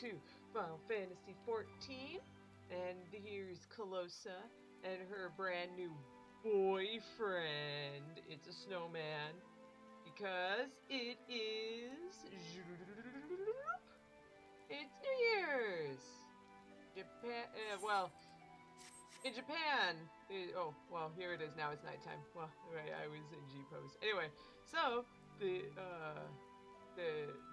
to Final Fantasy XIV, and here's Calosa and her brand new boyfriend. It's a snowman, because it is... It's New Year's! Japan, well, in Japan, oh, well, here it is now, it's nighttime. Well, right, I was in G-pose. Anyway, so,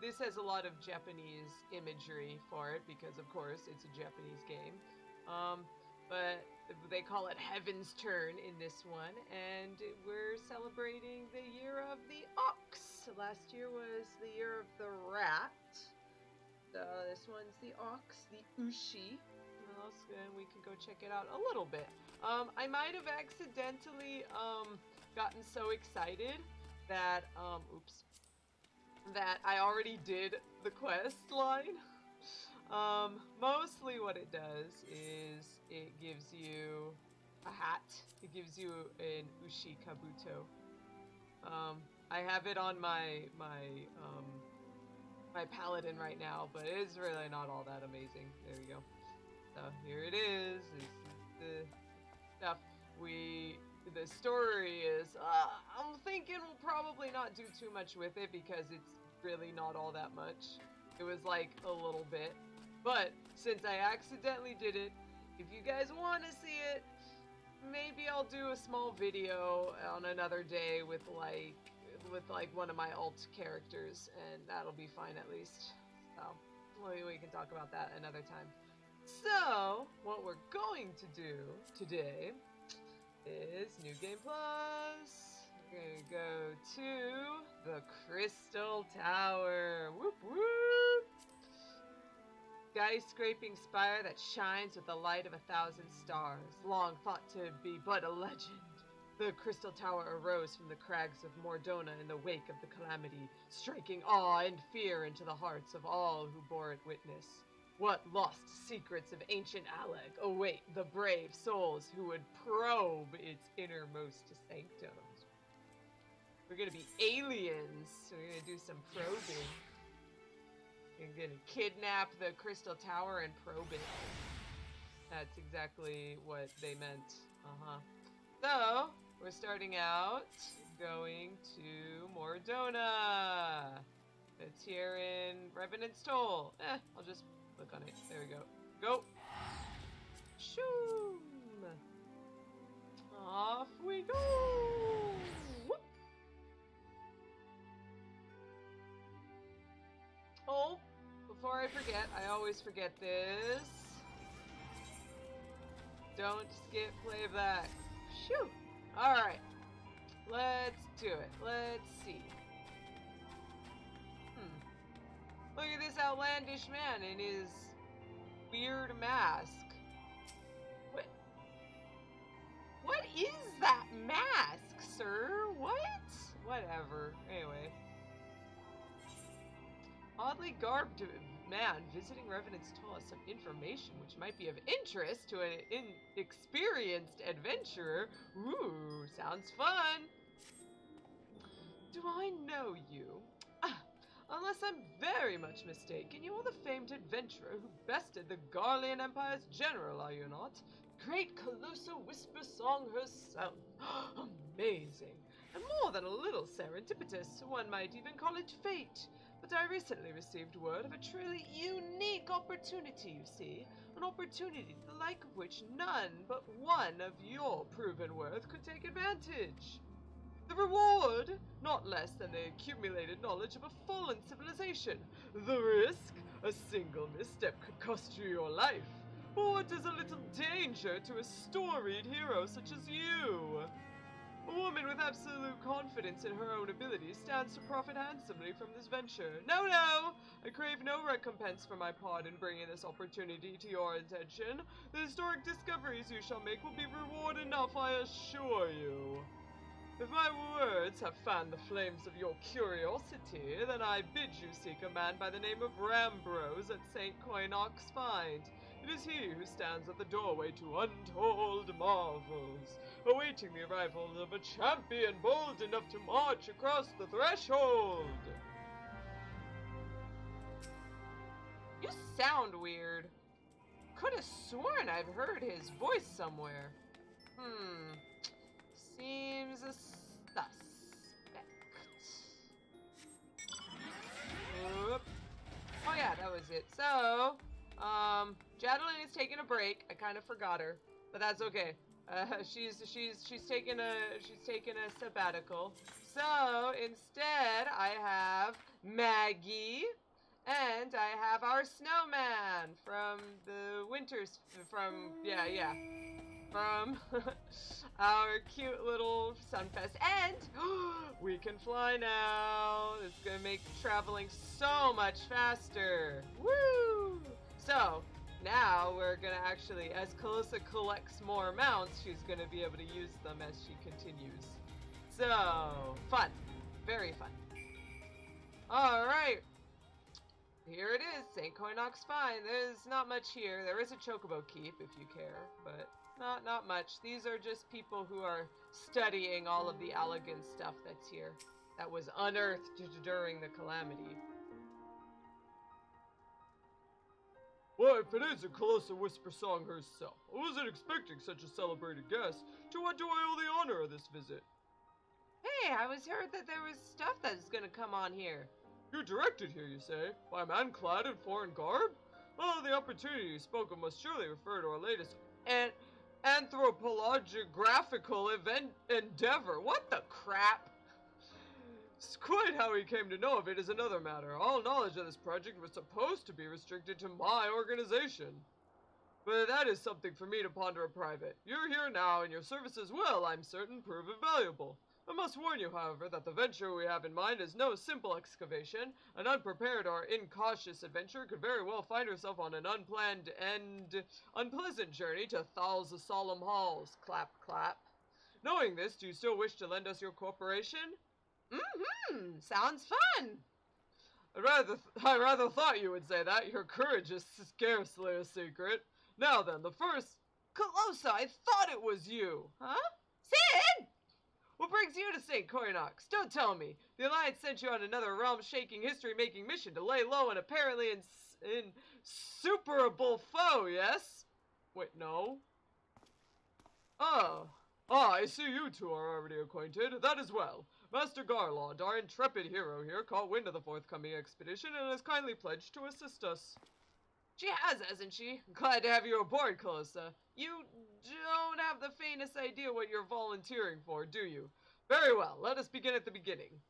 this has a lot of Japanese imagery for it, because of course, it's a Japanese game. But they call it Heaven's Turn in this one, and we're celebrating the year of the ox. Last year was the year of the rat. This one's the ox, the ushi. And we can go check it out a little bit. I might have accidentally gotten so excited that that I already did the quest line. Mostly what it does is it gives you a hat. It gives you an ushi kabuto. I have it on my paladin right now, but it's really not all that amazing. There we go. So here it is. This is the stuff. The story is, I'm thinking we'll probably not do too much with it because it's really not all that much. It was like a little bit. But since I accidentally did it, if you guys want to see it, maybe I'll do a small video on another day with like one of my alt characters, and that'll be fine at least. So we can talk about that another time. So what we're going to do today is New Game Plus. We're gonna go to the Crystal Tower. Whoop whoop! Skyscraping spire that shines with the light of 1,000 stars, long thought to be but a legend. The Crystal Tower arose from the crags of Mordona in the wake of the Calamity, striking awe and fear into the hearts of all who bore it witness. What lost secrets of ancient Allag await the brave souls who would probe its innermost sanctums? We're gonna be aliens, so we're gonna do some probing. We're gonna kidnap the Crystal Tower and probe it. That's exactly what they meant. So, we're starting out going to Mordona. It's here in Revenant's Toll. I'll just click on it. There we go. Go! Shoom! Off we go! Whoop. Oh, before I forget, I always forget this. Don't skip playback. Shoo! Alright. Let's do it. Let's see. Look at this outlandish man in his weird mask. What is that mask, sir? What? Whatever. Anyway. Oddly garbed man visiting Revenant's Toll has some information which might be of interest to an inexperienced adventurer. Ooh, sounds fun. Do I know you? Unless I'm very much mistaken, you are the famed adventurer who bested the Allagan Empire's general, are you not? Great Calosa Whispersong herself. Amazing. And more than a little serendipitous, one might even call it fate. But I recently received word of a truly unique opportunity, you see. An opportunity the like of which none but one of your proven worth could take advantage. The reward, not less than the accumulated knowledge of a fallen civilization. The risk, a single misstep could cost you your life. But what is a little danger to a storied hero such as you? A woman with absolute confidence in her own abilities stands to profit handsomely from this venture. No, I crave no recompense for my part in bringing this opportunity to your attention. The historic discoveries you shall make will be reward enough, I assure you. If my words have fanned the flames of your curiosity, then I bid you seek a man by the name of Rambrose at Saint Coinach's find. It is he who stands at the doorway to untold marvels, awaiting the arrival of a champion bold enough to march across the threshold. You sound weird. Could have sworn I've heard his voice somewhere. Seems a suspect. Oop. Oh yeah, that was it. So, Jadeline is taking a break. I kind of forgot her, but that's okay. She's taking a sabbatical. So instead, I have Maggie, and I have our snowman from the winters from our cute little Sunfest. And we can fly now. It's gonna make traveling so much faster. Woo! So now we're gonna actually, as Calosa collects more mounts, she's gonna be able to use them as she continues. So, fun. Very fun. Alright. Here it is, Saint Coinach's Spine. There's not much here. There is a chocobo keep if you care, but not much. These are just people who are studying all of the Allagan stuff that's here. That was unearthed during the Calamity. Well, if it isn't Calosa Whispersong herself, I wasn't expecting such a celebrated guest. To what do I owe the honor of this visit? Hey, I was heard that there was stuff that's gonna come on here. You're directed here, you say? By a man clad in foreign garb? Oh, the opportunity you spoke of must surely refer to our latest anthropological endeavor. What the crap? Quite how he came to know of it is another matter. All knowledge of this project was supposed to be restricted to my organization. But that is something for me to ponder in private. You're here now, and your services will, I'm certain, prove invaluable. I must warn you, however, that the venture we have in mind is no simple excavation. An unprepared or incautious adventurer could very well find herself on an unplanned and unpleasant journey to Thals the Solemn Halls. Clap, clap. Knowing this, do you still wish to lend us your cooperation? Sounds fun. I rather thought you would say that. Your courage is scarcely a secret. Now then, the first... Calosa, I thought it was you. Huh? Sid! What brings you to Saint Coinach? Don't tell me. The Alliance sent you on another realm-shaking, history-making mission to lay low an apparently insuperable foe, yes? Wait, no. I see you two are already acquainted. That is well. Master Garland, our intrepid hero here, caught wind of the forthcoming expedition and has kindly pledged to assist us. She has, hasn't she? Glad to have you aboard, Calosa. You don't have the faintest idea what you're volunteering for, do you? Very well, let us begin at the beginning.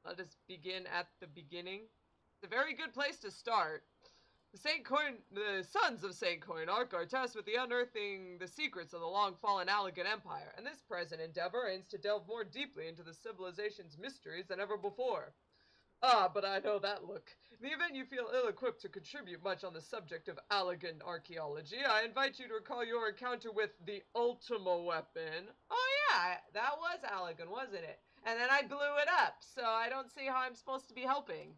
Let us begin at the beginning? It's a very good place to start. The Sons of Saint Coinach are tasked with unearthing the secrets of the long-fallen Allagan Empire, and this present endeavor aims to delve more deeply into the civilization's mysteries than ever before. Ah, but I know that look. In the event you feel ill-equipped to contribute much on the subject of Allagan archaeology, I invite you to recall your encounter with the Ultima weapon. Oh yeah, that was Allagan, wasn't it? And then I blew it up, so I don't see how I'm supposed to be helping.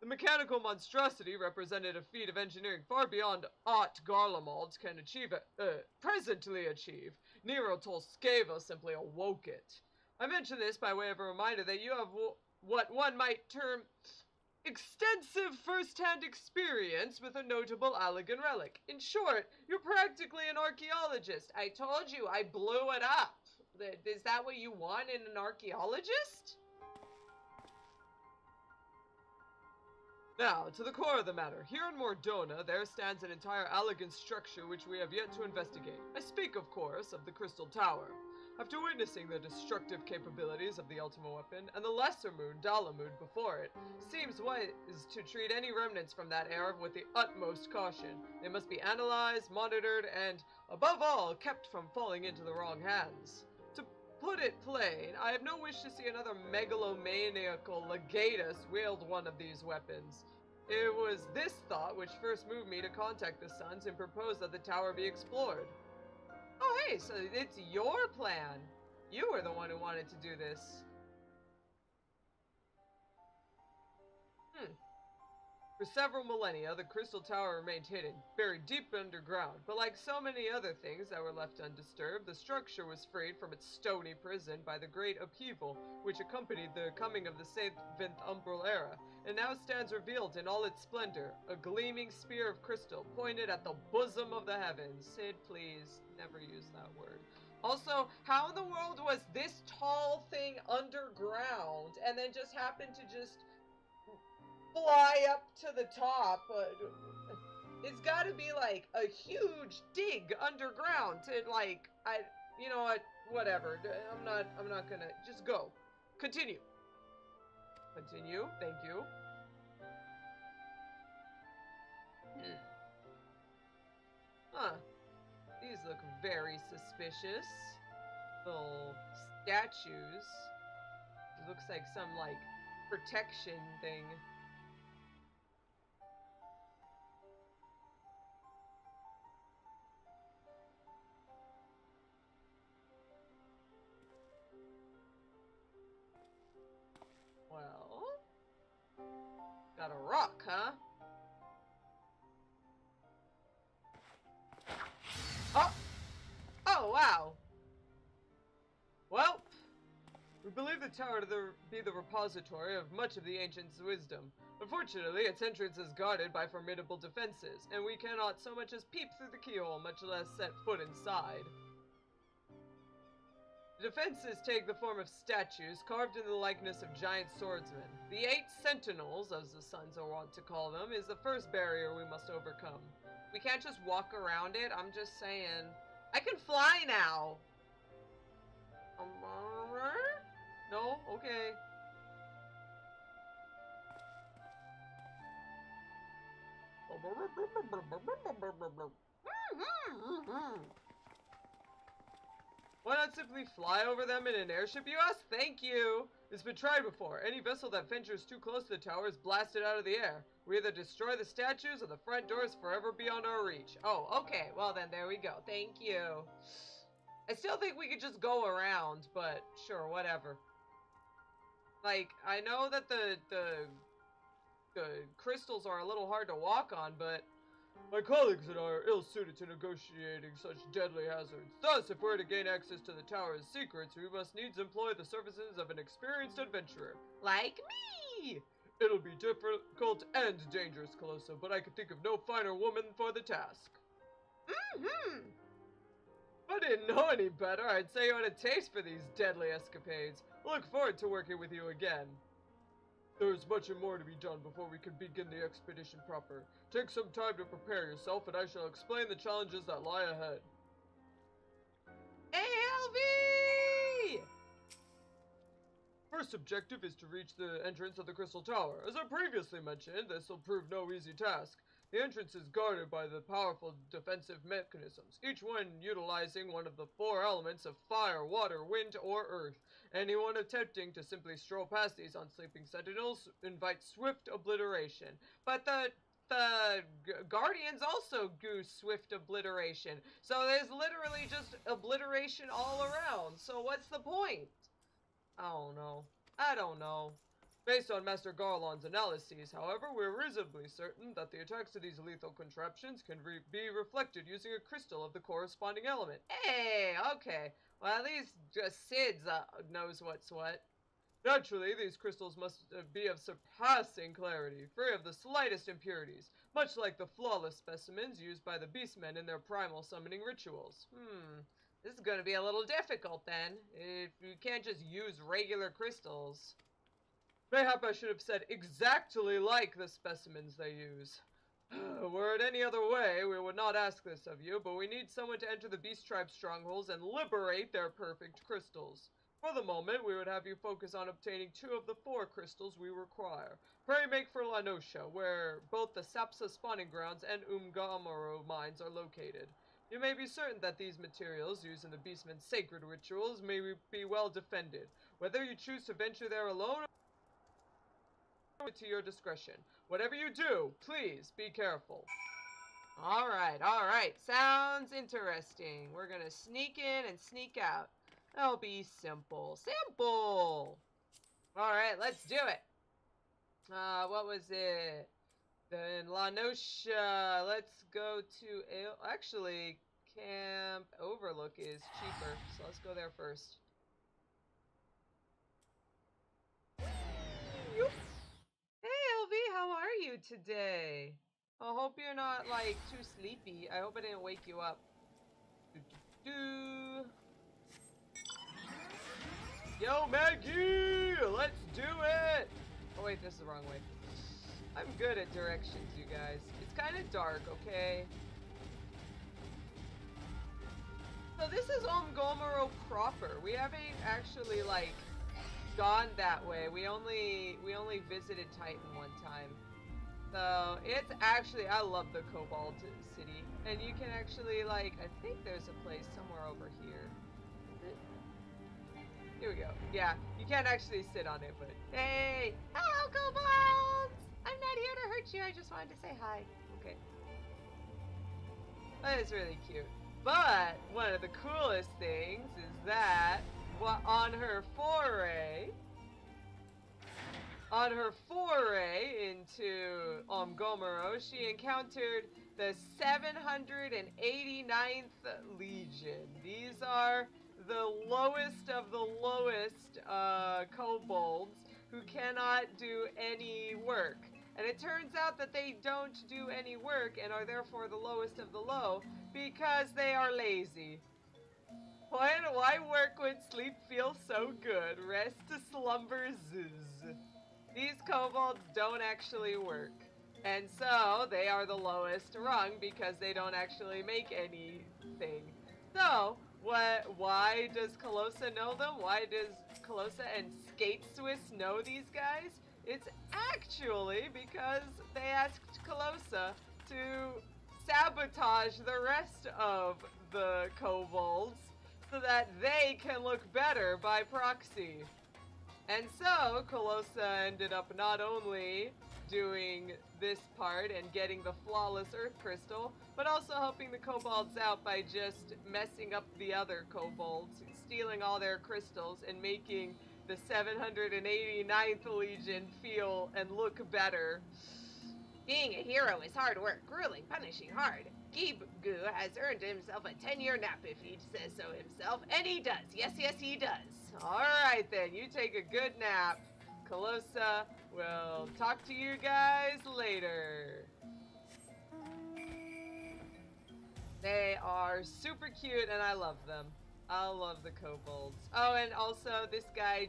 The mechanical monstrosity represented a feat of engineering far beyond aught Garlemald can presently achieve. Nero Tolskeva simply awoke it. I mention this by way of a reminder that you have what one might term extensive first-hand experience with a notable Allagan relic. In short, you're practically an archaeologist. I told you, I blew it up. Is that what you want in an archaeologist? Now, to the core of the matter. Here in Mordona, there stands an entire Allagan structure which we have yet to investigate. I speak, of course, of the Crystal Tower. After witnessing the destructive capabilities of the Ultima weapon, and the lesser moon, Dalamud, before it, seems wise to treat any remnants from that era with the utmost caution. They must be analyzed, monitored, and, above all, kept from falling into the wrong hands. To put it plain, I have no wish to see another megalomaniacal legatus wield one of these weapons. It was this thought which first moved me to contact the Sons and propose that the tower be explored. Oh hey, so it's your plan. You were the one who wanted to do this. For several millennia, the Crystal Tower remained hidden, buried deep underground, but like so many other things that were left undisturbed, the structure was freed from its stony prison by the great upheaval which accompanied the coming of the 7th Umbral Era, and now stands revealed in all its splendor, a gleaming spear of crystal pointed at the bosom of the heavens. Sid, please, never use that word. Also, how in the world was this tall thing underground and then just happened to just fly up to the top? It's gotta be like a huge dig underground to like, you know what, whatever. I'm not gonna, just go. Continue. Continue, thank you. Huh. These look very suspicious. Little statues. It looks like some, like, protection thing. Well, got a rock, huh? Oh! Oh, wow! Well, we believe the tower to be the repository of much of the ancients' wisdom. Unfortunately, its entrance is guarded by formidable defenses, and we cannot so much as peep through the keyhole, much less set foot inside. The defenses take the form of statues carved in the likeness of giant swordsmen. The 8 sentinels, as the Sons are wont to call them, is the first barrier we must overcome. We can't just walk around it, I'm just saying. I can fly now! No? Okay. Why not simply fly over them in an airship, you ask? Thank you! It's been tried before. Any vessel that ventures too close to the tower is blasted out of the air. We either destroy the statues or the front door is forever beyond our reach. Oh, okay. Well then, there we go. Thank you. I still think we could just go around, but sure, whatever. Like, I know that the crystals are a little hard to walk on, but my colleagues and I are ill-suited to negotiating such deadly hazards. Thus, if we're to gain access to the tower's secrets, we must needs employ the services of an experienced adventurer. Like me! It'll be difficult and dangerous, Calosa, but I could think of no finer woman for the task. Mm-hmm. If I didn't know any better, I'd say you had a taste for these deadly escapades. I look forward to working with you again. There is much more to be done before we can begin the expedition proper. Take some time to prepare yourself, and I shall explain the challenges that lie ahead. ALV! First objective is to reach the entrance of the Crystal Tower. As I previously mentioned, this will prove no easy task. The entrance is guarded by the powerful defensive mechanisms, each one utilizing one of the 4 elements of fire, water, wind, or earth. Anyone attempting to simply stroll past these unsleeping sentinels invites swift obliteration. But the Guardians also do swift obliteration. So there's literally just obliteration all around. So what's the point? I don't know. Based on Master Garlon's analyses, however, we're reasonably certain that the attacks of these lethal contraptions can be reflected using a crystal of the corresponding element. Hey, okay. Well, at least Sid knows what's what. Naturally, these crystals must be of surpassing clarity, free of the slightest impurities, much like the flawless specimens used by the beastmen in their primal summoning rituals. This is gonna be a little difficult then, if you can't just use regular crystals. Mayhap I should have said exactly like the specimens they use. Were it any other way, we would not ask this of you, but we need someone to enter the Beast Tribe strongholds and liberate their perfect crystals. For the moment, we would have you focus on obtaining 2 of the 4 crystals we require. Pray make for Lanosha, where both the Sapsa spawning grounds and Umgamaro mines are located. You may be certain that these materials, used in the Beastmen's sacred rituals, may be well defended. Whether you choose to venture there alone or to your discretion. Whatever you do, please be careful. Alright. Sounds interesting. We're gonna sneak in and sneak out. That'll be simple. Simple! Alright, let's do it. What was it? Then La Nocia, let's go to actually, Camp Overlook is cheaper, so let's go there first. Hey LV, how are you today? I hope you're not like too sleepy. I hope I didn't wake you up. Yo Maggie, let's do it! Oh wait, this is the wrong way. I'm good at directions, you guys. It's kind of dark, okay? So this is Omgomero proper. We haven't actually like gone that way. We only visited Titan one time. So it's actually, I love the Cobalt City. And you can actually like, I think there's a place somewhere over here. Here we go. Yeah, you can't actually sit on it, but hey! Hello, Kobolds! I'm not here to hurt you, I just wanted to say hi. Okay. That is really cute. But one of the coolest things is that on her foray into Omgomero, she encountered the 789th Legion. These are the lowest of the lowest kobolds who cannot do any work. And it turns out that they don't do any work and are therefore the lowest of the low because they are lazy. Why work when sleep feels so good? Rest to slumber zzz. These kobolds don't actually work. And so they are the lowest rung because they don't actually make anything. So, why does Calosa know them? Why does Calosa and Skate Swiss know these guys? It's actually because they asked Calosa to sabotage the rest of the kobolds so that they can look better by proxy. And so Calosa ended up not only doing this part and getting the flawless earth crystal, but also helping the kobolds out by just messing up the other kobolds, stealing all their crystals and making the 789th Legion feel and look better. Being a hero is hard work, grueling, punishing, hard. Gibu has earned himself a 10-year nap if he says so himself, and he does. Yes, yes, he does. Alright then, you take a good nap. Calosa will talk to you guys later. They are super cute and I love them. I love the kobolds. Oh, and also this guy,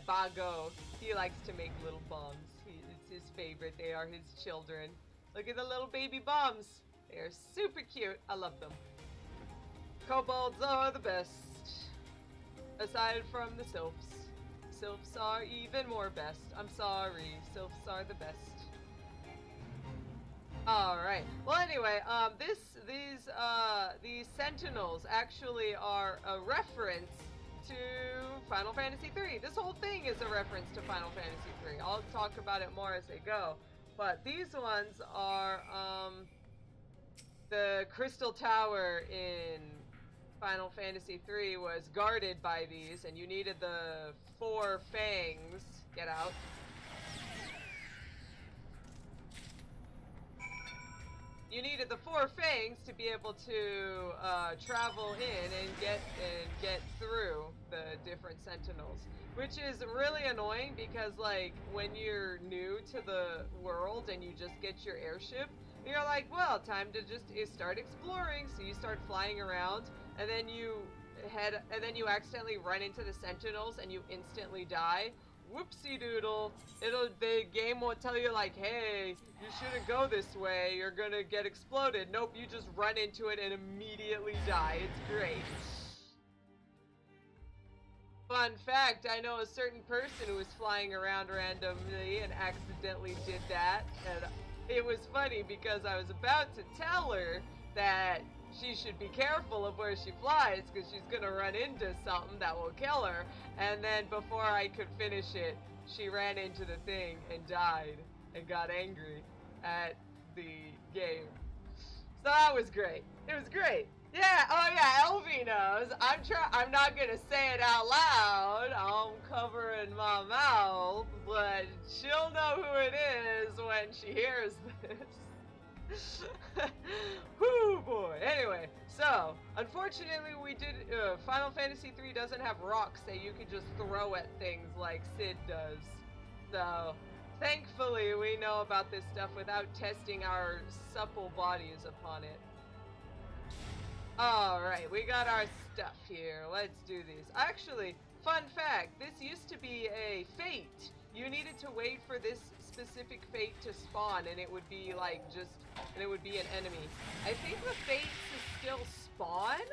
Bago, he likes to make little bombs. It's his favorite. They are his children. Look at the little baby bombs. They are super cute. I love them. Kobolds are the best. Aside from the sylphs. Sylphs are even more best. I'm sorry. Sylphs are the best. Alright. Well, anyway, these sentinels actually are a reference to Final Fantasy III. This whole thing is a reference to Final Fantasy III. I'll talk about it more as they go. But these ones are, the Crystal Tower in Final Fantasy III was guarded by these, and you needed the 4 fangs. Get out. You needed the 4 fangs to be able to travel in and get through the different sentinels, which is really annoying because like when you're new to the world and you just get your airship, you're like, well, time to just start exploring. So you start flying around, and then you accidentally run into the sentinels and you instantly die. Whoopsie doodle. The game won't tell you like, hey, you shouldn't go this way, you're gonna get exploded. Nope, you just run into it and immediately die. It's great. Fun fact, I know a certain person who was flying around randomly and accidentally did that, and it was funny because I was about to tell her that she should be careful of where she flies because she's gonna run into something that will kill her, and then before I could finish it, she ran into the thing and died and got angry at the game. So that was great. It was great. Yeah, oh yeah, Elvie knows. I'm not gonna say it out loud. I'm covering my mouth, but she'll know who it is when she hears this. Whoo boy. Anyway, so unfortunately we did. Final Fantasy III doesn't have rocks that you can just throw at things like Sid does. So thankfully we know about this stuff without testing our supple bodies upon it. Alright, we got our stuff here. Let's do these. Actually, fun fact, this used to be a fate. You needed to wait for this specific fate to spawn, and it would be like and it would be an enemy. I think the fates still spawn,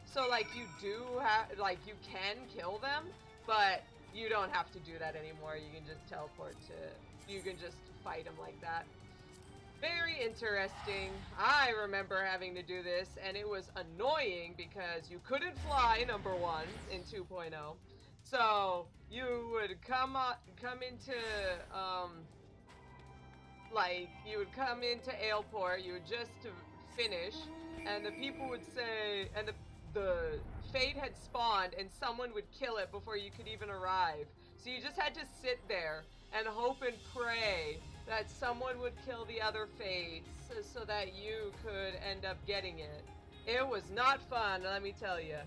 so like you do have, like you can kill them, but you don't have to do that anymore. You can just teleport to, you can just fight them like that. Very interesting. I remember having to do this, and it was annoying because you couldn't fly, number one, in 2.0. So you would come into like you would come into Aleport, you would just finish, and the people would say, and the fate had spawned, and someone would kill it before you could even arrive. So you just had to sit there and hope and pray that someone would kill the other fates so that you could end up getting it. It was not fun, let me tell you.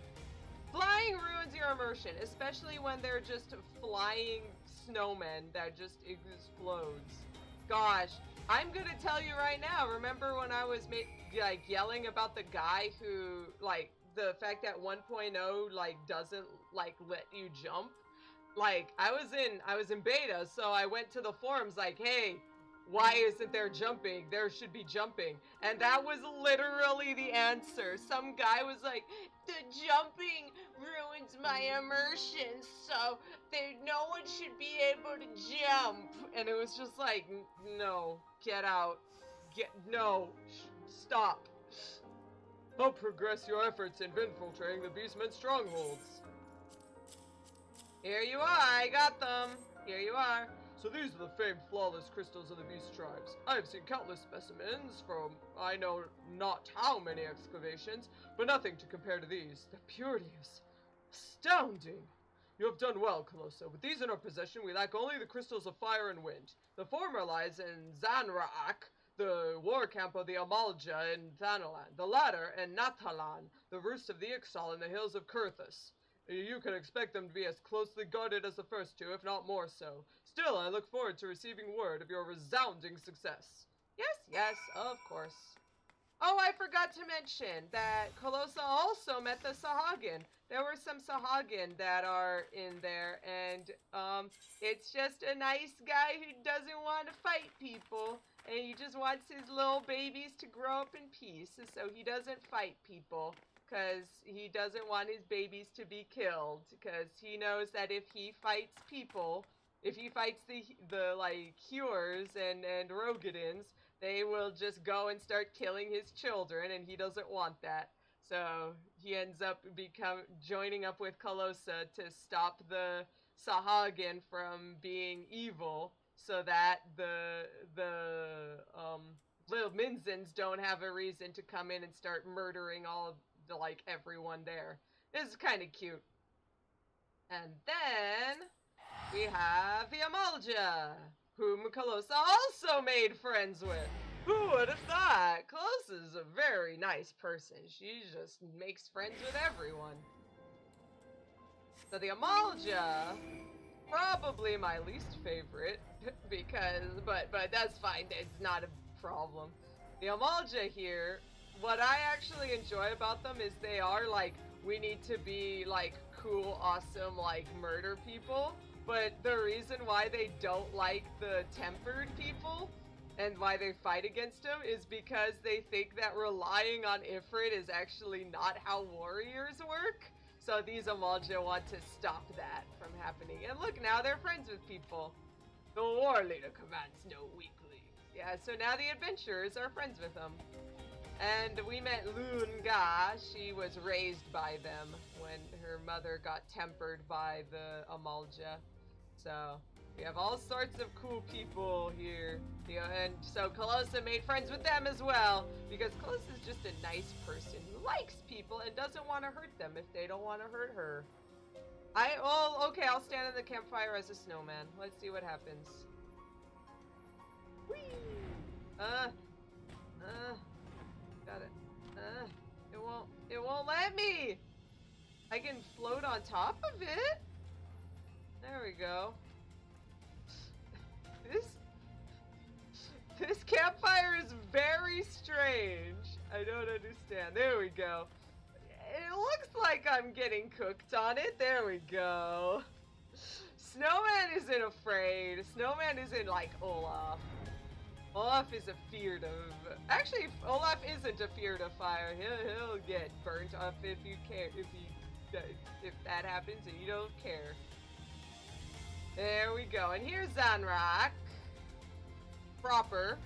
Flying ruins your immersion, especially when they're just flying snowmen that just explodes. Gosh, I'm gonna tell you right now, remember when I was like yelling about the guy who, like, the fact that 1.0 like doesn't like let you jump? Like, I was in beta, so I went to the forums like, hey, why isn't there jumping? There should be jumping. And that was literally the answer. Some guy was like, the jumping ruins my immersion, so no one should be able to jump. And it was just like, no, get out. No, stop. Help progress your efforts in infiltrating the Beastmen's strongholds. Here you are, I got them. Here you are. So these are the famed flawless crystals of the beast tribes. I have seen countless specimens from I know not how many excavations, but nothing to compare to these. The purity is astounding. You have done well, Calosa. With these in our possession, we lack only the crystals of fire and wind. The former lies in Zanra'ak, the war camp of the Amalja in Thanalan. The latter in Natalan, the roost of the Ixal in the hills of Kurthus. You can expect them to be as closely guarded as the first two, if not more so. Still, I look forward to receiving word of your resounding success. Yes, of course. Oh, I forgot to mention that Calosa also met the Sahagin. There were some Sahagin that are in there, and it's just a nice guy who doesn't want to fight people, and he just wants his little babies to grow up in peace, so he doesn't fight people. Because he doesn't want his babies to be killed, because he knows that if he fights people, if he fights the like Cures and Rogadins, they will just go and start killing his children, and he doesn't want that. So he ends up joining up with Calosa to stop the Sahagin from being evil, so that the little Minzins don't have a reason to come in and start murdering all of like everyone there. This is kind of cute. And then we have the Amalja, whom Calosa also made friends with. Who would have thought? Calosa's a very nice person. She just makes friends with everyone. So the Amalja, probably my least favorite, because but that's fine. It's not a problem. The Amalja here, what I actually enjoy about them is they are like, we need to be like cool, awesome, like murder people, but the reason why they don't like the tempered people and why they fight against them is because they think that relying on Ifrit is actually not how warriors work. So these Amalja want to stop that from happening. And look, now they're friends with people. The war leader commands no weaklings. Yeah, so now the adventurers are friends with them. And we met Lunga. She was raised by them when her mother got tempered by the Amalja. So We have all sorts of cool people here. You know, and so Calosa made friends with them as well, because Calosa is just a nice person who likes people and doesn't want to hurt them if they don't want to hurt her. Okay, I'll stand in the campfire as a snowman. Let's see what happens. Whee! Got it. It won't let me! I can float on top of it? There we go. This campfire is very strange. I don't understand. There we go. It looks like I'm getting cooked on it. There we go. Snowman isn't afraid. Snowman isn't like Olaf. Olaf is afeared of... Actually, Olaf isn't afeared of fire. He'll get burnt up if you care. If that happens and you don't care. There we go. And here's Zanrak. Proper.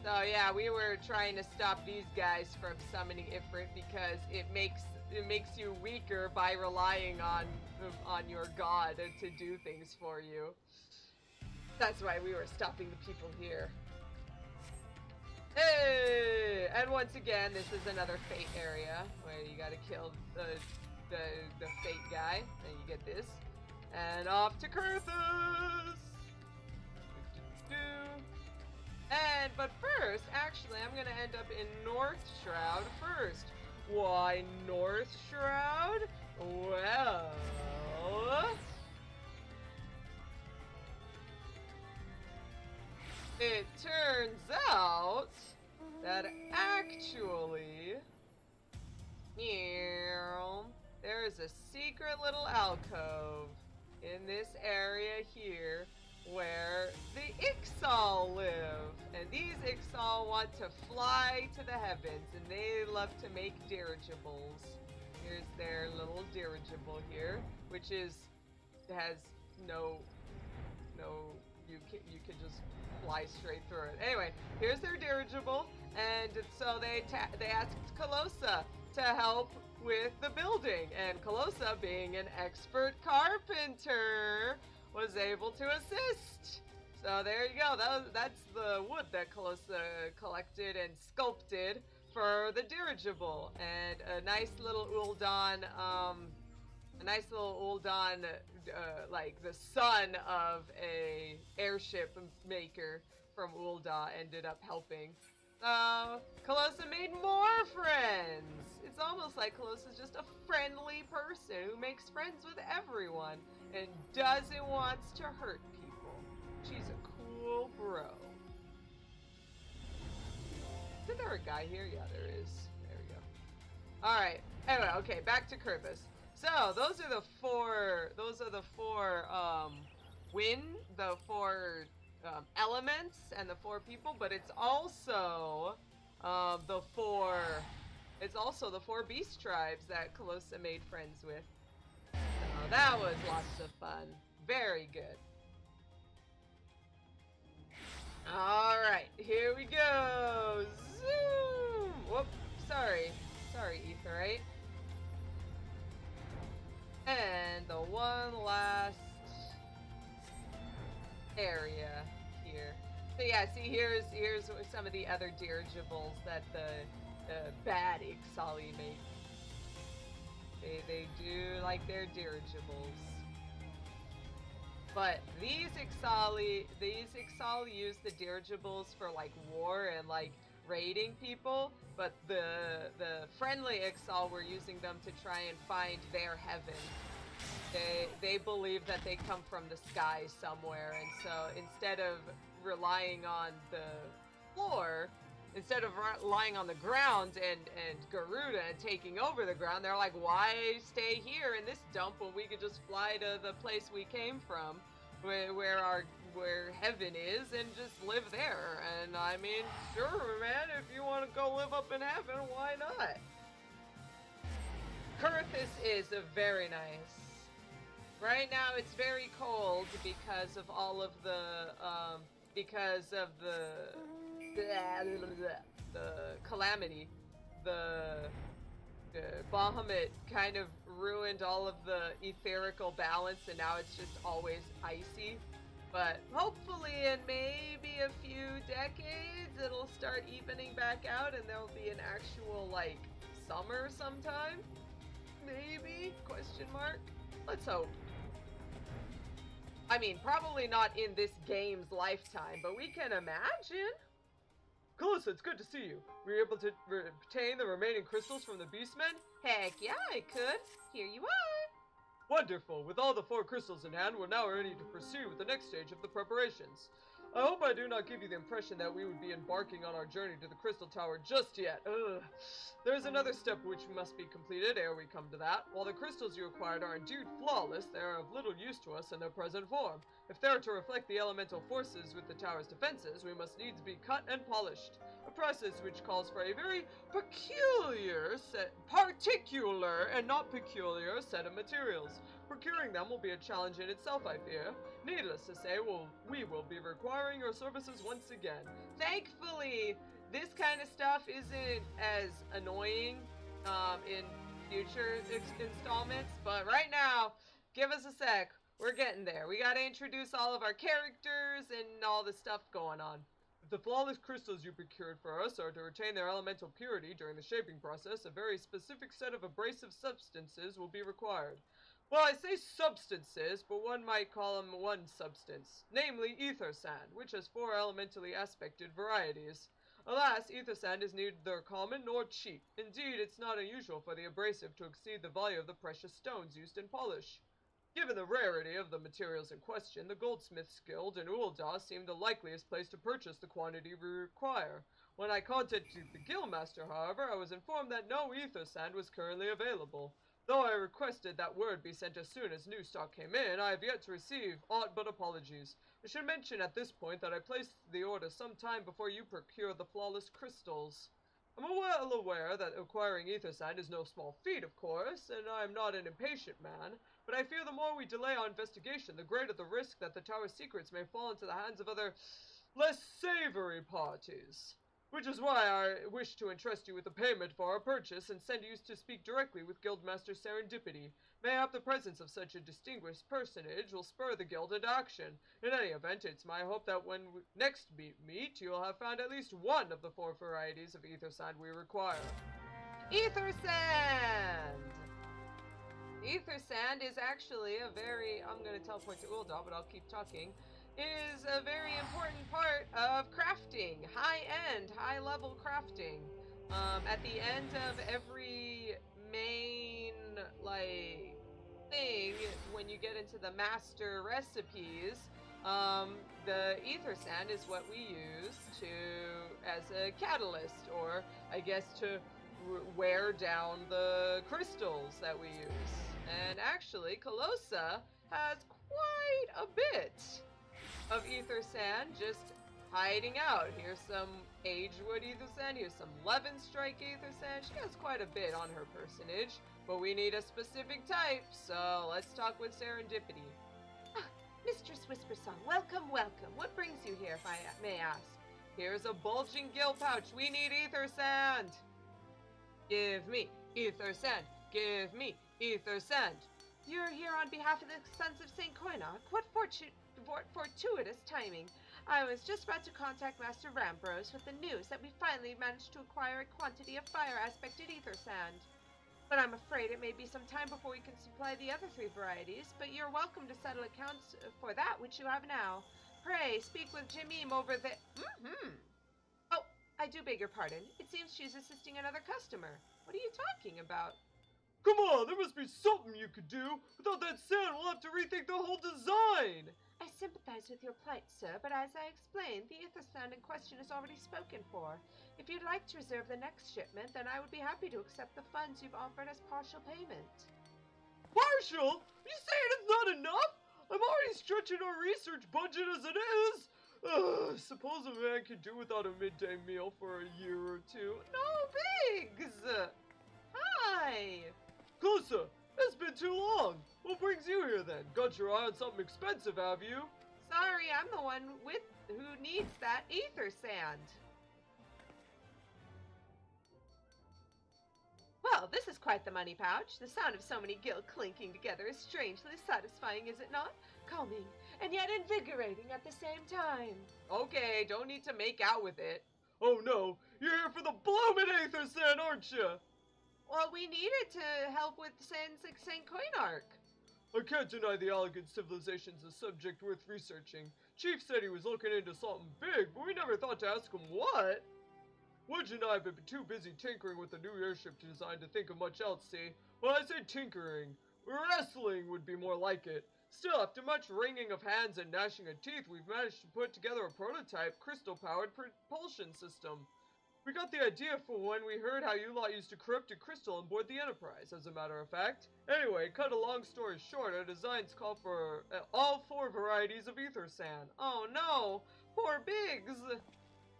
So yeah, we were trying to stop these guys from summoning Ifrit because it makes you weaker by relying on your god to do things for you. That's why we were stopping the people here. Hey! And once again, this is another fate area where you gotta kill the fate guy, and you get this. And off to Kurthus! But first, actually, I'm gonna end up in North Shroud first. Why North Shroud? Well... It turns out that actually... There is a secret little alcove in this area here where the Ixal live. And these Ixal want to fly to the heavens, and they love to make dirigibles. Here's their little dirigible here, which has no, you can just fly straight through it. Anyway, here's their dirigible, and so they asked Calosa to help with the building, and Calosa, being an expert carpenter, was able to assist. So there you go. That's the wood that Calosa collected and sculpted for the dirigible, and a nice little Uldan, like the son of a airship maker from Ulda, ended up helping. Calosa made more friends. It's almost like Calosa's just a friendly person who makes friends with everyone and doesn't want to hurt people. She's a cool bro. Isn't there a guy here? Yeah, there is. There we go. Alright. Anyway, okay, back to Kurthus. So, those are the four elements and the four people, but it's also the four beast tribes that Calosa made friends with. So that was lots of fun. Very good. Alright, here we go. Zoom! Whoop, sorry. Sorry, Aetheryte. And the one last area here. So yeah, see, here's some of the other dirigibles that the bad Ixali make. They do like their dirigibles. But these Ixali use the dirigibles for like war and like raiding people, but the friendly Ixal were using them to try and find their heaven. They believe that they come from the sky somewhere, and so instead of relying on the floor, instead of relying on the ground and Garuda and taking over the ground, they're like, why stay here in this dump when we could just fly to the place we came from, where heaven is, and just live there? And I mean, sure, man, if you want to go live up in heaven, why not? Kurthus is very nice. Right now it's very cold because of all of the Calamity. The Bahamut kind of ruined all of the etherical balance, and now it's just always icy. But hopefully in maybe a few decades, it'll start evening back out and there'll be an actual, like, summer sometime? Maybe? Question mark? Let's hope. I mean, probably not in this game's lifetime, but we can imagine. Calosa, it's good to see you. Were you able to obtain the remaining crystals from the beastmen? Heck yeah, I could. Here you are. Wonderful! With all the 4 crystals in hand, we're now ready to proceed with the next stage of the preparations. I hope I do not give you the impression that we would be embarking on our journey to the Crystal Tower just yet. Ugh. There's another step which must be completed ere we come to that. While the crystals you acquired are indeed flawless, they are of little use to us in their present form. If they are to reflect the elemental forces with the tower's defenses, we must needs be cut and polished. A process which calls for a very particular and not peculiar set of materials. Procuring them will be a challenge in itself, I fear. Needless to say, we will be requiring your services once again. Thankfully, this kind of stuff isn't as annoying in future installments, but right now, give us a sec. We're getting there. We gotta introduce all of our characters and all the stuff going on. If the flawless crystals you procured for us are to retain their elemental purity during the shaping process, a very specific set of abrasive substances will be required. Well, I say substances, but one might call them one substance, namely ether sand, which has 4 elementally aspected varieties. Alas, ether sand is neither common nor cheap. Indeed, it's not unusual for the abrasive to exceed the value of the precious stones used in polish. Given the rarity of the materials in question, the Goldsmiths Guild in Ul'dah seemed the likeliest place to purchase the quantity we require. When I contacted the Guildmaster, however, I was informed that no ether sand was currently available. Though I requested that word be sent as soon as new stock came in, I have yet to receive aught but apologies. I should mention at this point that I placed the order some time before you procure the flawless crystals. I'm well aware that acquiring ether sand is no small feat, of course, and I am not an impatient man, but I fear the more we delay our investigation, the greater the risk that the tower's secrets may fall into the hands of other, less savory parties. Which is why I wish to entrust you with the payment for our purchase and send you to speak directly with Guildmaster Serendipity. Mayhap the presence of such a distinguished personage will spur the guild into action. In any event, it's my hope that when we next meet, you'll have found at least one of the 4 varieties of ether sand we require. Ether sand! Ether sand is actually a very, I'm going to teleport to Ul'dah, but I'll keep talking, is a very important part of crafting. High-end, high-level crafting. At the end of every main, like, thing, when you get into the master recipes, the ether sand is what we use as a catalyst, or I guess to wear down the crystals that we use. And actually, Calosa has quite a bit of ether sand just hiding out. Here's some Agewood ether sand, here's some Levenstrike ether sand. She has quite a bit on her personage, but we need a specific type, so let's talk with Serendipity. Mistress Whispersong, welcome, welcome. What brings you here, if I may ask? Here's a bulging gill pouch. We need ether sand. Give me ether sand. Give me ether sand. You're here on behalf of the Sons of Saint Coinach. What fortuitous timing. I was just about to contact Master Rambros with the news that we finally managed to acquire a quantity of fire-aspected ether sand. But I'm afraid it may be some time before we can supply the other 3 varieties, but you're welcome to settle accounts for that which you have now. Pray, speak with Jimim over there. Oh, I do beg your pardon. It seems she's assisting another customer. What are you talking about? Come on, there must be something you could do. Without that sand, we'll have to rethink the whole design. I sympathize with your plight, sir, but as I explained, the ether sand in question is already spoken for. If you'd like to reserve the next shipment, then I would be happy to accept the funds you've offered as partial payment. Partial? You saying it's not enough? I'm already stretching our research budget as it is. Suppose a man could do without a midday meal for a year or 2. No bigs! Hi! Closer! It's been too long. What brings you here then? Got your eye on something expensive, have you? Sorry, I'm the one who needs that ether sand. Well, this is quite the money pouch. The sound of so many gil clinking together is strangely satisfying, is it not? Calming and yet invigorating at the same time. Okay, don't need to make out with it. Oh no, you're here for the bloomin' Aether Sand, aren't you? Well, we needed to help with Sons of Saint Coinach. I can't deny the Allagan civilization's a subject worth researching. Chief said he was looking into something big, but we never thought to ask him what. Wedge and I have been too busy tinkering with the new airship design to think of much else, see? Well, I say tinkering. Wrestling would be more like it. Still, after much wringing of hands and gnashing of teeth, we've managed to put together a prototype, crystal-powered propulsion system. We got the idea for when we heard how you lot used a corrupted crystal on board the Enterprise, as a matter of fact. Anyway, cut a long story short, our designs call for all 4 varieties of ether sand. Oh no! Poor Biggs!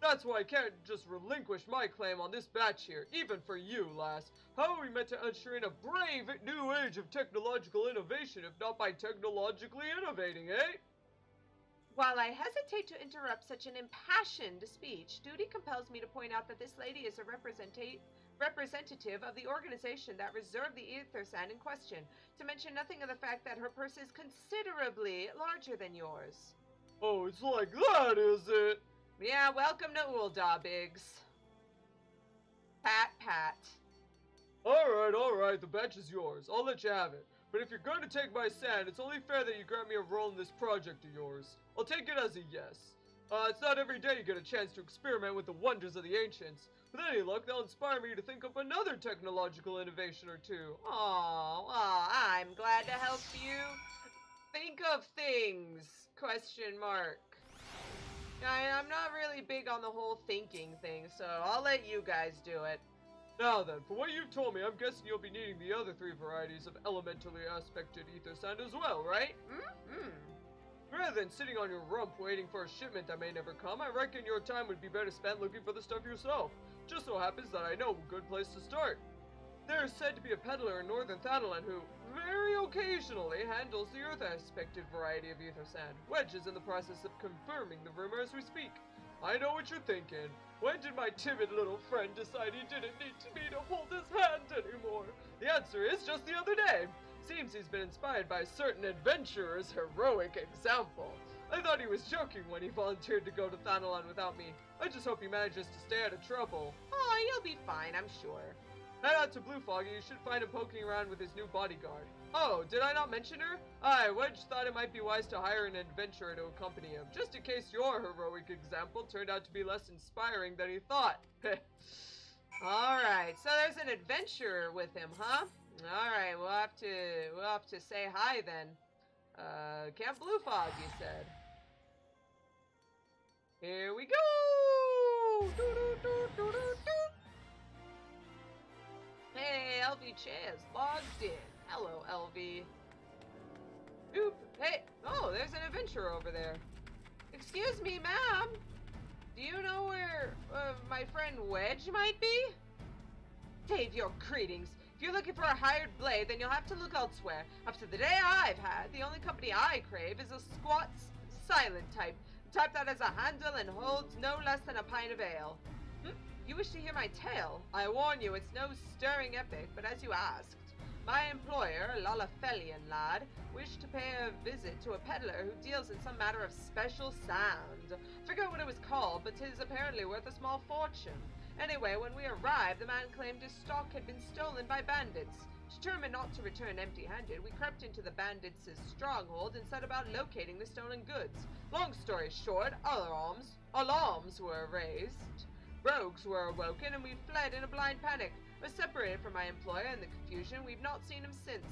That's why I can't just relinquish my claim on this batch here, even for you, lass. How are we meant to usher in a brave new age of technological innovation if not by technologically innovating, eh? While I hesitate to interrupt such an impassioned speech, duty compels me to point out that this lady is a representative of the organization that reserved the ether sand in question, to mention nothing of the fact that her purse is considerably larger than yours. Oh, it's like that, is it? Yeah, welcome to Ulda, Biggs. Pat, pat. Alright, the batch is yours. I'll let you have it. But if you're going to take my sand, it's only fair that you grant me a role in this project of yours. I'll take it as a yes. It's not every day you get a chance to experiment with the wonders of the ancients. With any luck, they'll inspire me to think up another technological innovation or two. Aw, well, I'm glad to help you think of things, ? I'm not really big on the whole thinking thing, so I'll let you guys do it. Now then, from what you've told me, I'm guessing you'll be needing the other 3 varieties of elementally aspected ether sand as well, right? Mm-hmm. Rather than sitting on your rump waiting for a shipment that may never come, I reckon your time would be better spent looking for the stuff yourself. Just so happens that I know a good place to start. There is said to be a peddler in northern Canaan who, very occasionally, handles the earth-aspected variety of ether sand. Wedge is in the process of confirming the rumor as we speak. I know what you're thinking. When did my timid little friend decide he didn't need me to hold his hand anymore? The answer is just the other day. Seems he's been inspired by a certain adventurer's heroic example. I thought he was joking when he volunteered to go to Canaan without me. I just hope he manages to stay out of trouble. Oh, you'll be fine, I'm sure. Head out to Blue Fog and you should find him poking around with his new bodyguard. Oh, did I not mention her? Aye, Wedge thought it might be wise to hire an adventurer to accompany him, just in case your heroic example turned out to be less inspiring than he thought. Alright, so there's an adventurer with him, huh? Alright, we'll have to say hi then. Camp Blue Fog, you said. Here we go! Hey, LV Che is logged in. Hello, LV. Oop. Hey, oh, there's an adventurer over there. Excuse me, ma'am. Do you know where my friend Wedge might be? Save your greetings. If you're looking for a hired blade, then you'll have to look elsewhere. After the day I've had, the only company I crave is a squat, silent type. A type that has a handle and holds no less than a pint of ale. You wish to hear my tale? I warn you, it's no stirring epic, but as you asked, my employer, a Lalafelian lad, wished to pay a visit to a peddler who deals in some matter of special sand. Forget what it was called, but 'tis apparently worth a small fortune. Anyway, when we arrived, the man claimed his stock had been stolen by bandits. Determined not to return empty-handed, we crept into the bandits' stronghold and set about locating the stolen goods. Long story short, alarms were raised. Rogues were awoken and we fled in a blind panic. We're separated from my employer in the confusion. We've not seen him since.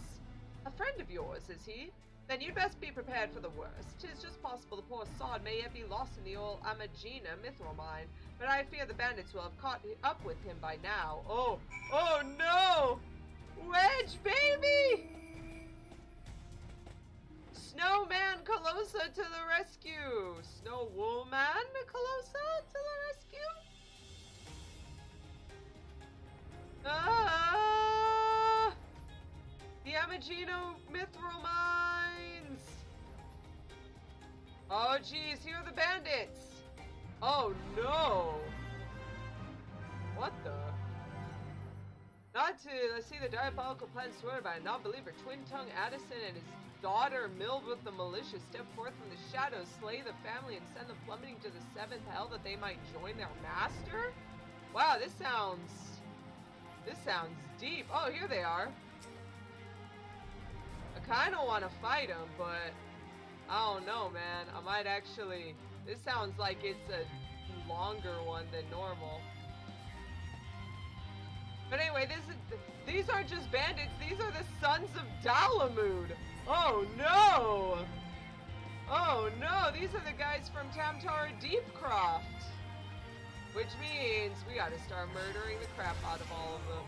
A friend of yours, is he? Then you'd best be prepared for the worst. 'Tis just possible the poor sod may yet be lost in the old Amagina mithril mine, but I fear the bandits will have caught up with him by now. Oh no! Wedge, baby! Snowman Calosa to the rescue! Snow Woolman Calosa to the rescue? The Amagino mithril mines! Oh geez, here are the bandits! Oh no! What the? Not to see the diabolical plan swear by a non-believer twin-tongue Addison and his daughter, milled with the malicious, step forth from the shadows, slay the family, and send them plummeting to the seventh hell that they might join their master? Wow, this sounds deep. Oh, here they are. I kind of want to fight them, but I don't know, man. I might actually... This sounds like it's a longer one than normal. But anyway, these aren't just bandits. These are the Sons of Dalamud. Oh, no. Oh, no. These are the guys from Tamtara Deepcroft. Which means we gotta start murdering the crap out of all of them.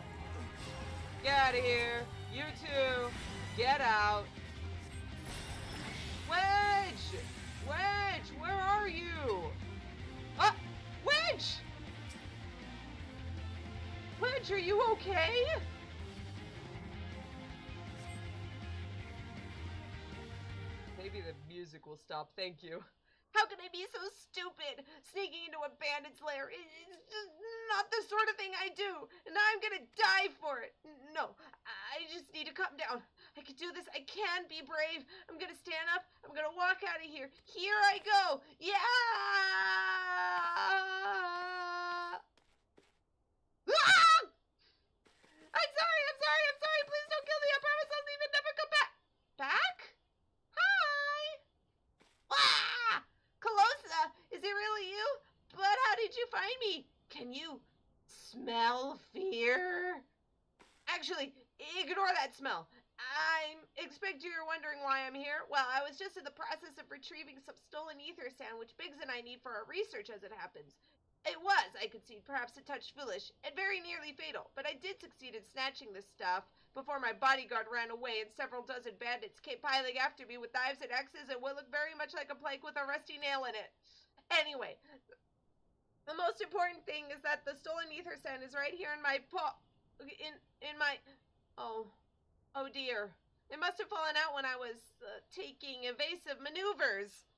Get out of here. You two. Get out. Wedge! Wedge, where are you? Ah! Wedge! Wedge, are you okay? Maybe the music will stop. Thank you. How can I be so stupid? Sneaking into a bandit's lair is just not the sort of thing I do. And now I'm gonna die for it. No, I just need to calm down. I can do this. I can be brave. I'm gonna stand up. I'm gonna walk out of here. Here I go. Yeah! Ah! I'm sorry. I'm sorry. I'm sorry. Please don't kill me. I promise I'll leave and never come back. Back? Hi. Ah! Calosa, is it really you? But how did you find me? Can you smell fear? Actually, ignore that smell. I expect you're wondering why I'm here. Well, I was just in the process of retrieving some stolen ether sand, which Biggs and I need for our research as it happens. It was, I concede, perhaps a touch foolish, and very nearly fatal, but I did succeed in snatching this stuff before my bodyguard ran away and several dozen bandits came piling after me with knives and axes and what looked very much like a plank with a rusty nail in it. Anyway, the most important thing is that the stolen ether sand is right here in my in my... Oh dear. It must have fallen out when I was taking evasive maneuvers.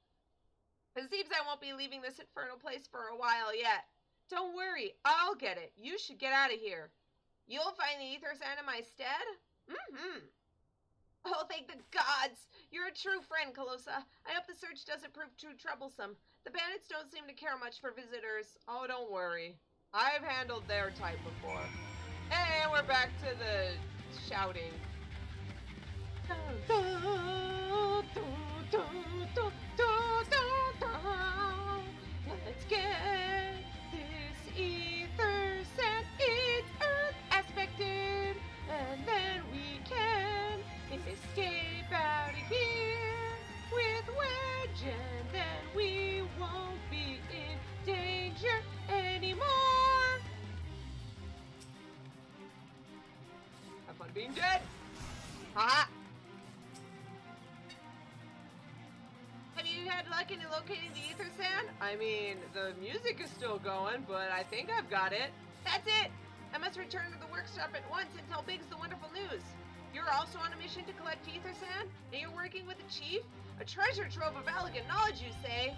It seems I won't be leaving this infernal place for a while yet. Don't worry, I'll get it. You should get out of here. You'll find the ether sand in my stead? Mm-hmm. Oh, thank the gods! You're a true friend, Calosa. I hope the search doesn't prove too troublesome. The bandits don't seem to care much for visitors. Oh, don't worry. I've handled their type before. And we're back to the shouting. Let's get this ether sand, its earth aspected, and then we can escape out of here with Wedge, and then we won't be in danger anymore. Have fun being dead. Ha! Have you had luck in locating the ether sand? I mean, the music is still going, but I think I've got it. That's it! I must return to the workshop at once and tell Biggs the wonderful news. You're also on a mission to collect ether sand? And you're working with the chief? A treasure trove of Allagan knowledge, you say?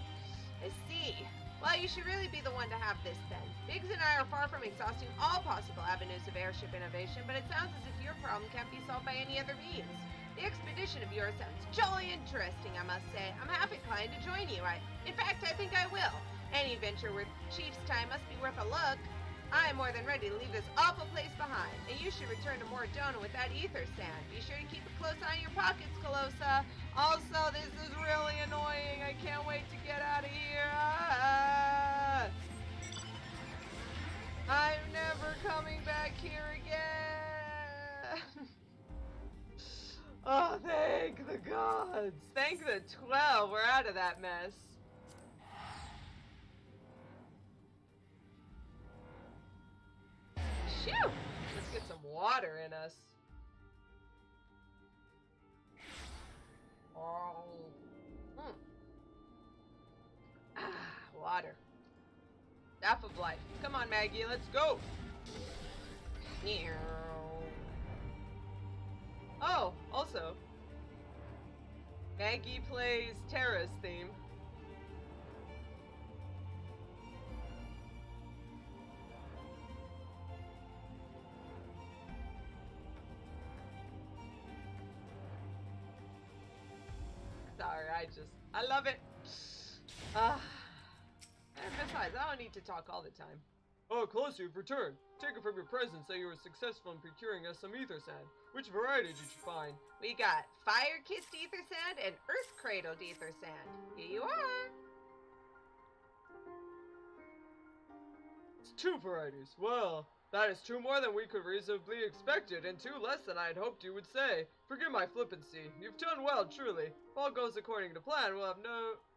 I see. Well, you should really be the one to have this then. Biggs and I are far from exhausting all possible avenues of airship innovation, but it sounds as if your problem can't be solved by any other means. The expedition of yours sounds jolly interesting, I must say. I'm half inclined to join you. In fact, I think I will. Any venture worth Chief's time must be worth a look. I am more than ready to leave this awful place behind, and you should return to Mordona with that ether sand. Be sure to keep a close eye on your pockets, Calosa. Also, this is really annoying. I can't wait to get out of here. I'm never coming back here again. Oh, thank the gods. Thank the 12. We're out of that mess. Phew! Let's get some water in us. Oh. Water. Staff of life. Come on, Maggie, let's go. Oh, also, Maggie plays Terra's theme. I love it. And besides, I don't need to talk all the time. Oh, Calosa, you've returned. Take it from your presence that you were successful in procuring us some ether sand. Which variety did you find? We got fire-kissed ether sand and earth-cradled ether sand. Here you are. It's 2 varieties. Well, that is 2 more than we could reasonably expected, and 2 less than I had hoped you would say. Forgive my flippancy. You've done well, truly. If all goes according to plan,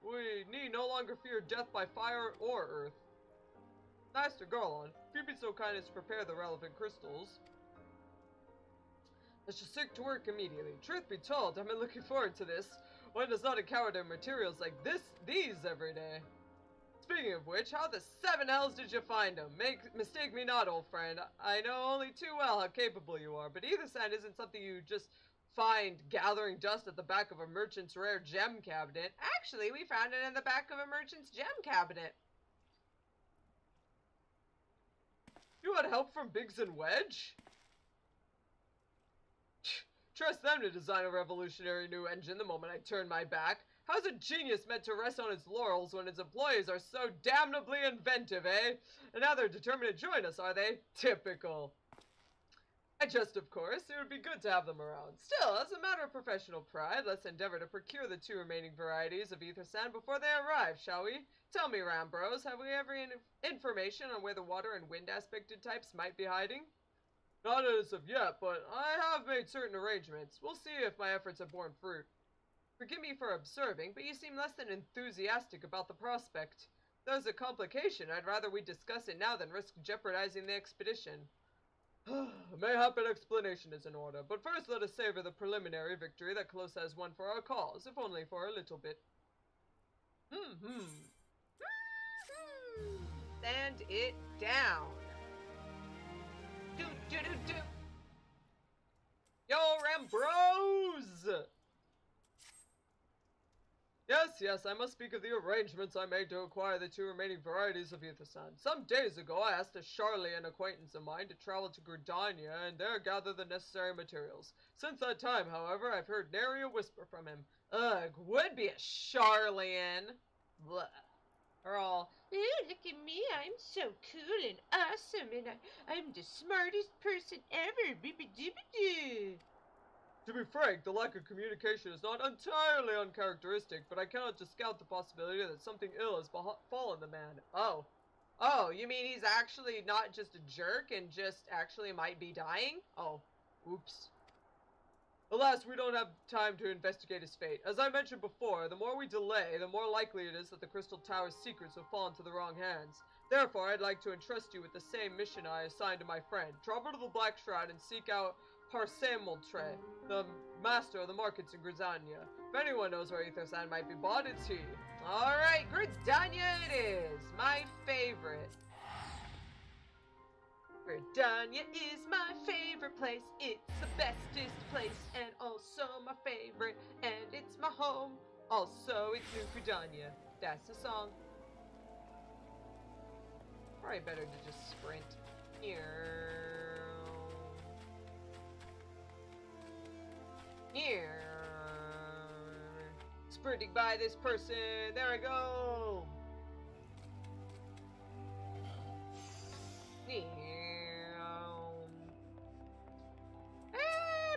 we need no longer fear death by fire or earth. Master Garland, if you'd be so kind as to prepare the relevant crystals. Let's just stick to work immediately. Truth be told, I've been looking forward to this. One does not encounter materials like these every day. Speaking of which, how the 7 hells did you find them? Mistake me not, old friend. I know only too well how capable you are, but ether sand isn't something you just find gathering dust at the back of a merchant's rare gem cabinet. Actually, we found it in the back of a merchant's gem cabinet. You had help from Biggs and Wedge? Trust them to design a revolutionary new engine the moment I turn my back. How's a genius meant to rest on its laurels when its employees are so damnably inventive, eh? And now they're determined to join us, are they? Typical. I jest, of course. It would be good to have them around. Still, as a matter of professional pride, let's endeavor to procure the 2 remaining varieties of ether sand before they arrive, shall we? Tell me, Rambros, have we ever information on where the water and wind aspected types might be hiding? Not as of yet, but I have made certain arrangements. We'll see if my efforts have borne fruit. Forgive me for observing, but you seem less than enthusiastic about the prospect. If there's a complication, I'd rather we discuss it now than risk jeopardizing the expedition. Mayhap an explanation is in order, but first let us savor the preliminary victory that Calosa has won for our cause, if only for a little bit. Sand it down. Do. Yo, Rambros! Yes, I must speak of the arrangements I made to acquire the 2 remaining varieties of ether sand. Some days ago, I asked a Charlie, an acquaintance of mine, to travel to Gridania and there gather the necessary materials. Since that time, however, I've heard nary a whisper from him. Ugh, would be a Charlian. Blah. Or all, oh, look at me, I'm so cool and awesome, and I'm the smartest person ever. Bibbidi-bibbidi. To be frank, the lack of communication is not entirely uncharacteristic, but I cannot discount the possibility that something ill has befallen the man. Oh, you mean he's actually not just a jerk and just actually might be dying? Oh, oops. Alas, we don't have time to investigate his fate. As I mentioned before, the more we delay, the more likely it is that the Crystal Tower's secrets will fall into the wrong hands. Therefore, I'd like to entrust you with the same mission I assigned to my friend. Travel to the Black Shroud and seek out Parsemoltre, the master of the markets in Gridania. If anyone knows where ether sand might be bought, it's he. Alright, Gridania it is. My favorite. Gridania is my favorite place. It's the bestest place and also my favorite. And it's my home. Also, it's New Gridania. That's the song. Probably better to just sprint. Sprinting by this person. There I go. Hey,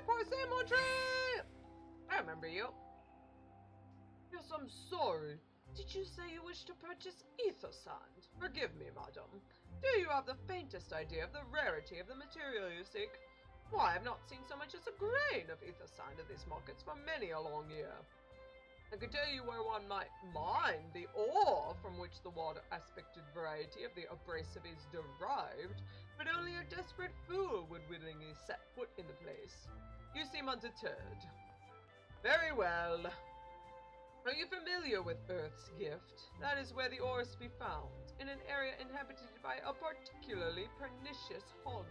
Parsemoltre! I remember you. Yes, I'm sorry. Did you say you wish to purchase ether sand? Forgive me, madam. Do you have the faintest idea of the rarity of the material you seek? Why, I've not seen so much as a grain of ether sand in these markets for many a long year. I could tell you where one might mine the ore from which the water-aspected variety of the abrasive is derived, but only a desperate fool would willingly set foot in the place. You seem undeterred. Very well. Are you familiar with Earth's Gift? That is where the ore is to be found, in an area inhabited by a particularly pernicious hog.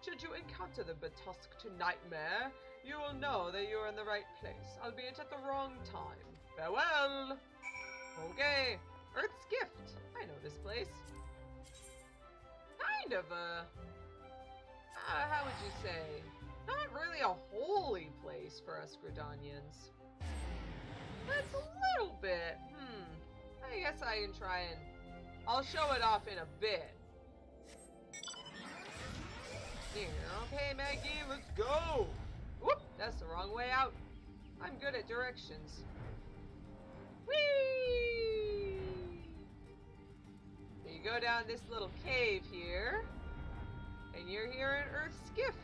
Should you encounter the betusked nightmare, you will know that you are in the right place, albeit at the wrong time. Farewell! Okay, Earth's Gift. I know this place. Kind of how would you say? Not really a holy place for us Gridanians. That's a little bit. I guess I can try and... I'll show it off in a bit. Here, okay, Maggie, let's go! Whoop! That's the wrong way out. I'm good at directions. Whee! So you go down this little cave here, and you're here in Earth's Gift.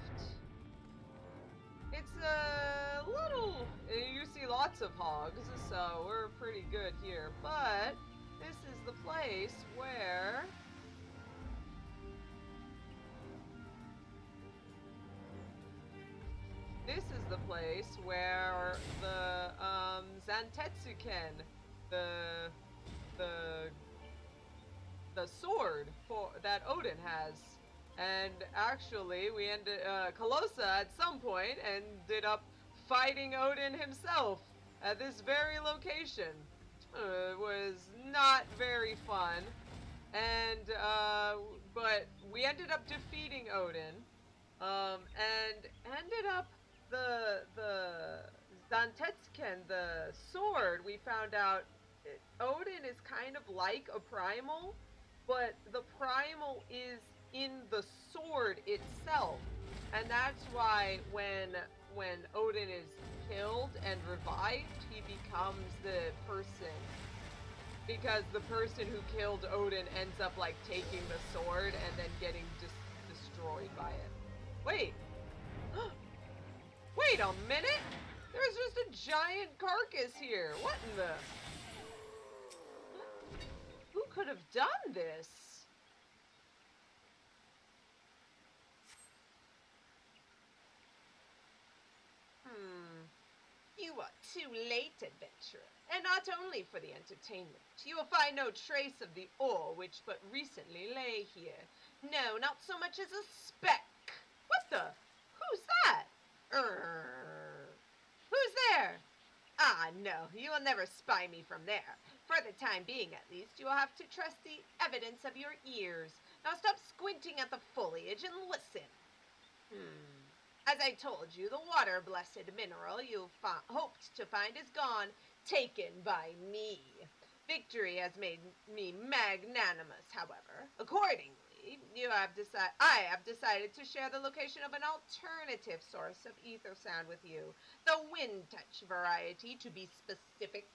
It's a little... You see lots of hogs, so we're pretty good here. But this is the place where... This is the place where the Zantetsuken, the sword that Odin has, and actually we ended Calosa at some point ended up fighting Odin himself at this very location. It was not very fun, and but we ended up defeating Odin, and ended up the Zantetsuken, the sword, we found out Odin is kind of like a primal, but the primal is in the sword itself. And that's why when Odin is killed and revived, he becomes the person. Because the person who killed Odin ends up like taking the sword and then getting destroyed by it. Wait. Wait a minute! There's just a giant carcass here. What in the... Who could have done this? You are too late, adventurer. And not only for the entertainment. You will find no trace of the ore which but recently lay here. No, not so much as a speck. What the? Who's that? Who's there? Ah, no, you will never spy me from there. For the time being, at least, you will have to trust the evidence of your ears. Now stop squinting at the foliage and listen. As I told you, the water-blessed mineral you hoped to find is gone, taken by me. Victory has made me magnanimous, however. Accordingly, I have decided to share the location of an alternative source of ether sound with you. The wind touch variety, to be specific.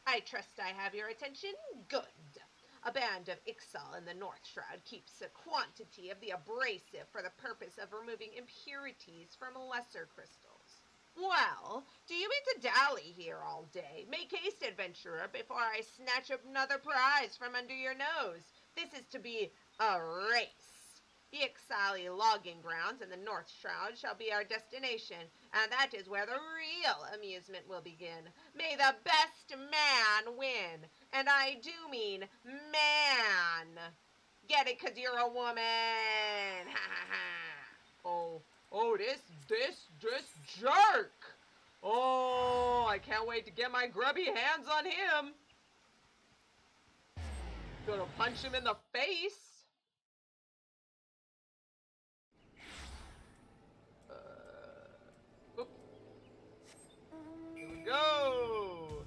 I trust I have your attention? Good. A band of Ixal in the North Shroud keeps a quantity of the abrasive for the purpose of removing impurities from lesser crystals. Well, do you mean to dally here all day? Make haste, adventurer, before I snatch another prize from under your nose. This is to be a race. The Ixali logging grounds in the North Shroud shall be our destination, and that is where the real amusement will begin. May the best man win, and I do mean man. Get it, 'cause you're a woman. Ha ha ha. Oh, this jerk. Oh, I can't wait to get my grubby hands on him. Gonna punch him in the face. Here we go.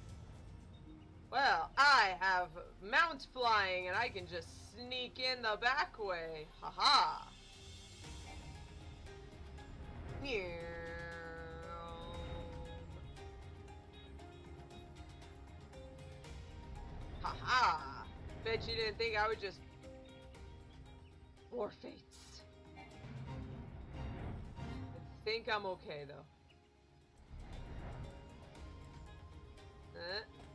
Well, I have mount flying and I can just sneak in the back way. Haha. Haha. Bet you didn't think I would just... War fates. I think I'm okay, though.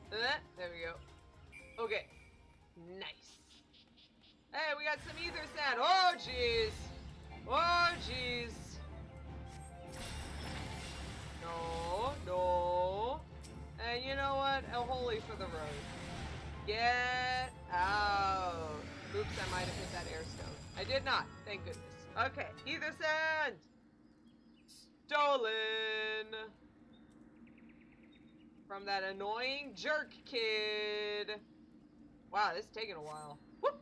There we go. Okay. Nice. Hey, we got some ether sand. Oh, jeez. Oh, jeez. No. And you know what? A holy for the road. Get out. Oops, I might have hit that air stone. I did not. Thank goodness. Okay, ether sand. Stolen. From that annoying jerk kid. Wow, this is taking a while. Whoop.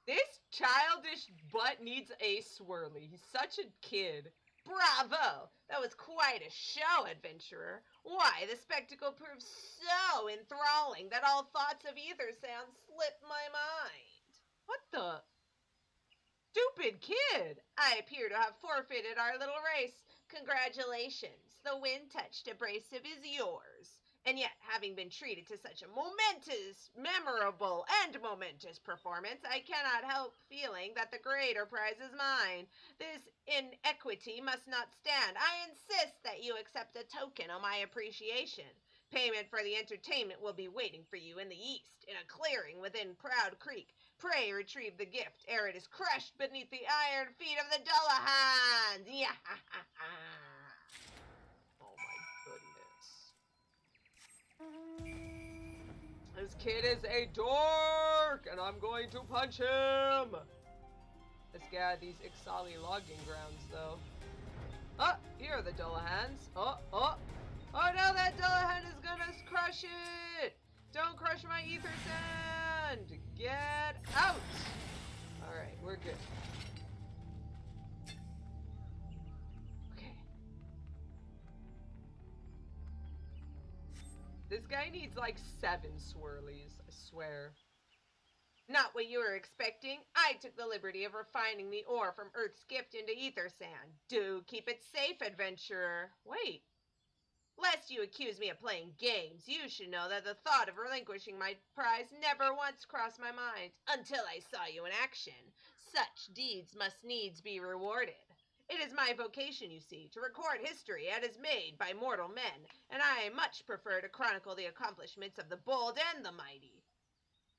This childish butt needs a swirly. He's such a kid. Bravo! That was quite a show, adventurer. Why, the spectacle proved so enthralling that all thoughts of ether sound slipped my mind. What the? Stupid kid! I appear to have forfeited our little race. Congratulations. The wind touched abrasive is yours. And yet, having been treated to such a momentous performance, I cannot help feeling that the greater prize is mine. This inequity must not stand. I insist that you accept a token of my appreciation. Payment for the entertainment will be waiting for you in the east, in a clearing within Proud Creek. Pray retrieve the gift ere it is crushed beneath the iron feet of the Dullahans. Yeah. Oh my goodness. This kid is a dork, and I'm going to punch him. Let's get out of these Ixali logging grounds, though. Oh, here are the Dullahans. Oh no, that Dullahan is gonna crush it. Don't crush my ether sand. Get out. All right, we're good. Okay. This guy needs like 7 swirlies, I swear. Not what you were expecting. I took the liberty of refining the ore from Earth's gift into ether sand. Do keep it safe, adventurer. Wait. Lest you accuse me of playing games, you should know that the thought of relinquishing my prize never once crossed my mind until I saw you in action. Such deeds must needs be rewarded. It is my vocation, you see, to record history as made by mortal men, and I much prefer to chronicle the accomplishments of the bold and the mighty.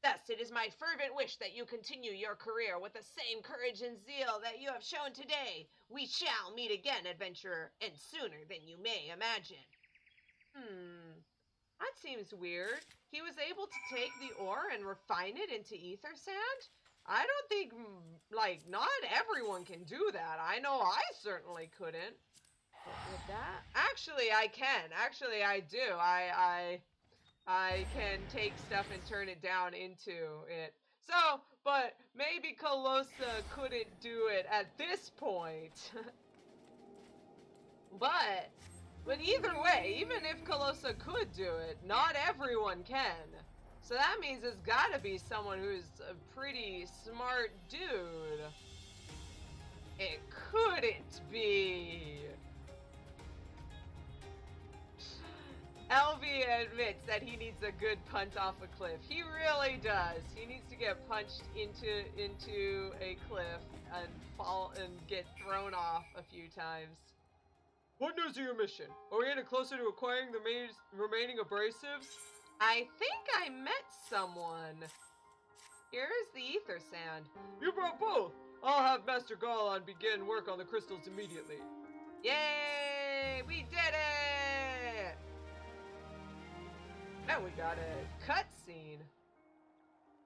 Thus, it is my fervent wish that you continue your career with the same courage and zeal that you have shown today. We shall meet again, adventurer, and sooner than you may imagine. That seems weird. He was able to take the ore and refine it into ether sand? I don't think, like, not everyone can do that. I know I certainly couldn't. But with that? Actually, I can. Actually, I do. I can take stuff and turn it down into it. So, but maybe Calosa couldn't do it at this point. But either way, even if Calosa could do it, not everyone can. So that means it's gotta be someone who's a pretty smart dude. It couldn't be. LV admits that he needs a good punt off a cliff. He really does. He needs to get punched into a cliff and fall and get thrown off a few times. What news of your mission? Are we getting closer to acquiring the remaining abrasives? I think I met someone. Here's the ether sand. You brought both! I'll have Master Garland begin work on the crystals immediately. Yay! We did it! And we got a cutscene.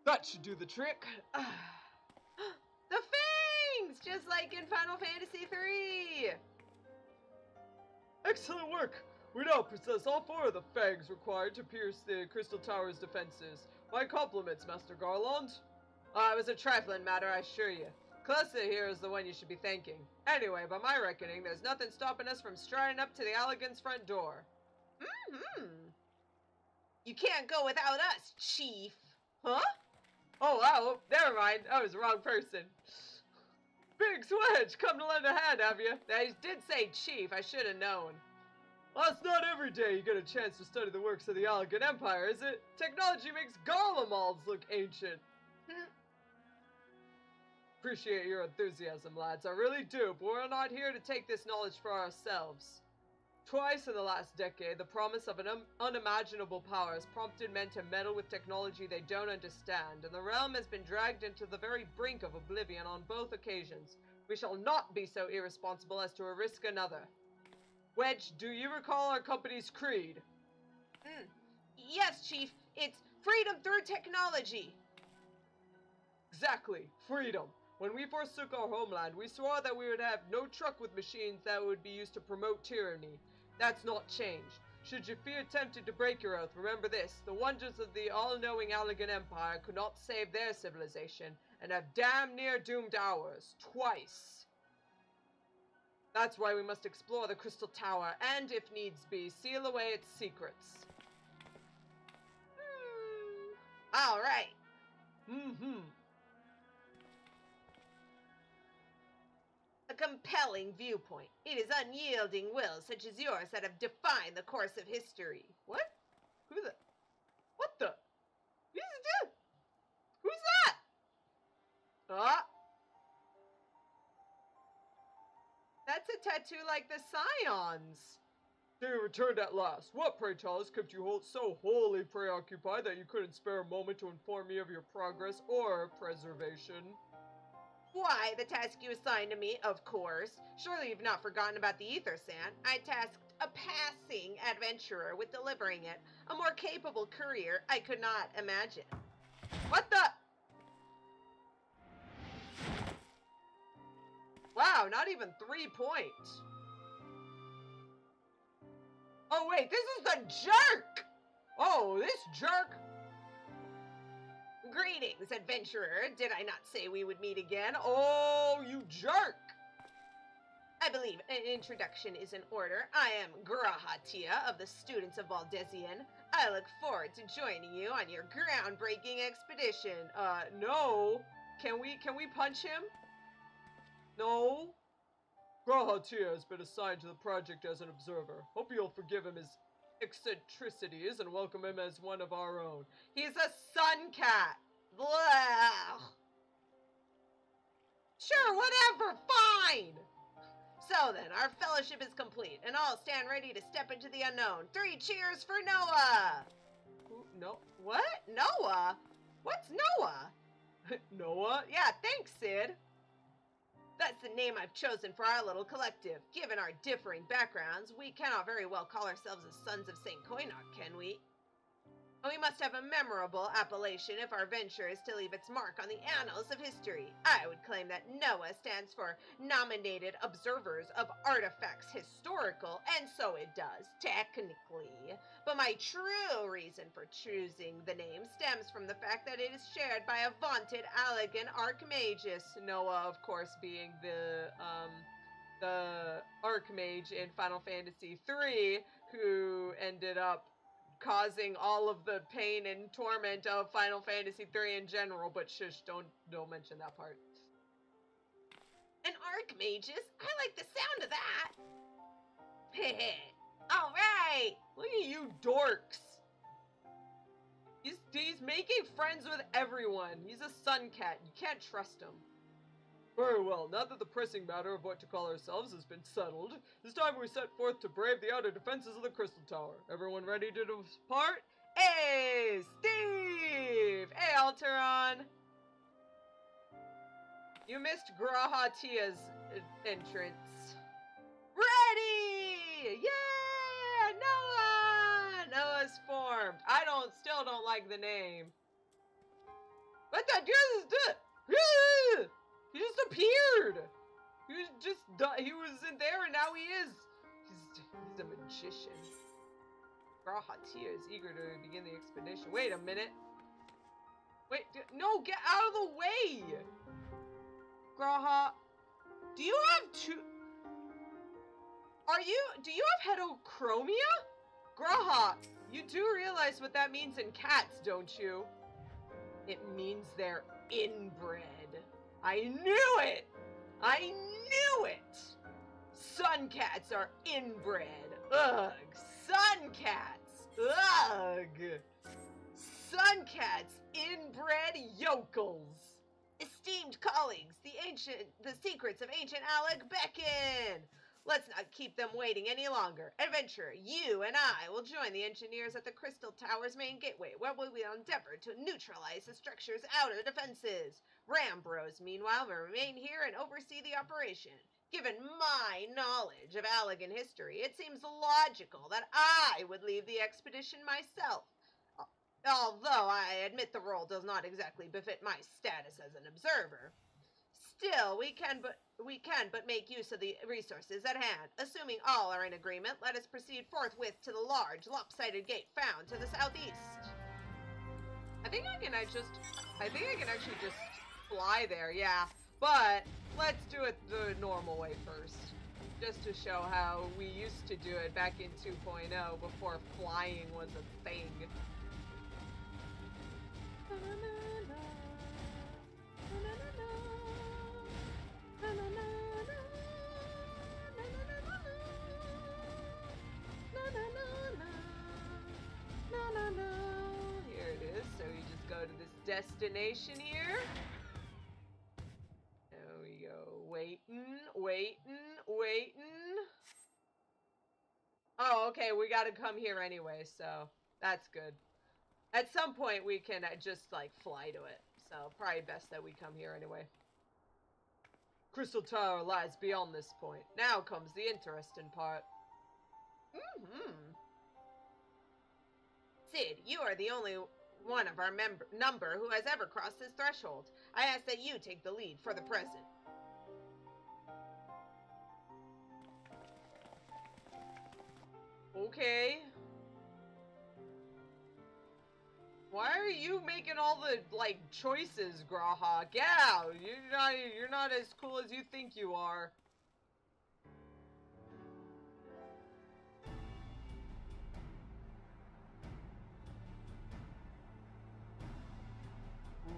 That should do the trick. The fangs! Just like in Final Fantasy III! Excellent work! We now possess all 4 of the fangs required to pierce the Crystal Tower's defenses. My compliments, Master Garland. It was a trifling matter, I assure you. Calosa here is the one you should be thanking. Anyway, by my reckoning, there's nothing stopping us from striding up to the Allagan's front door. You can't go without us, Chief. Huh? Oh, wow, never mind. I was the wrong person. Big Swedge, come to lend a hand, have you? I did say Chief, I should have known. Well, it's not every day you get a chance to study the works of the Allagan Empire, is it? Technology makes Garlemals look ancient. Appreciate your enthusiasm, lads, I really do, but we're not here to take this knowledge for ourselves. Twice in the last decade, the promise of an unimaginable power has prompted men to meddle with technology they don't understand, and the realm has been dragged into the very brink of oblivion on both occasions. We shall not be so irresponsible as to risk another. Wedge, do you recall our company's creed? Yes, Chief. It's freedom through technology. Exactly. Freedom. When we forsook our homeland, we swore that we would have no truck with machines that would be used to promote tyranny. That's not changed. Should you feel tempted to break your oath, remember this. The wonders of the all-knowing Allagan Empire could not save their civilization, and have damn near doomed ours. Twice. That's why we must explore the Crystal Tower, and if needs be, seal away its secrets. All right. A compelling viewpoint. It is unyielding wills such as yours that have defined the course of history. What? Who the? What the? Who's that? Ah. That's a tattoo like the Scions. They returned at last. What, pray tell, has kept you so wholly preoccupied that you couldn't spare a moment to inform me of your progress or preservation? Why, the task you assigned to me, of course. Surely you've not forgotten about the ether sand. I tasked a passing adventurer with delivering it. A more capable courier I could not imagine. What the? Wow, not even 3 points. Oh wait, this is the jerk! Oh, this jerk! Greetings, adventurer. Did I not say we would meet again? Oh, you jerk! I believe an introduction is in order. I am Grahatia of the Students of Valdesian. I look forward to joining you on your groundbreaking expedition. No. Can we punch him? No. Grahatia has been assigned to the project as an observer. Hope you'll forgive him his eccentricities and welcome him as one of our own. He's a sun cat. Blah. Sure, whatever, fine. So then, our fellowship is complete, and all stand ready to step into the unknown. 3 cheers for Noah! No. What? Noah? What's Noah? Noah? Yeah, thanks, Sid. That's the name I've chosen for our little collective. Given our differing backgrounds, we cannot very well call ourselves the Sons of Saint Coinach, can we? And we must have a memorable appellation if our venture is to leave its mark on the annals of history. I would claim that NOAA stands for Nominated Observers of Artifacts Historical, and so it does, technically. But my true reason for choosing the name stems from the fact that it is shared by a vaunted Allagan Archmagus. Noah, of course, being the Archmage in Final Fantasy III, who ended up causing all of the pain and torment of Final Fantasy III in general, but shush, don't mention that part. An Archmagus? I like the sound of that. Heh. All right. Look at you dorks. He's making friends with everyone. He's a sun cat. You can't trust him. Very well, now that the pressing matter of what to call ourselves has been settled, it's time we set forth to brave the outer defenses of the Crystal Tower. Everyone ready to depart? Hey, Steve! Hey, Alteron! You missed Grahatia's entrance. Ready! Yeah! Noah! Noah's formed. I still don't like the name. What the deuce is this? He just appeared! He wasn't there and now he is! He's a magician. Grahatia is eager to begin the expedition. Wait a minute. Wait, no, get out of the way! Graha, do you have do you have heterochromia? Graha, you do realize what that means in cats, don't you? It means they're inbred. I knew it! I knew it! Sun cats are inbred. Ugh. Sun cats. Ugh. Sun cats, inbred yokels. Esteemed colleagues, the secrets of ancient Allag beckon. Let's not keep them waiting any longer. Adventurer, you and I will join the engineers at the Crystal Tower's main gateway, where we will endeavor to neutralize the structure's outer defenses. Rambros, meanwhile, will remain here and oversee the operation. Given my knowledge of Allagan history, it seems logical that I would lead the expedition myself. Although I admit the role does not exactly befit my status as an observer. Still, we can but make use of the resources at hand. Assuming all are in agreement, let us proceed forthwith to the large, lopsided gate found to the southeast. I think I can actually just fly there, yeah. But let's do it the normal way first. just to show how we used to do it back in 2.0 before flying was a thing. Here it is. So you just go to this destination here. There we go. Waiting. Oh, okay. We gotta come here anyway, so that's good. At some point, we can just, like, fly to it. So, probably best that we come here anyway. Crystal Tower lies beyond this point. Now comes the interesting part. Sid, you are the only one of our number who has ever crossed this threshold. I ask that you take the lead for the present. Okay. Why are you making all the, like, choices, Graha? Get out! You're not as cool as you think you are.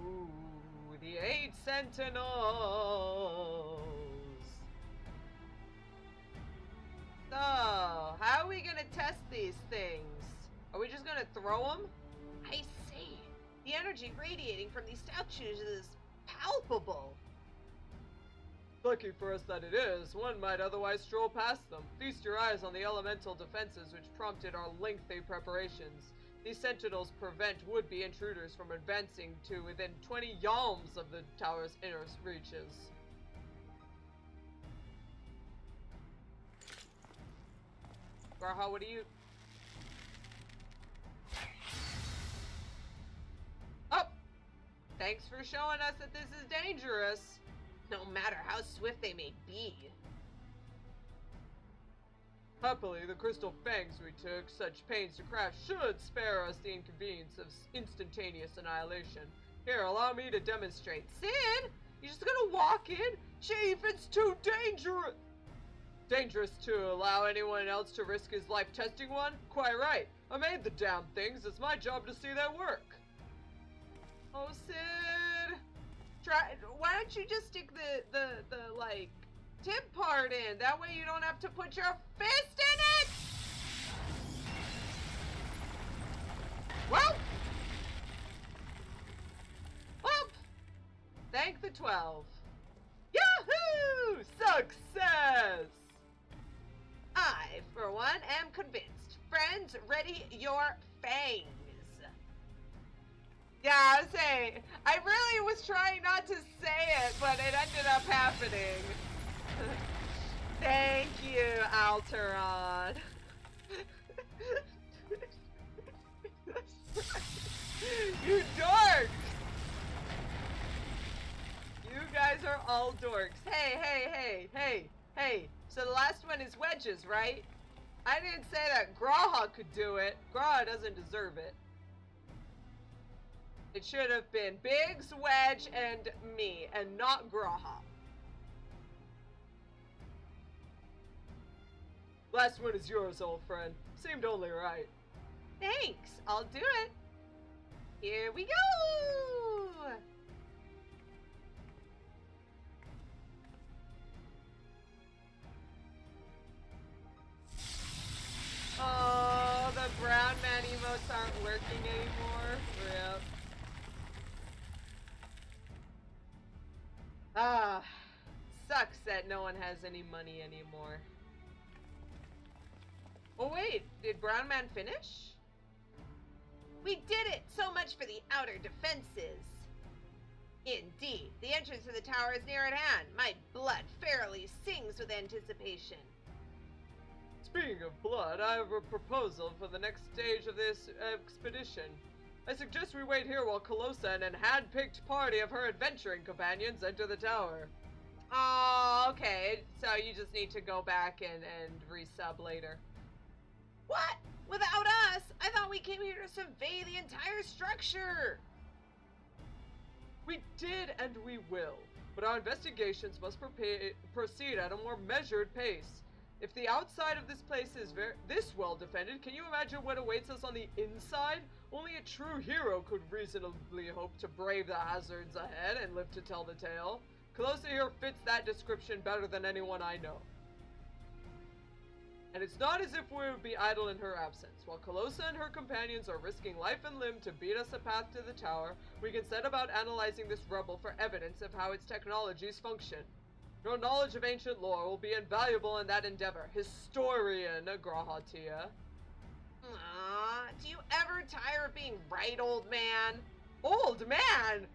Ooh, the 8 Sentinels! So, how are we gonna test these things? Are we just gonna throw them? I see. The energy radiating from these statues is palpable. Lucky for us that it is. One might otherwise stroll past them. Feast your eyes on the elemental defenses which prompted our lengthy preparations. These sentinels prevent would-be intruders from advancing to within 20 yalms of the tower's inner reaches. Graha, what do you... Oh! Thanks for showing us that this is dangerous. No matter how swift they may be. Happily, the crystal fangs we took such pains to craft should spare us the inconvenience of instantaneous annihilation. Here, allow me to demonstrate. Sid! You just gonna walk in? Chief, it's too dangerous! Dangerous to allow anyone else to risk his life testing one? Quite right. I made the damn things. It's my job to see their work. Oh, Sid. Why don't you just stick the like, tip part in? That way you don't have to put your fist in it! Well! Thank the 12. Yahoo! Success! I, for one, am convinced. Friends, ready your fangs. Yeah, I was saying, I really was trying not to say it, but it ended up happening. Thank you, Alteron. You dorks! You guys are all dorks. Hey. So the last one is wedges, right? I didn't say that Graha could do it. Graha doesn't deserve it. It should have been Biggs, Wedge, and me, and not Graha. Last one is yours, old friend. Seemed only right. Thanks. I'll do it. Here we go. Oh, the brown man emotes aren't working anymore. Rip. Ah, sucks that no one has any money anymore. Oh wait, did Brown Man finish? We did it! So much for the outer defenses. Indeed, the entrance to the tower is near at hand. My blood fairly sings with anticipation. Speaking of blood, I have a proposal for the next stage of this expedition. I suggest we wait here while Calosa and an hand-picked party of her adventuring companions enter the tower. Oh, okay. So you just need to go back and resub later. What? Without us? I thought we came here to survey the entire structure. We did and we will, but our investigations must proceed at a more measured pace. If the outside of this place is this well defended, can you imagine what awaits us on the inside? Only a true hero could reasonably hope to brave the hazards ahead and live to tell the tale. Calosa here fits that description better than anyone I know. And it's not as if we would be idle in her absence. While Calosa and her companions are risking life and limb to beat us a path to the tower, we can set about analyzing this rubble for evidence of how its technologies function. Your knowledge of ancient lore will be invaluable in that endeavor. Historian Grahatia. Do you ever tire of being right, old man? Old man?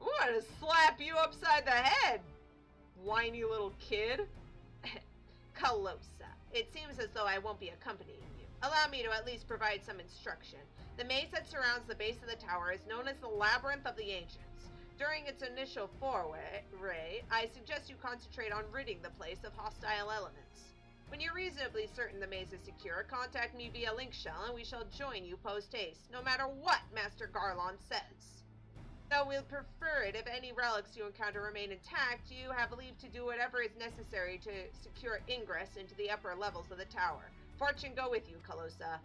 I'm gonna slap you upside the head, whiny little kid. Calosa, it seems as though I won't be accompanying you. Allow me to at least provide some instruction. The maze that surrounds the base of the tower is known as the Labyrinth of the Ancients. During its initial foray, I suggest you concentrate on ridding the place of hostile elements. When you're reasonably certain the maze is secure, contact me via link shell and we shall join you post-haste, no matter what Master Garlon says. Though we'll prefer it if any relics you encounter remain intact, you have leave to do whatever is necessary to secure ingress into the upper levels of the tower. Fortune go with you, Calosa.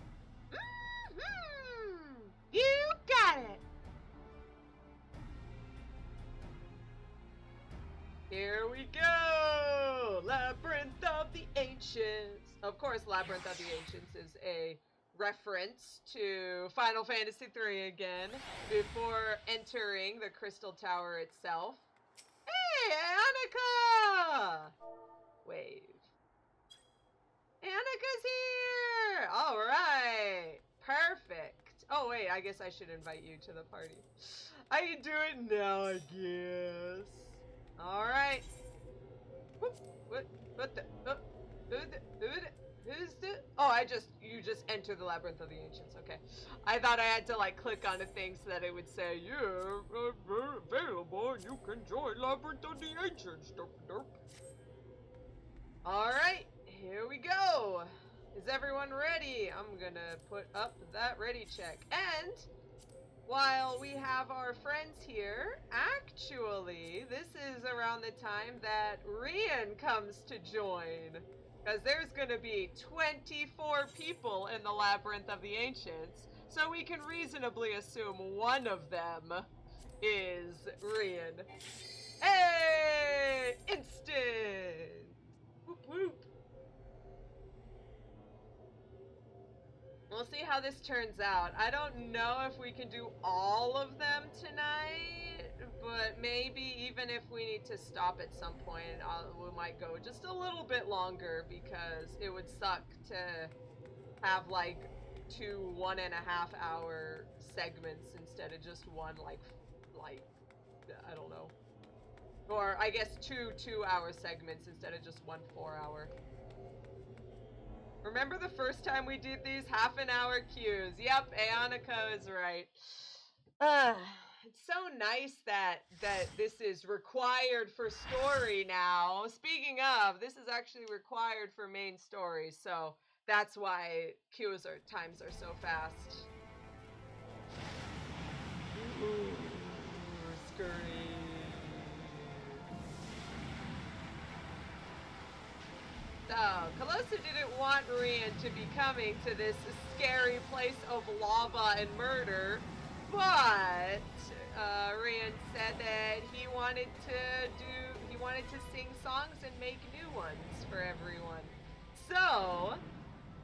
You got it! Here we go! Labyrinth of the Ancients! Of course, Labyrinth of the Ancients is a reference to Final Fantasy III again, before entering the Crystal Tower itself. Hey, Annika! Wave. Annika's here! Alright! Perfect! Oh wait, I guess I should invite you to the party. I can do it now, I guess. Alright. What the? Who's the? Oh, you just enter the Labyrinth of the Ancients, okay. I thought I had to like click on a thing so that it would say, yeah, available, and you can join Labyrinth of the Ancients, derp derp. Alright, here we go. Is everyone ready? I'm gonna put up that ready check. And while we have our friends here, actually, this is around the time that Rian comes to join. Because there's going to be 24 people in the Labyrinth of the Ancients, so we can reasonably assume one of them is Rian. Hey! Instant! Whoop whoop. We'll see how this turns out. I don't know if we can do all of them tonight, but maybe even if we need to stop at some point, we might go just a little bit longer, because it would suck to have like 2 1.5 hour segments instead of just one like I don't know. Or I guess 2 2-hour segments instead of just 1 4-hour. Remember the first time we did these half-an-hour queues? Yep, Aonika is right. It's so nice that this is required for story now. Speaking of, this is actually required for main story, so that's why times are so fast. Ooh, scurry. So, Calosa didn't want Rian to be coming to this scary place of lava and murder, but Rian said that he wanted to sing songs and make new ones for everyone. So,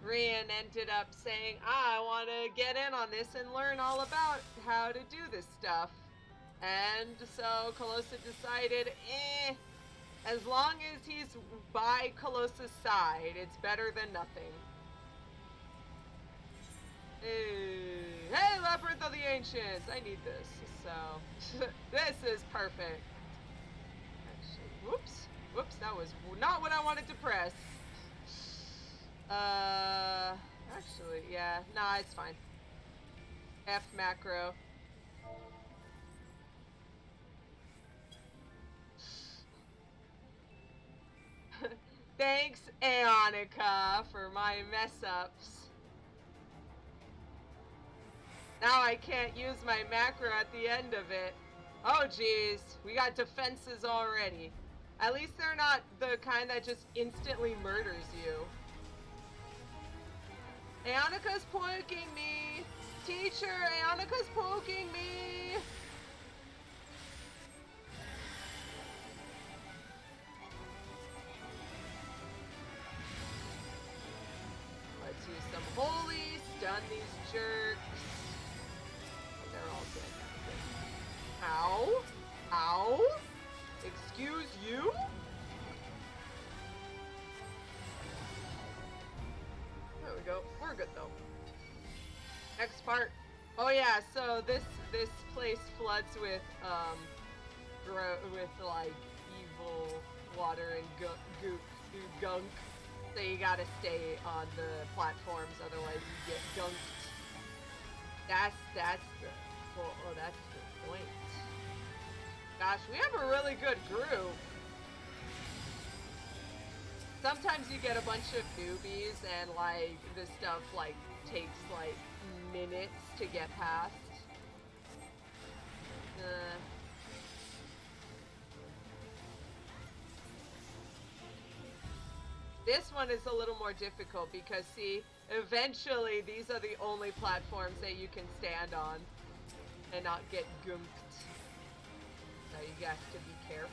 Rian ended up saying, I want to get in on this and learn all about how to do this stuff. And so Calosa decided, as long as he's by Calosa's side, it's better than nothing. Hey, Labyrinth of the Ancients! I need this, so... this is perfect. Actually, whoops, that was not what I wanted to press. Actually, yeah, nah, it's fine. F macro. Thanks, Aonika, for my mess-ups. Now I can't use my macro at the end of it. Oh, geez. We got defenses already. At least they're not the kind that just instantly murders you. Ayanika's poking me! Teacher, Ayanika's poking me! Let's use some holy, stun these jerks. They're all dead now. Ow! Ow! Excuse you? There we go. We're good though. Next part. Oh yeah, so this place floods with like evil water and gunk. So you gotta stay on the platforms, otherwise you get gunked. That's the that's the point. Gosh, we have a really good group. Sometimes you get a bunch of newbies and like this stuff like takes like minutes to get past. This one is a little more difficult because see, eventually these are the only platforms that you can stand on and not get gunked. So you got to be careful.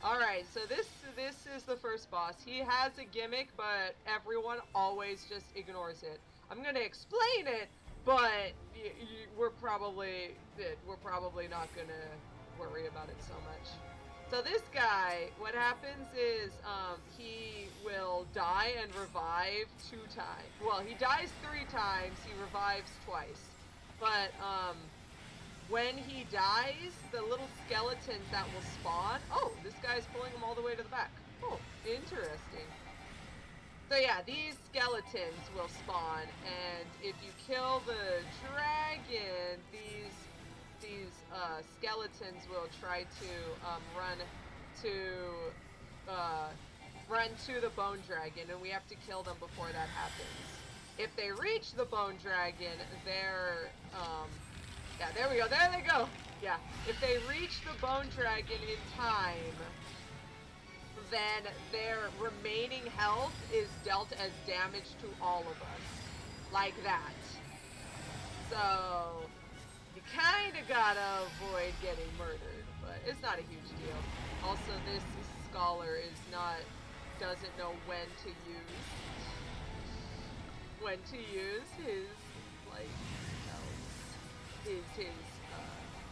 Alright, so this is the first boss. He has a gimmick, but everyone always just ignores it. I'm gonna explain it, but we're probably not gonna worry about it so much. So this guy, what happens is he will die and revive 2 times. Well, he dies 3 times, he revives twice. But when he dies, the little skeletons that will spawn... Oh, this guy's pulling them all the way to the back. Oh, interesting. So yeah, these skeletons will spawn, and if you kill the dragon, these skeletons will try to run to the bone dragon, and we have to kill them before that happens. If they reach the bone dragon, they're yeah, there we go. There they go. Yeah, if they reach the bone dragon in time, then their remaining health is dealt as damage to all of us. Like that. So, you kinda gotta avoid getting murdered, but it's not a huge deal. Also, this scholar doesn't know when to use his, like, his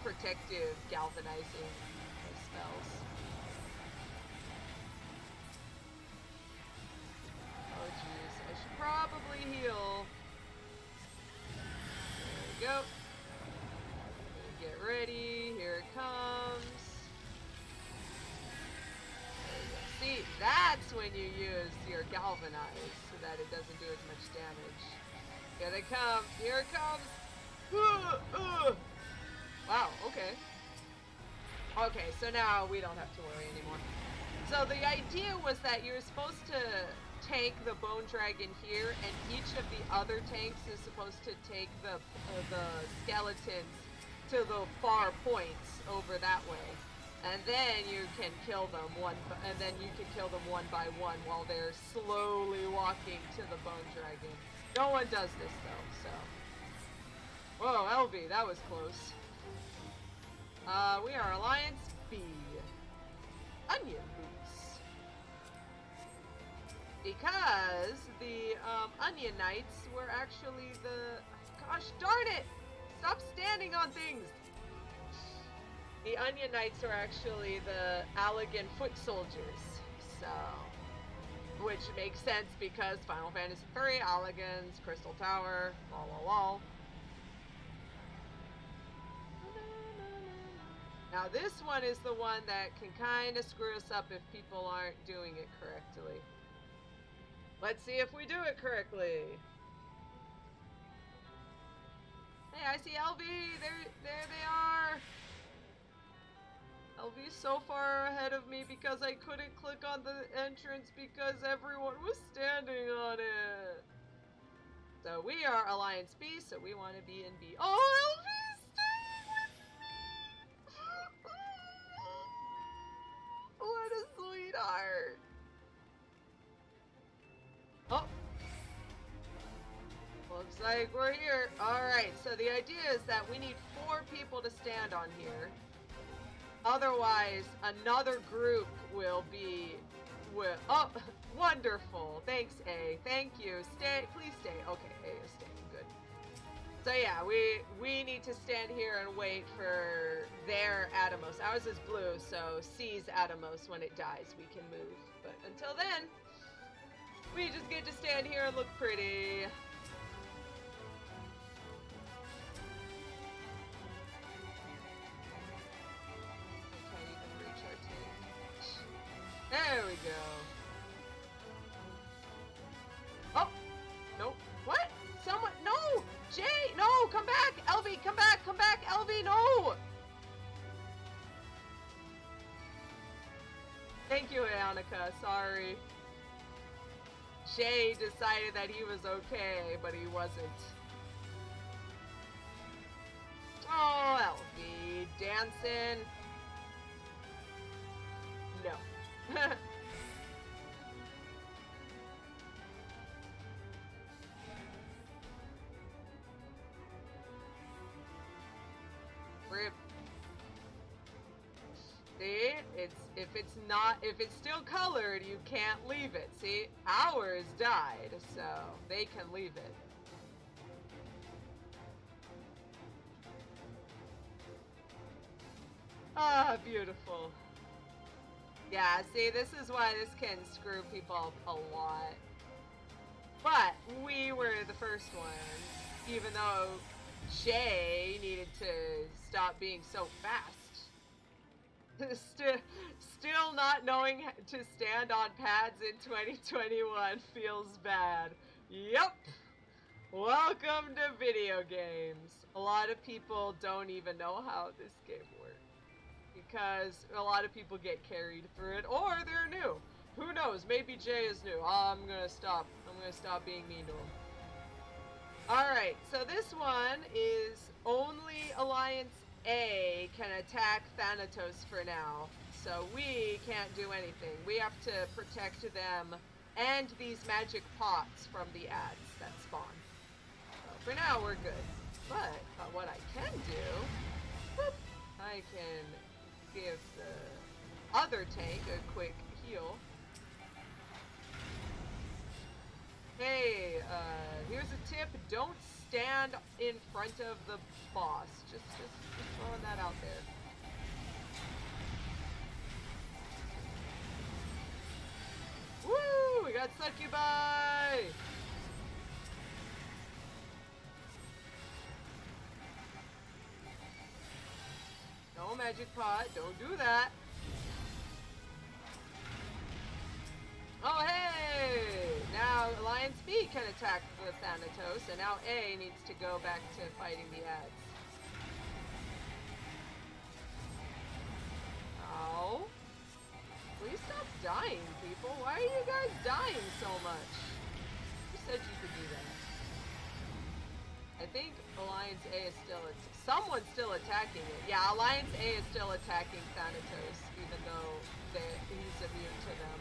protective galvanizing spells. Oh jeez, I should probably heal. There we go. Get ready, here it comes. There we go. See, that's when you use your galvanize so that it doesn't do as much damage. Here they come, here it comes. Wow, okay. Okay, so now we don't have to worry anymore. So the idea was that you're supposed to tank the bone dragon here, and each of the other tanks is supposed to take the skeletons to the far points over that way. And then you can kill them one by one while they're slowly walking to the bone dragon. No one does this though, so. Whoa, LB, that was close. We are Alliance B. Onion boots. Because the Onion Knights were actually the... Gosh darn it! Stop standing on things! The Onion Knights are actually the Allagan foot soldiers. So... Which makes sense because Final Fantasy III, Allagan's Crystal Tower, lol. Now this one is the one that can kind of screw us up if people aren't doing it correctly. Let's see if we do it correctly. I see LV. There they are. LV's so far ahead of me because I couldn't click on the entrance because everyone was standing on it. So we are Alliance B, so we want to be in B. Oh, LV's staying with me! What a sweetheart. Oh. Looks like we're here. Alright, so the idea is that we need 4 people to stand on here. Otherwise, another group will be... Oh, wonderful. Thanks, A. Thank you. Stay. Please stay. Okay, A is staying. Good. So yeah, we need to stand here and wait for their Atomos. Ours is blue, so C's Atomos, when it dies, we can move. But until then, we just get to stand here and look pretty. There we go. Oh! Nope. What? Someone— no! Jay! No! Come back! LV! Come back! Come back! LV! No! Thank you, Annika. Sorry. Jay decided that he was okay, but he wasn't. Oh, LV. Dancing. No. Rip. See? If it's still colored, you can't leave it. See? Ours died, so they can leave it. Ah, beautiful. Yeah, see, this is why this can screw people up a lot. But we were the first ones, even though Jay needed to stop being so fast. Still not knowing to stand on pads in 2021 feels bad. Yup! Welcome to video games. A lot of people don't even know how this game works. Because a lot of people get carried through it, or they're new. Who knows? Maybe Jay is new. I'm gonna stop being mean to him. Alright, so this one is only Alliance A can attack Thanatos for now. So we can't do anything. We have to protect them and these magic pots from the ads that spawn. So for now, we're good. But what I can do, whoop, I can give the other tank a quick heal. Hey, here's a tip: don't stand in front of the boss. Just throwing that out there. Woo! We got succubi! No magic pot, don't do that. Oh hey! Now Alliance B can attack the Thanatos, and now A needs to go back to fighting the ads. Oh. Please stop dying, people. Why are you guys dying so much? Who said you could do that? I think Alliance A is still... someone's still attacking it. Yeah, Alliance A is still attacking Thanatos, even though he's immune to them.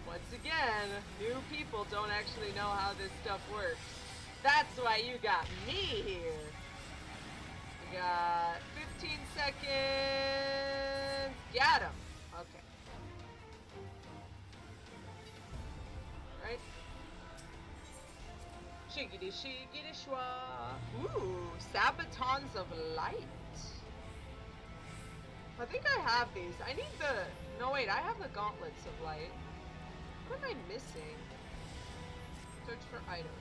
Once again, new people don't actually know how this stuff works. That's why you got me here. We got 15 seconds. Got him. Okay. Right. Shiggity shiggity shwa. Ooh, Sabatons of Light. I think I have these. I need the... no, wait, I have the Gauntlets of Light. What am I missing? Search for item.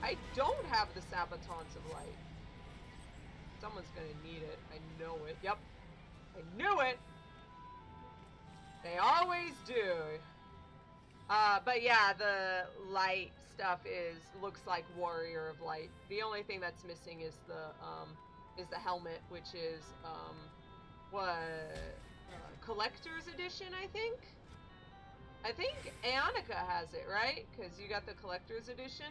I don't have the Sabatons of Light. Someone's gonna need it. I know it. Yep. I knew it! They always do. But yeah, the light stuff looks like Warrior of Light. The only thing that's missing is the helmet, which is collector's edition, I think. I think Anika has it, right? Because you got the collector's edition.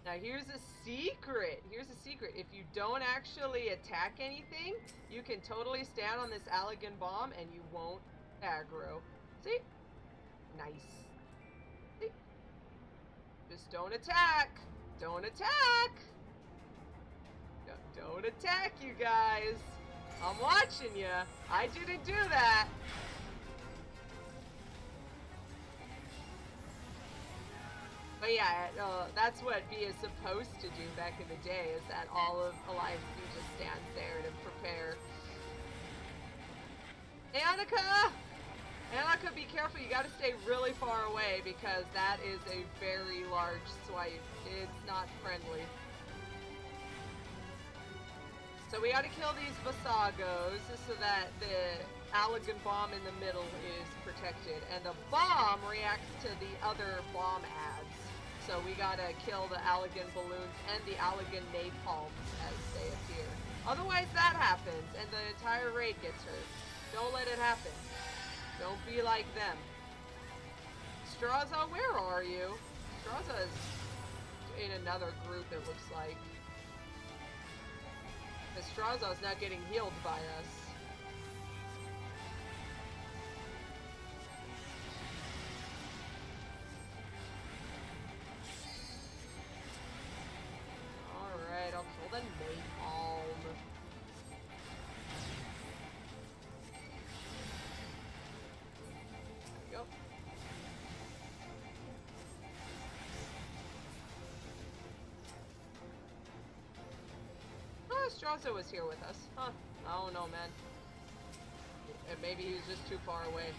Now here's a secret. Here's a secret. If you don't actually attack anything, you can totally stand on this Allagan bomb and you won't aggro. See? Nice. See? Just don't attack. Don't attack. Don't attack, you guys. I'm watching you. I didn't do that. But yeah, that's what B is supposed to do back in the day, is that all of Alliance B just stands there to prepare. Anika! Anika, be careful. You gotta stay really far away because that is a very large swipe. It's not friendly. So we gotta kill these Vasagos so that the Allagan bomb in the middle is protected. And the bomb reacts to the other bomb adds. So we gotta kill the Allagan balloons and the Allagan napalms as they appear. Otherwise that happens and the entire raid gets hurt. Don't let it happen. Don't be like them. Straza, where are you? Straza is in another group, it looks like. Straza is not getting healed by us. Alright, I'll kill the napalm. There we go. Oh, Straza was here with us. Huh. I don't know, man. Maybe he was just too far away.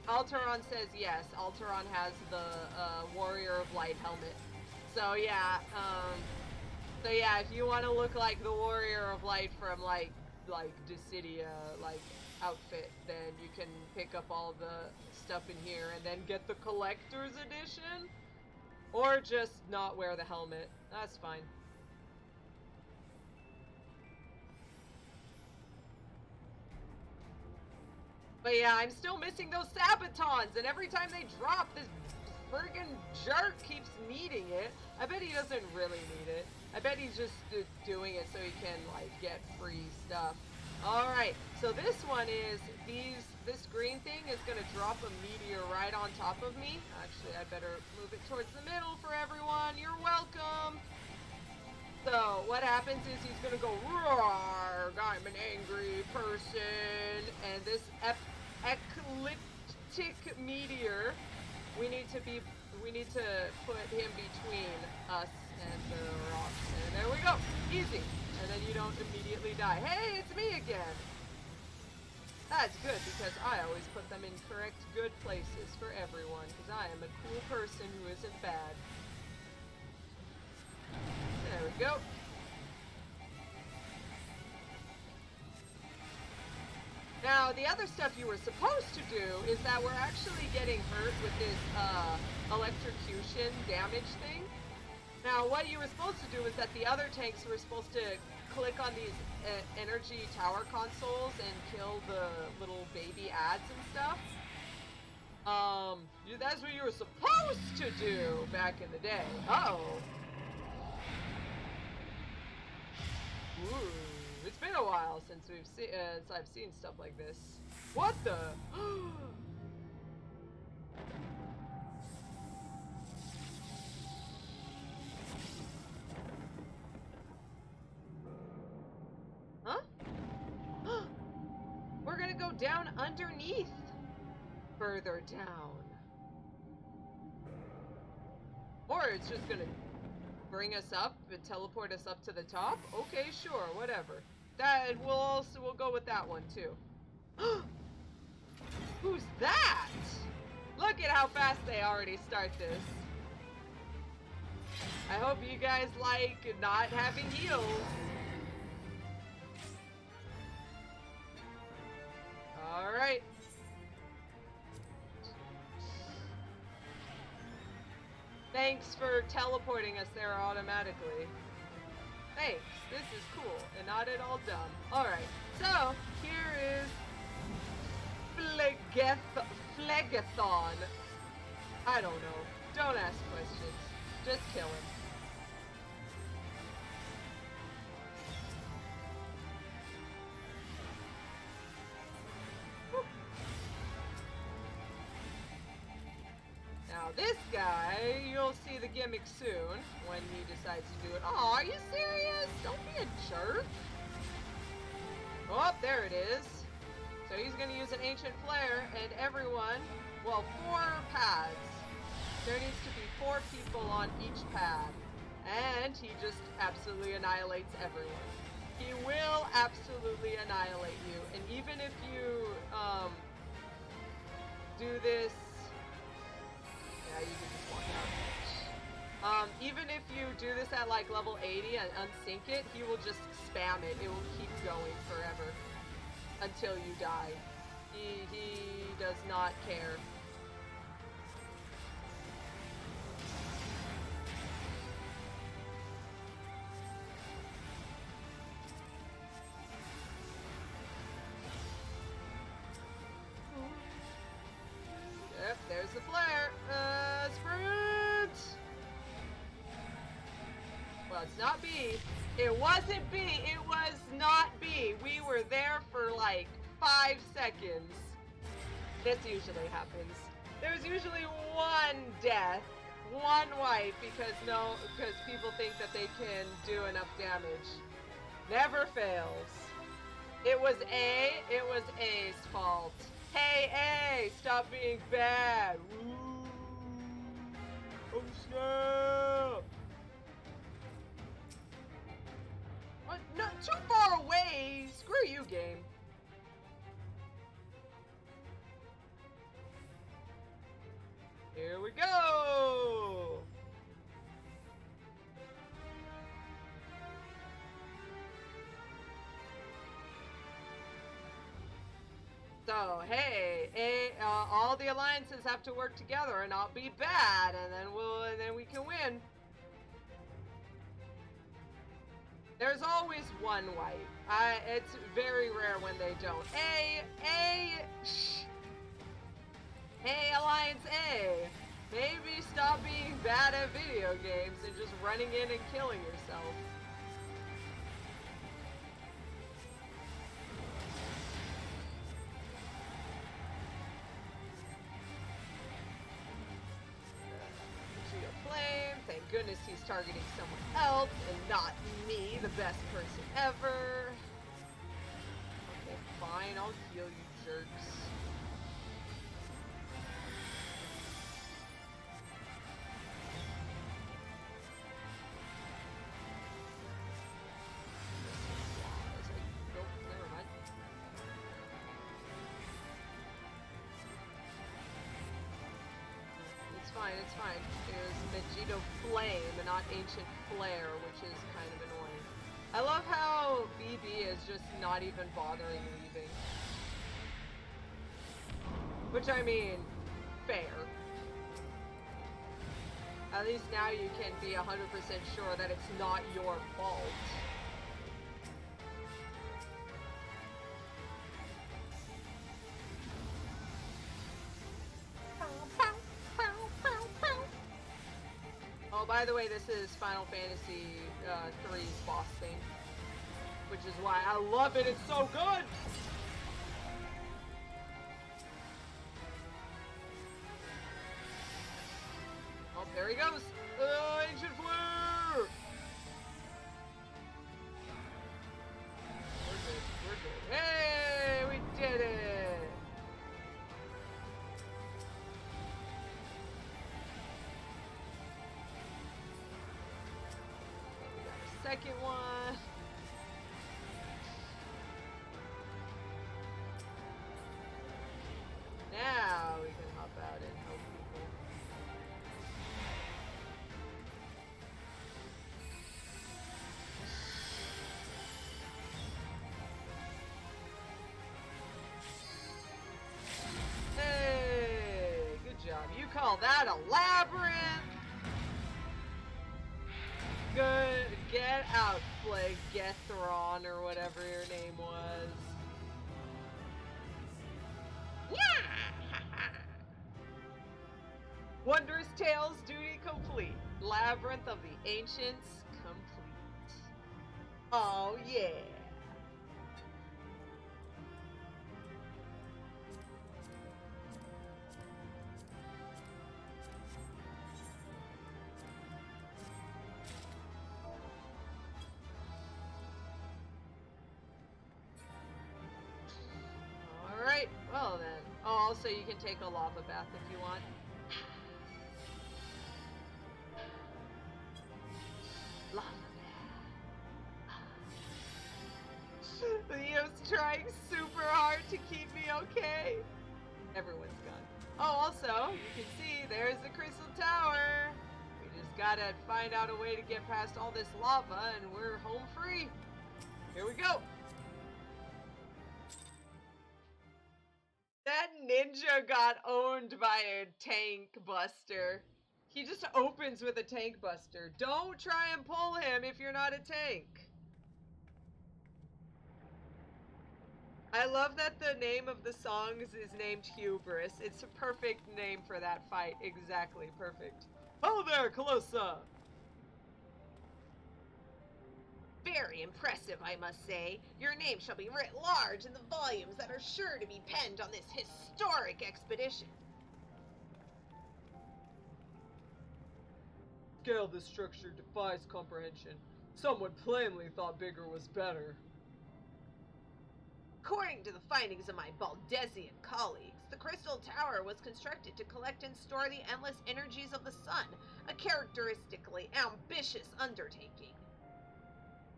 Alteron says yes. Alteron has the Warrior of Light helmet. So yeah, if you want to look like the Warrior of Light from like Dissidia outfit, then you can pick up all the stuff in here and then get the collector's edition, or just not wear the helmet. That's fine. But yeah, I'm still missing those Sabatons, and every time they drop, this friggin' jerk keeps needing it. I bet he doesn't really need it. I bet he's just doing it so he can, like, get free stuff. Alright, so this one is, this green thing is gonna drop a meteor right on top of me. Actually, I better move it towards the middle for everyone. You're welcome! So, what happens is he's gonna go, roar, I'm an angry person, and this ecliptic meteor, we need to put him between us and the rocks, and there we go, easy, and then you don't immediately die. Hey, it's me again! That's good, because I always put them in correct, good places for everyone, because I am a cool person who isn't bad. There we go. Now, the other stuff you were supposed to do is that we're actually getting hurt with this electrocution damage thing. Now, what you were supposed to do is that the other tanks were supposed to click on these energy tower consoles and kill the little baby ads and stuff. That's what you were supposed to do back in the day. Uh-oh. Ooh, it's been a while since I've seen stuff like this. What the? Huh? We're gonna go down underneath. Further down. Or it's just gonna bring us up and teleport us up to the top? Okay, sure, whatever. That we'll go with that one too. Who's that? Look at how fast they already start this. I hope you guys like not having heals. Alright. Thanks for teleporting us there automatically. Thanks, this is cool and not at all dumb. Alright, so here is Phlegathon. I don't know. Don't ask questions. Just kill him. Whew. Now this guy, you'll see the gimmick soon when he decides to do it. Oh, are you serious? Don't be a jerk. Oh, there it is. So he's going to use an ancient flare, and everyone, well, 4 paths. There needs to be 4 people on each path, and he just absolutely annihilates everyone. He will absolutely annihilate you, and even if you do this, yeah, you can just walk out. Even if you do this at like level 80 and unsync it, he will just spam it. It will keep going forever. Until you die. He does not care. Yep, there's the flare. Sprint! Well, it's not B. It wasn't B. It was not B. We were there for like 5 seconds. This usually happens. There's usually 1 death, 1 wipe, because people think that they can do enough damage. Never fails. It was A's fault. Hey, A, stop being bad. Ooh. Oh, snap. What? No, too far away. Screw you, game. Here we go. So, hey, all the alliances have to work together and not be bad, and then we can win. There's always 1 wipe. It's very rare when they don't. Hey, Alliance A, maybe stop being bad at video games and just running in and killing yourself. Flame, thank goodness he's targeting someone else and not me, the best person ever. Okay, fine, I'll heal you jerks. It's fine. It was Megiddo Flame and not Ancient Flare, which is kind of annoying. I love how BB is just not even bothering leaving. Which, I mean, fair. At least now you can be 100% sure that it's not your fault. Oh, by the way, this is Final Fantasy 3's boss thing, which is why I love it. It's so good. Oh, there he goes. Ancient Flare. We're good. We're good. Hey, we did it. Second one. Now we can hop out and help people. Hey, good job. You call that a labyrinth? Get out, Phlegethron, or whatever your name was. Wondrous Tales duty complete. Labyrinth of the Ancients complete. Oh yeah. Alright, well then. Oh, also you can take a lava bath if you want. Lava bath. Leo's trying super hard to keep me okay. Everyone's gone. Oh, also, you can see there's the Crystal Tower. We just gotta find out a way to get past all this lava and we're home free. Here we go. That ninja got owned by a tank buster. He just opens with a tank buster. Don't try and pull him if you're not a tank. I love that the name of the songs is named Hubris. It's a perfect name for that fight. Exactly perfect. Oh there, Calosa! Very impressive, I must say. Your name shall be writ large in the volumes that are sure to be penned on this historic expedition. Scale of this structure defies comprehension. Someone plainly thought bigger was better. According to the findings of my Baldesian colleagues, the Crystal Tower was constructed to collect and store the endless energies of the sun, a characteristically ambitious undertaking.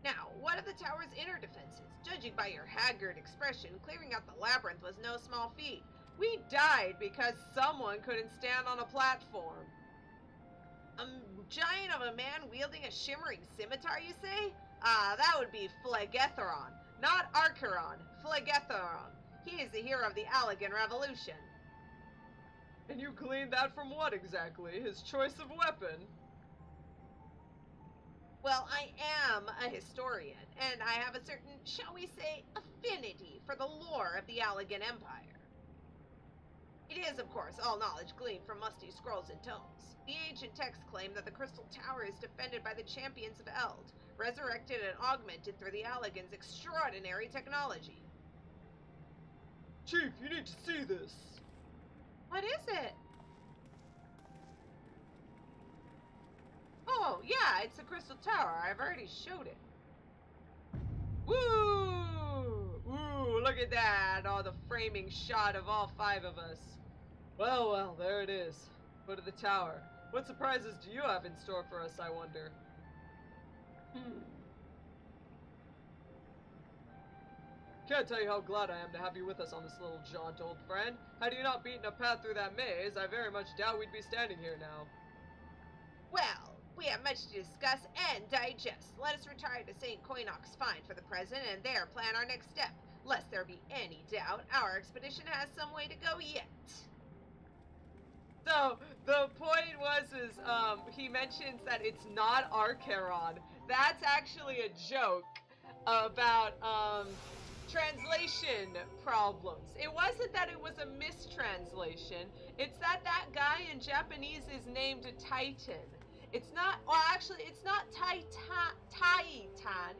Now, what of the tower's inner defenses? Judging by your haggard expression, clearing out the labyrinth was no small feat. We died because someone couldn't stand on a platform. A giant of a man wielding a shimmering scimitar, you say? Ah, that would be Phlegethron. Not Archeron, Phlegethron. He is the hero of the Allagan Revolution. And you gleaned that from what exactly? His choice of weapon? Well, I am a historian, and I have a certain, shall we say, affinity for the lore of the Allagan Empire. It is, of course, all knowledge gleaned from musty scrolls and tomes. The ancient texts claim that the Crystal Tower is defended by the champions of Eld, resurrected and augmented through the Allagans' extraordinary technology. Chief, you need to see this. What is it? Oh, yeah, it's the Crystal Tower. I've already showed it. Woo! Woo, look at that. Oh, the framing shot of all 5 of us. Well, well, there it is. Foot of the tower. What surprises do you have in store for us, I wonder? Can't tell you how glad I am to have you with us on this little jaunt, old friend. Had you not beaten a path through that maze, I very much doubt we'd be standing here now. Well, we have much to discuss and digest. Let us retire to Saint Coinach's find for the present and there plan our next step. Lest there be any doubt, our expedition has some way to go yet. So, the point is, he mentions that it's not Archeron. That's actually a joke about, translation problems. It wasn't that it was a mistranslation. It's that that guy in Japanese is named Titan. It's not, well, actually, it's not Titan,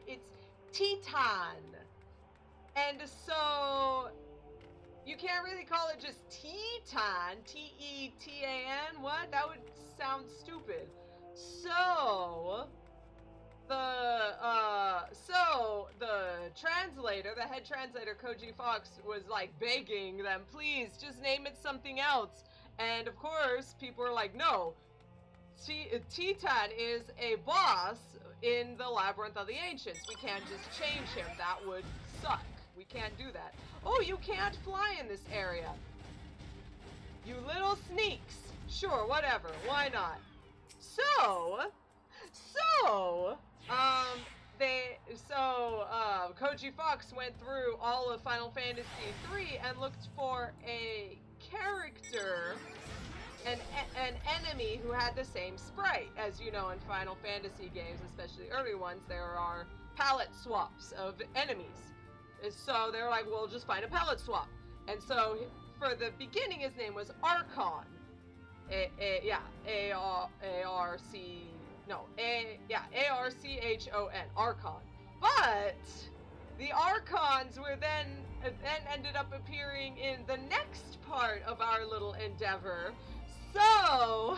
it's Titan. And so, you can't really call it just Teton, T-E-T-A-N, what? That would sound stupid. So, the translator, the head translator, Koji Fox, was like begging them, please, just name it something else. And of course, people are like, no, Teton is a boss in the Labyrinth of the Ancients. We can't just change him, that would suck. We can't do that. Oh, you can't fly in this area. You little sneaks. Sure, whatever, why not? Koji Fox went through all of Final Fantasy III and looked for a character an enemy who had the same sprite. As you know, in Final Fantasy games, especially early ones, there are palette swaps of enemies. So they're like, well, just find a palette swap. And so for the beginning, his name was Archon. A-R-C-H-O-N, Archon. But the Archons were then ended up appearing in the next part of our little endeavor. So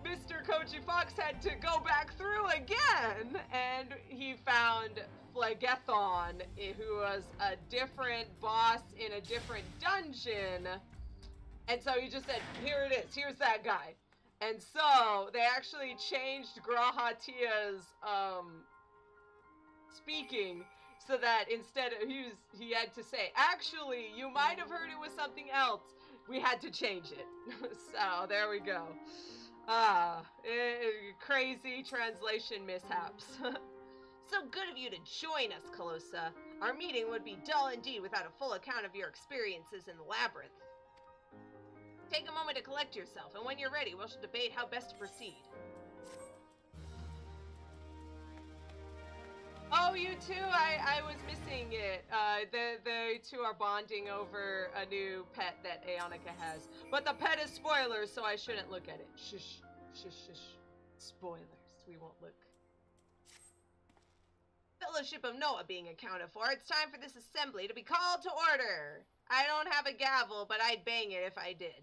Mr. Koji Fox had to go back through again, and he found Phlegethon, who was a different boss in a different dungeon. And so he just said, here it is, here's that guy. And so they actually changed Grahatia's speaking so that instead of he had to say, actually, you might have heard it was something else. We had to change it. So there we go. Crazy translation mishaps. So good of you to join us, Calosa. Our meeting would be dull indeed without a full account of your experiences in the labyrinth. Take a moment to collect yourself, and when you're ready, we'll debate how best to proceed. Oh, you too? I was missing it. They two are bonding over a new pet that Aonica has. But the pet is spoilers, so I shouldn't look at it. Shush, shush, shush. Spoilers. We won't look. Fellowship of Noah being accounted for, it's time for this assembly to be called to order. I don't have a gavel, but I'd bang it if I did.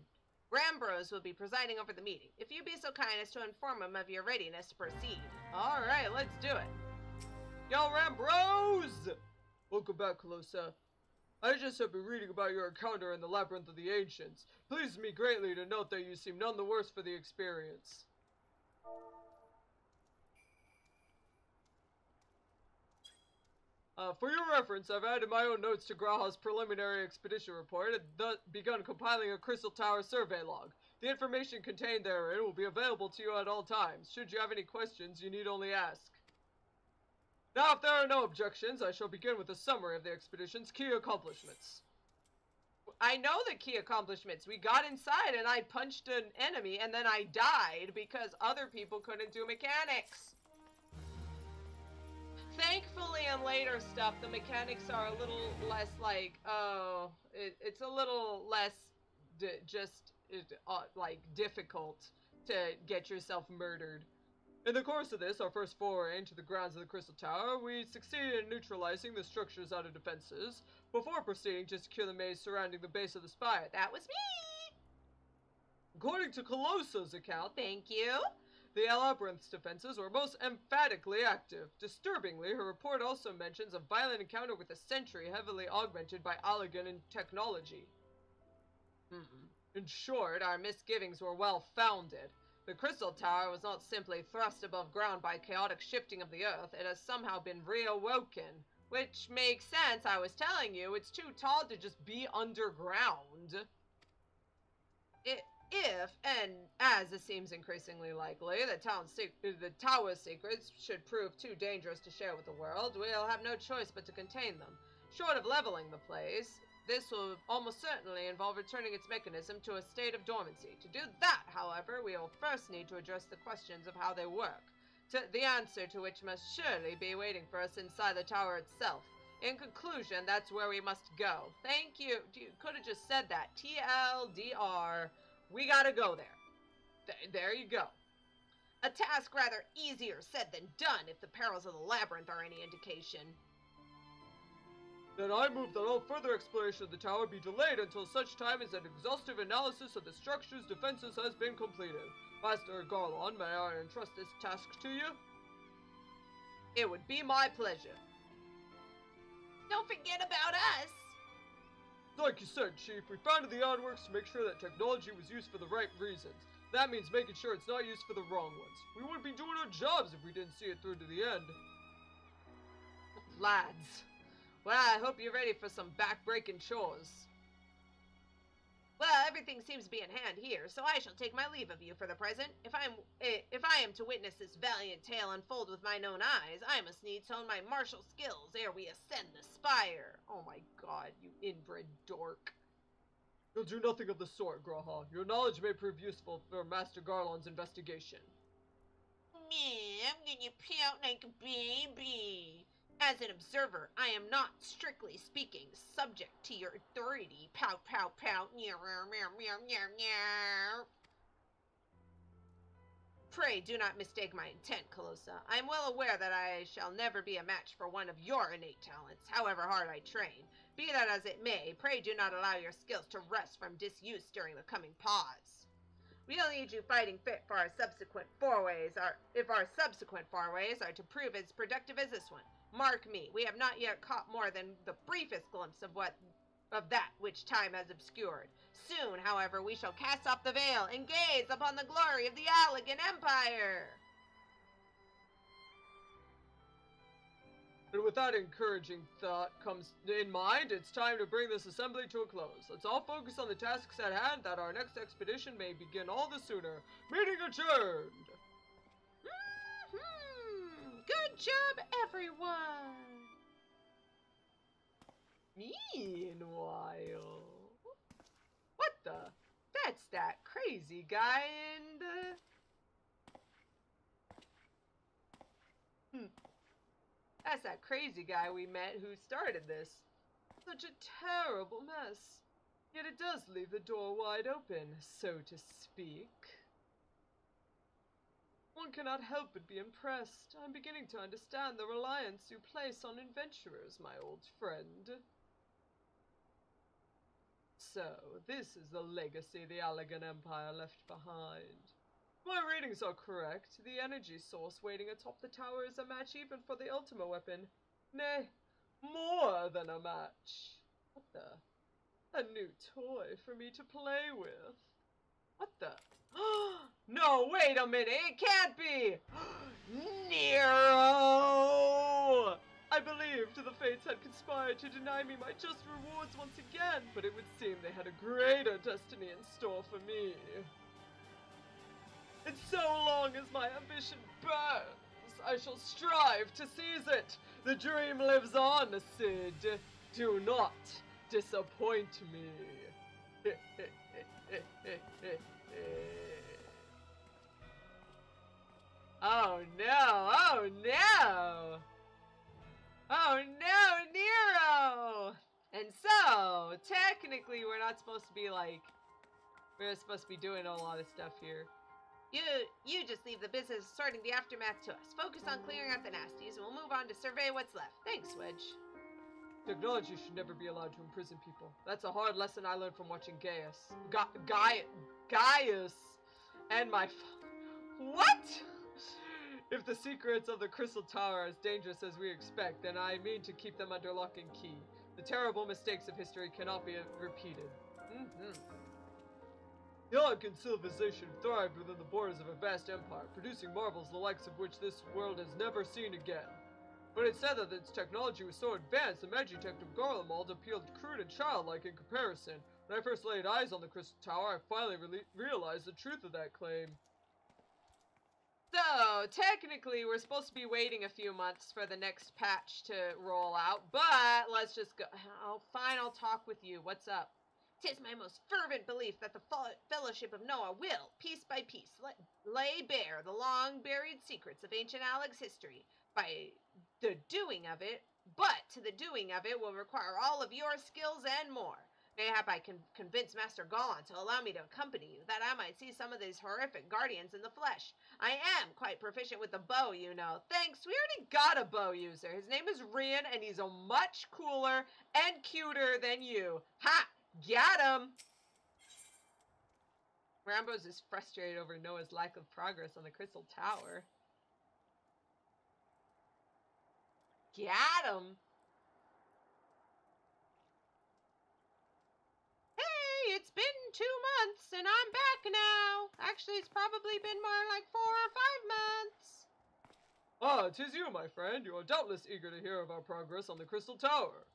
Rambros will be presiding over the meeting. If you'd be so kind as to inform him of your readiness to proceed. All right, let's do it. Yo, Rambros! Welcome back, Calosa. I just have been reading about your encounter in the Labyrinth of the Ancients. Pleased me greatly to note that you seem none the worse for the experience. For your reference, I've added my own notes to Graha's preliminary expedition report and thus begun compiling a Crystal Tower survey log. The information contained therein will be available to you at all times. Should you have any questions, you need only ask. Now, if there are no objections, I shall begin with a summary of the expedition's key accomplishments. I know the key accomplishments. We got inside and I punched an enemy and then I died because other people couldn't do mechanics. Thankfully, in later stuff, the mechanics are a little less like, it's a little less difficult to get yourself murdered. In the course of this, our first foray into the grounds of the Crystal Tower, we succeeded in neutralizing the structure's outer defenses, before proceeding to secure the maze surrounding the base of the spire. That was me! According to Calosa's account, thank you, the labyrinth's defenses were most emphatically active. Disturbingly, her report also mentions a violent encounter with a sentry heavily augmented by Allagan in technology. In short, our misgivings were well founded. The Crystal Tower was not simply thrust above ground by chaotic shifting of the earth, it has somehow been reawoken. Which makes sense, I was telling you, it's too tall to just be underground. If, and as it seems increasingly likely, the tower's secrets should prove too dangerous to share with the world, we'll have no choice but to contain them. Short of leveling the place, this will almost certainly involve returning its mechanism to a state of dormancy. To do that, however, we will first need to address the questions of how they work, the answer to which must surely be waiting for us inside the tower itself. In conclusion, that's where we must go. Thank you. You could have just said that. TLDR. We gotta go there. There you go. A task rather easier said than done, if the perils of the labyrinth are any indication. Then I move that all further exploration of the tower be delayed until such time as an exhaustive analysis of the structure's defenses has been completed. Master Garlon, may I entrust this task to you? It would be my pleasure. Don't forget about us! Like you said, Chief, we founded the Onworks to make sure that technology was used for the right reasons. That means making sure it's not used for the wrong ones. We wouldn't be doing our jobs if we didn't see it through to the end. Lads. Well, I hope you're ready for some back-breaking chores. Well, everything seems to be in hand here, so I shall take my leave of you for the present. If I am to witness this valiant tale unfold with mine own eyes, I must needs hone my martial skills ere we ascend the spire. Oh my god, you inbred dork. You'll do nothing of the sort, Graha. Your knowledge may prove useful for Master Garlon's investigation. Me, I'm gonna pout like a baby. As an observer, I am not, strictly speaking, subject to your authority. Pout, pout, pout. Meow, meow, meow, meow, meow, meow. Pray do not mistake my intent, Calosa. I am well aware that I shall never be a match for one of your innate talents, however hard I train. Be that as it may, pray do not allow your skills to rust from disuse during the coming pause. We'll need you fighting fit for our subsequent forays, if our subsequent forays are to prove as productive as this one. Mark me, we have not yet caught more than the briefest glimpse of that which time has obscured. Soon, however, we shall cast off the veil and gaze upon the glory of the Allagan Empire. And with that encouraging thought comes in mind, it's time to bring this assembly to a close. Let's all focus on the tasks at hand, that our next expedition may begin all the sooner. Meeting adjourned! Good job, everyone! Meanwhile... What the? That's that crazy guy and, That's that crazy guy we met who started this. Such a terrible mess. Yet it does leave the door wide open, so to speak. One cannot help but be impressed. I'm beginning to understand the reliance you place on adventurers, my old friend. So, this is the legacy the Allagan Empire left behind. If my readings are correct, the energy source waiting atop the tower is a match even for the Ultima weapon. Nay, more than a match. What the? A new toy for me to play with. What the? No, wait a minute, it can't be! Nero! I believed the fates had conspired to deny me my just rewards once again, but it would seem they had a greater destiny in store for me. And so long as my ambition burns, I shall strive to seize it. The dream lives on, Cid. Do not disappoint me. Oh no, oh no! Oh no, Nero! And so, technically we're not supposed to be like, we're supposed to be doing a lot of stuff here. You just leave the business of sorting the aftermath to us. Focus on clearing out the nasties, and we'll move on to survey what's left. Thanks, Wedge. Technology should never be allowed to imprison people. That's a hard lesson I learned from watching Gaius. Gaius and my What? If the secrets of the Crystal Tower are as dangerous as we expect, then I mean to keep them under lock and key. The terrible mistakes of history cannot be repeated. The Allagan civilization thrived within the borders of a vast empire, producing marvels the likes of which this world has never seen again. But it's said that its technology was so advanced, the magitech of Garlemald appealed crude and childlike in comparison. When I first laid eyes on the Crystal Tower, I finally realized the truth of that claim. So, technically, we're supposed to be waiting a few months for the next patch to roll out, but let's just go. Oh, fine, I'll talk with you. What's up? 'Tis my most fervent belief that the Fellowship of Noah will, piece by piece, lay bare the long-buried secrets of ancient Allag's history by the doing of it, but to the doing of it will require all of your skills and more. Mayhap I can convince Master Garlon to allow me to accompany you, that I might see some of these horrific guardians in the flesh. I am quite proficient with the bow, you know. Thanks, we already got a bow user. His name is Rian, and he's a much cooler and cuter than you. Ha! Got him! Rambo's is frustrated over Noah's lack of progress on the Crystal Tower. Got him! Hey, it's been 2 months and I'm back now. Actually, it's probably been more like 4 or 5 months. Ah, 'tis you, my friend. You are doubtless eager to hear of our progress on the Crystal Tower.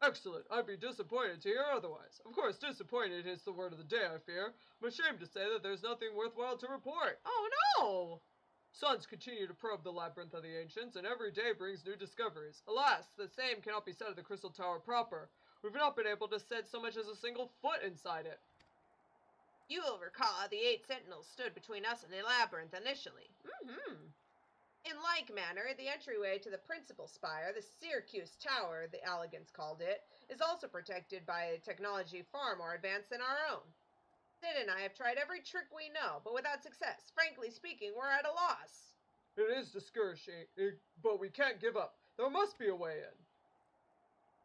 Excellent. I'd be disappointed to hear otherwise. Of course, disappointed is the word of the day, I fear. I'm ashamed to say that there's nothing worthwhile to report. Oh, no! Sons continue to probe the labyrinth of the ancients, and every day brings new discoveries. Alas, the same cannot be said of the Crystal Tower proper. We've not been able to set so much as a single foot inside it. You will recall the 8 sentinels stood between us and the labyrinth initially. In like manner, the entryway to the principal spire, the Syracuse Tower, the Allagans called it, is also protected by technology far more advanced than our own. Sid and I have tried every trick we know, but without success. Frankly speaking, we're at a loss. It is discouraging, but we can't give up. There must be a way in.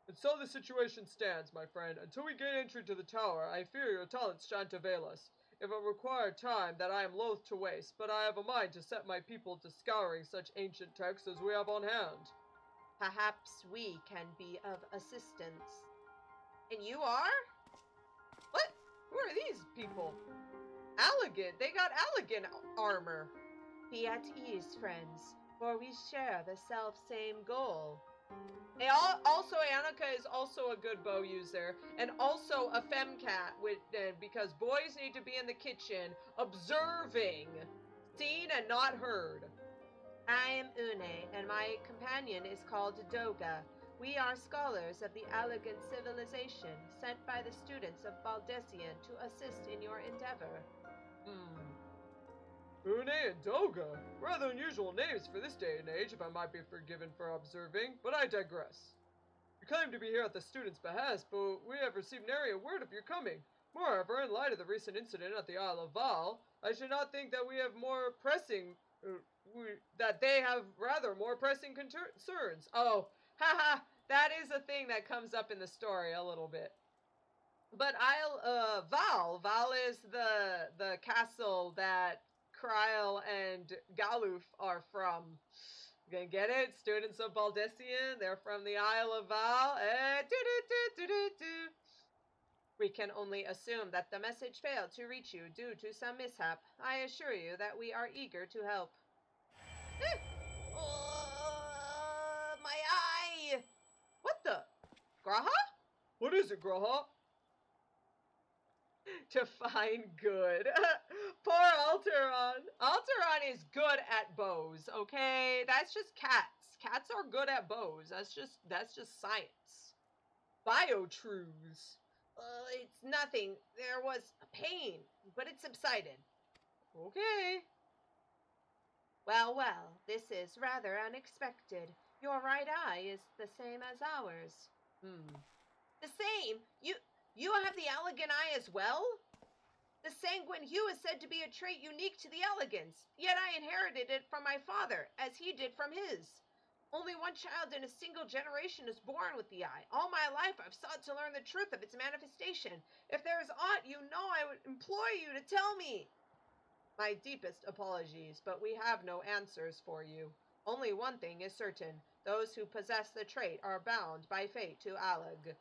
And so the situation stands, my friend. Until we gain entry to the tower, I fear your talents shan't avail us. If it require time that I am loath to waste, but I have a mind to set my people to scouring such ancient texts as we have on hand. Perhaps we can be of assistance. And you are? What? Who are these people? Allagan. They got Allagan armor. Be at ease, friends, for we share the self-same goal. Also, Annika is also a good bow user, and also a femcat, because boys need to be in the kitchen, observing, seen and not heard. I am Une, and my companion is called Doga. We are scholars of the Allagan civilization, sent by the students of Baldessian to assist in your endeavor. Une and Doga? Rather unusual names for this day and age, if I might be forgiven for observing, but I digress. You claim to be here at the students' behest, but we have received nary a word of your coming. Moreover, in light of the recent incident at the Isle of Val, I should not think that we have more pressing, that they have rather more pressing concerns. Oh, haha, that is a thing that comes up in the story a little bit. But Val is the castle that Cryle and Galuf are from. You gonna get it? Students of Baldessian, they're from the Isle of Val. We can only assume that the message failed to reach you due to some mishap. I assure you that we are eager to help. My eye! What the? Graha? What is it, Graha? To find good. Poor Alteron. Alteron is good at bows, okay? That's just cats. Cats are good at bows. That's just science. Bio-truths. It's nothing. There was pain, but it subsided. Okay. Well, this is rather unexpected. Your right eye is the same as ours. The same? You have the Allagan eye as well? The sanguine hue is said to be a trait unique to the Allagans, yet I inherited it from my father, as he did from his. Only one child in a single generation is born with the eye. All my life I've sought to learn the truth of its manifestation. If there is aught you know, I would implore you to tell me. My deepest apologies, but we have no answers for you. Only one thing is certain. Those who possess the trait are bound by fate to Allag.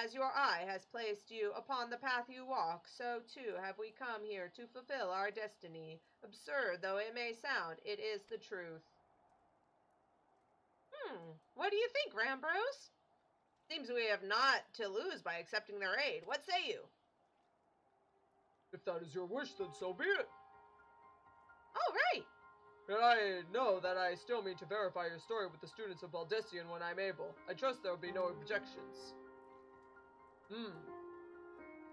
As your eye has placed you upon the path you walk, so too have we come here to fulfill our destiny. Absurd though it may sound, it is the truth. What do you think, Rambrose? Seems we have naught to lose by accepting their aid. What say you? If that is your wish, then so be it. All right. And I know that I still mean to verify your story with the students of Baldessian when I'm able. I trust there will be no objections.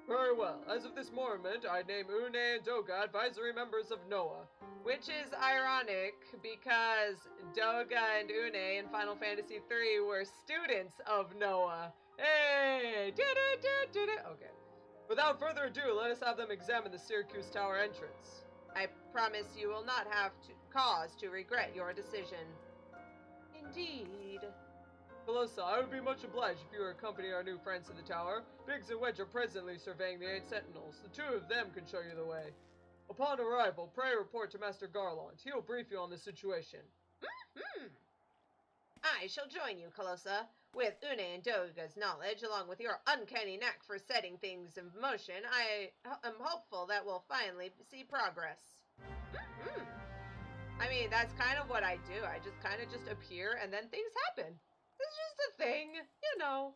Very well. As of this moment, I name Une and Doga advisory members of Noah. Which is ironic, because Doga and Une in Final Fantasy III were students of Noah. Hey! Okay. Without further ado, let us have them examine the Syracuse Tower entrance. I promise you will not have cause to regret your decision. Indeed. Calosa, I would be much obliged if you would accompany our new friends to the tower. Biggs and Wedge are presently surveying the 8 sentinels. The 2 of them can show you the way. Upon arrival, pray report to Master Garland. He will brief you on the situation. I shall join you, Calosa. With Une and Doga's knowledge, along with your uncanny knack for setting things in motion, I am hopeful that we'll finally see progress. I mean, that's kind of what I do. I just kind of just appear and then things happen. It's just a thing, you know.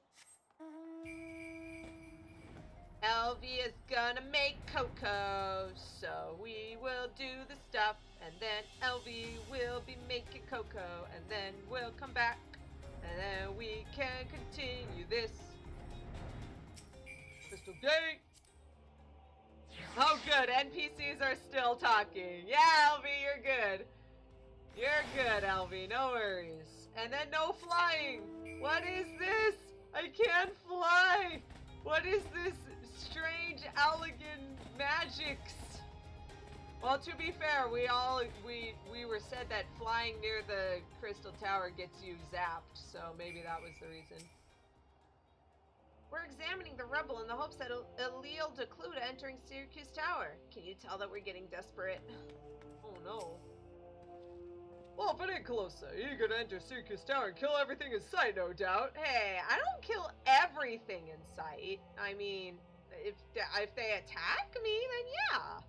Elvie is gonna make cocoa, so we will do the stuff, and then Elvie will be making cocoa, and then we'll come back, and then we can continue this. Crystal Gate! Oh good, NPCs are still talking. Yeah, Elvie, you're good. You're good, Elvie, no worries. And then no flying. What is this? I can't fly. What is this strange Allagan magics? Well, to be fair, we were said that flying near the crystal tower gets you zapped, so maybe that was the reason. We're examining the rubble in the hopes that Allel decluda entering Syracuse Tower. Can you tell that we're getting desperate? Oh no. Well, if it ain't Calosa, eager to enter Syracuse Tower and kill everything in sight, no doubt. Hey, I don't kill everything in sight. I mean, if they attack me, then yeah.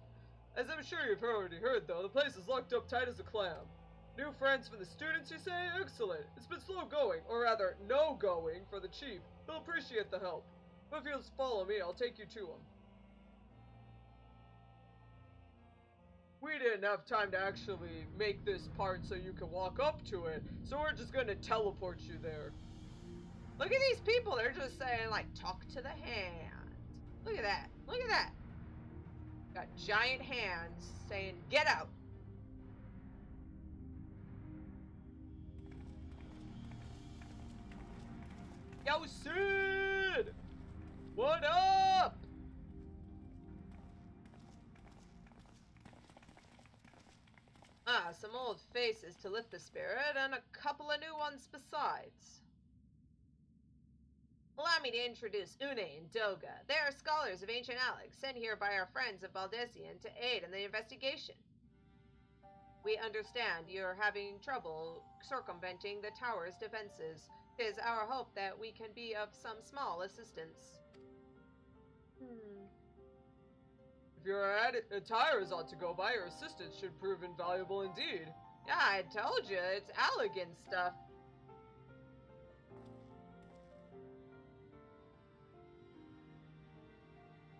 As I'm sure you've already heard, though, the place is locked up tight as a clam. New friends for the students, you say? Excellent. It's been slow going, or rather, no going, for the chief. He'll appreciate the help. But if you'll just follow me, I'll take you to him. We didn't have time to actually make this part so you can walk up to it, so we're just gonna teleport you there. Look at these people, they're just saying, like, talk to the hand. Look at that, look at that. Got giant hands saying, get out. Yo, Sid! What up? Ah, some old faces to lift the spirit, and a couple of new ones besides. Allow me to introduce Une and Doga. They are scholars of ancient Allag, sent here by our friends of Valdesian to aid in the investigation. We understand you're having trouble circumventing the tower's defenses. It is our hope that we can be of some small assistance. If your attires ought to go by, your assistance should prove invaluable indeed. Yeah, I told you, it's Allagan stuff.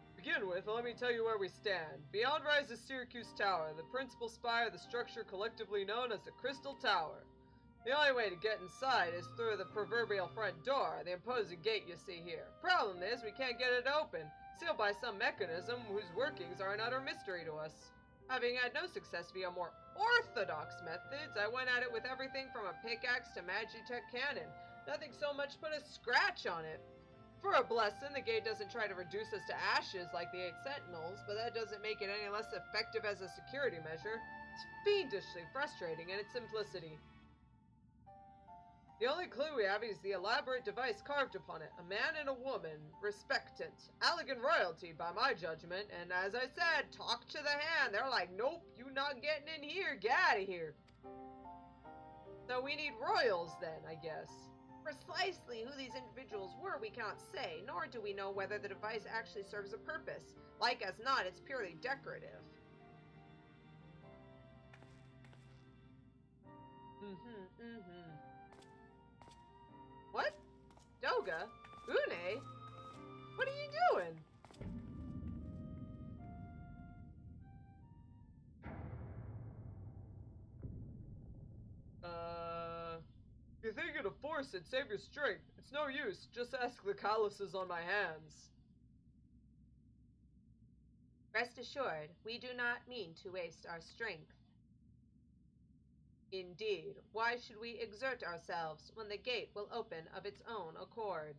To begin with, let me tell you where we stand. Beyond rises Syracuse Tower, the principal spire of the structure collectively known as the Crystal Tower. The only way to get inside is through the proverbial front door, the imposing gate you see here. Problem is, we can't get it open, sealed by some mechanism whose workings are an utter mystery to us. Having had no success via more orthodox methods, I went at it with everything from a pickaxe to Magitech cannon. Nothing so much but a scratch on it. For a blessing, the gate doesn't try to reduce us to ashes like the 8 Sentinels, but that doesn't make it any less effective as a security measure. It's fiendishly frustrating in its simplicity. The only clue we have is the elaborate device carved upon it. A man and a woman, respectant. Allagan royalty, by my judgment, and as I said, talk to the hand. They're like, nope, you not getting in here, get out of here. So we need royals then, I guess. Precisely who these individuals were we cannot say, nor do we know whether the device actually serves a purpose. Like as not, it's purely decorative. What? Doga? Une? What are you doing? If you're thinking of force it, save your strength. It's no use. Just ask the calluses on my hands. Rest assured, we do not mean to waste our strength. Indeed, why should we exert ourselves when the gate will open of its own accord?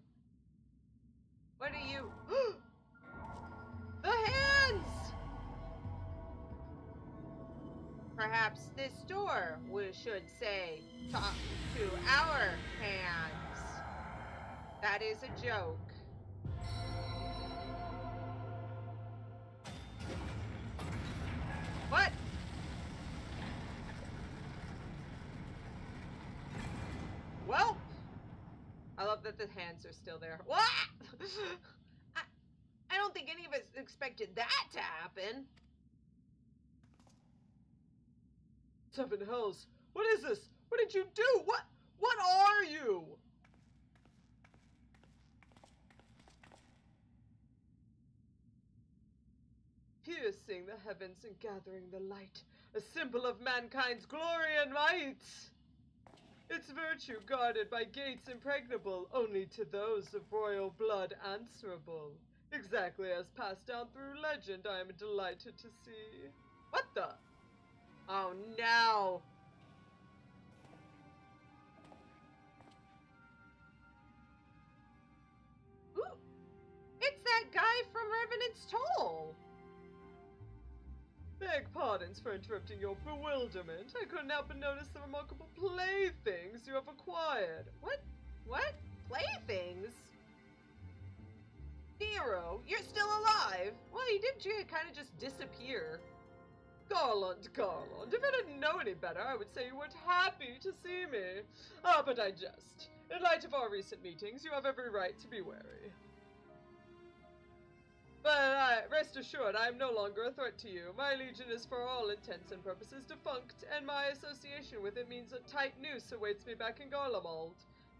What are you... The hands! Perhaps this door should say, talk to our hands. That is a joke. What? Well, I love that the hands are still there. What? I don't think any of us expected that to happen. Seven hells. What is this? What did you do? What are you? piercing the heavens and gathering the light, a symbol of mankind's glory and might. Its virtue guarded by gates impregnable only to those of royal blood answerable. Exactly as passed down through legend, I am delighted to see. What the? Oh no! Ooh, it's that guy from Revenant's Toll! Beg pardons for interrupting your bewilderment. I couldn't help but notice the remarkable playthings you have acquired. What? What? Playthings? Nero, you're still alive! Well, he did kind of just disappear. Garland, if I didn't know any better, I would say you weren't happy to see me. Ah, but I jest. In light of our recent meetings, you have every right to be wary. But rest assured, I am no longer a threat to you. My legion is for all intents and purposes defunct, and my association with it means a tight noose awaits me back in Garlemald.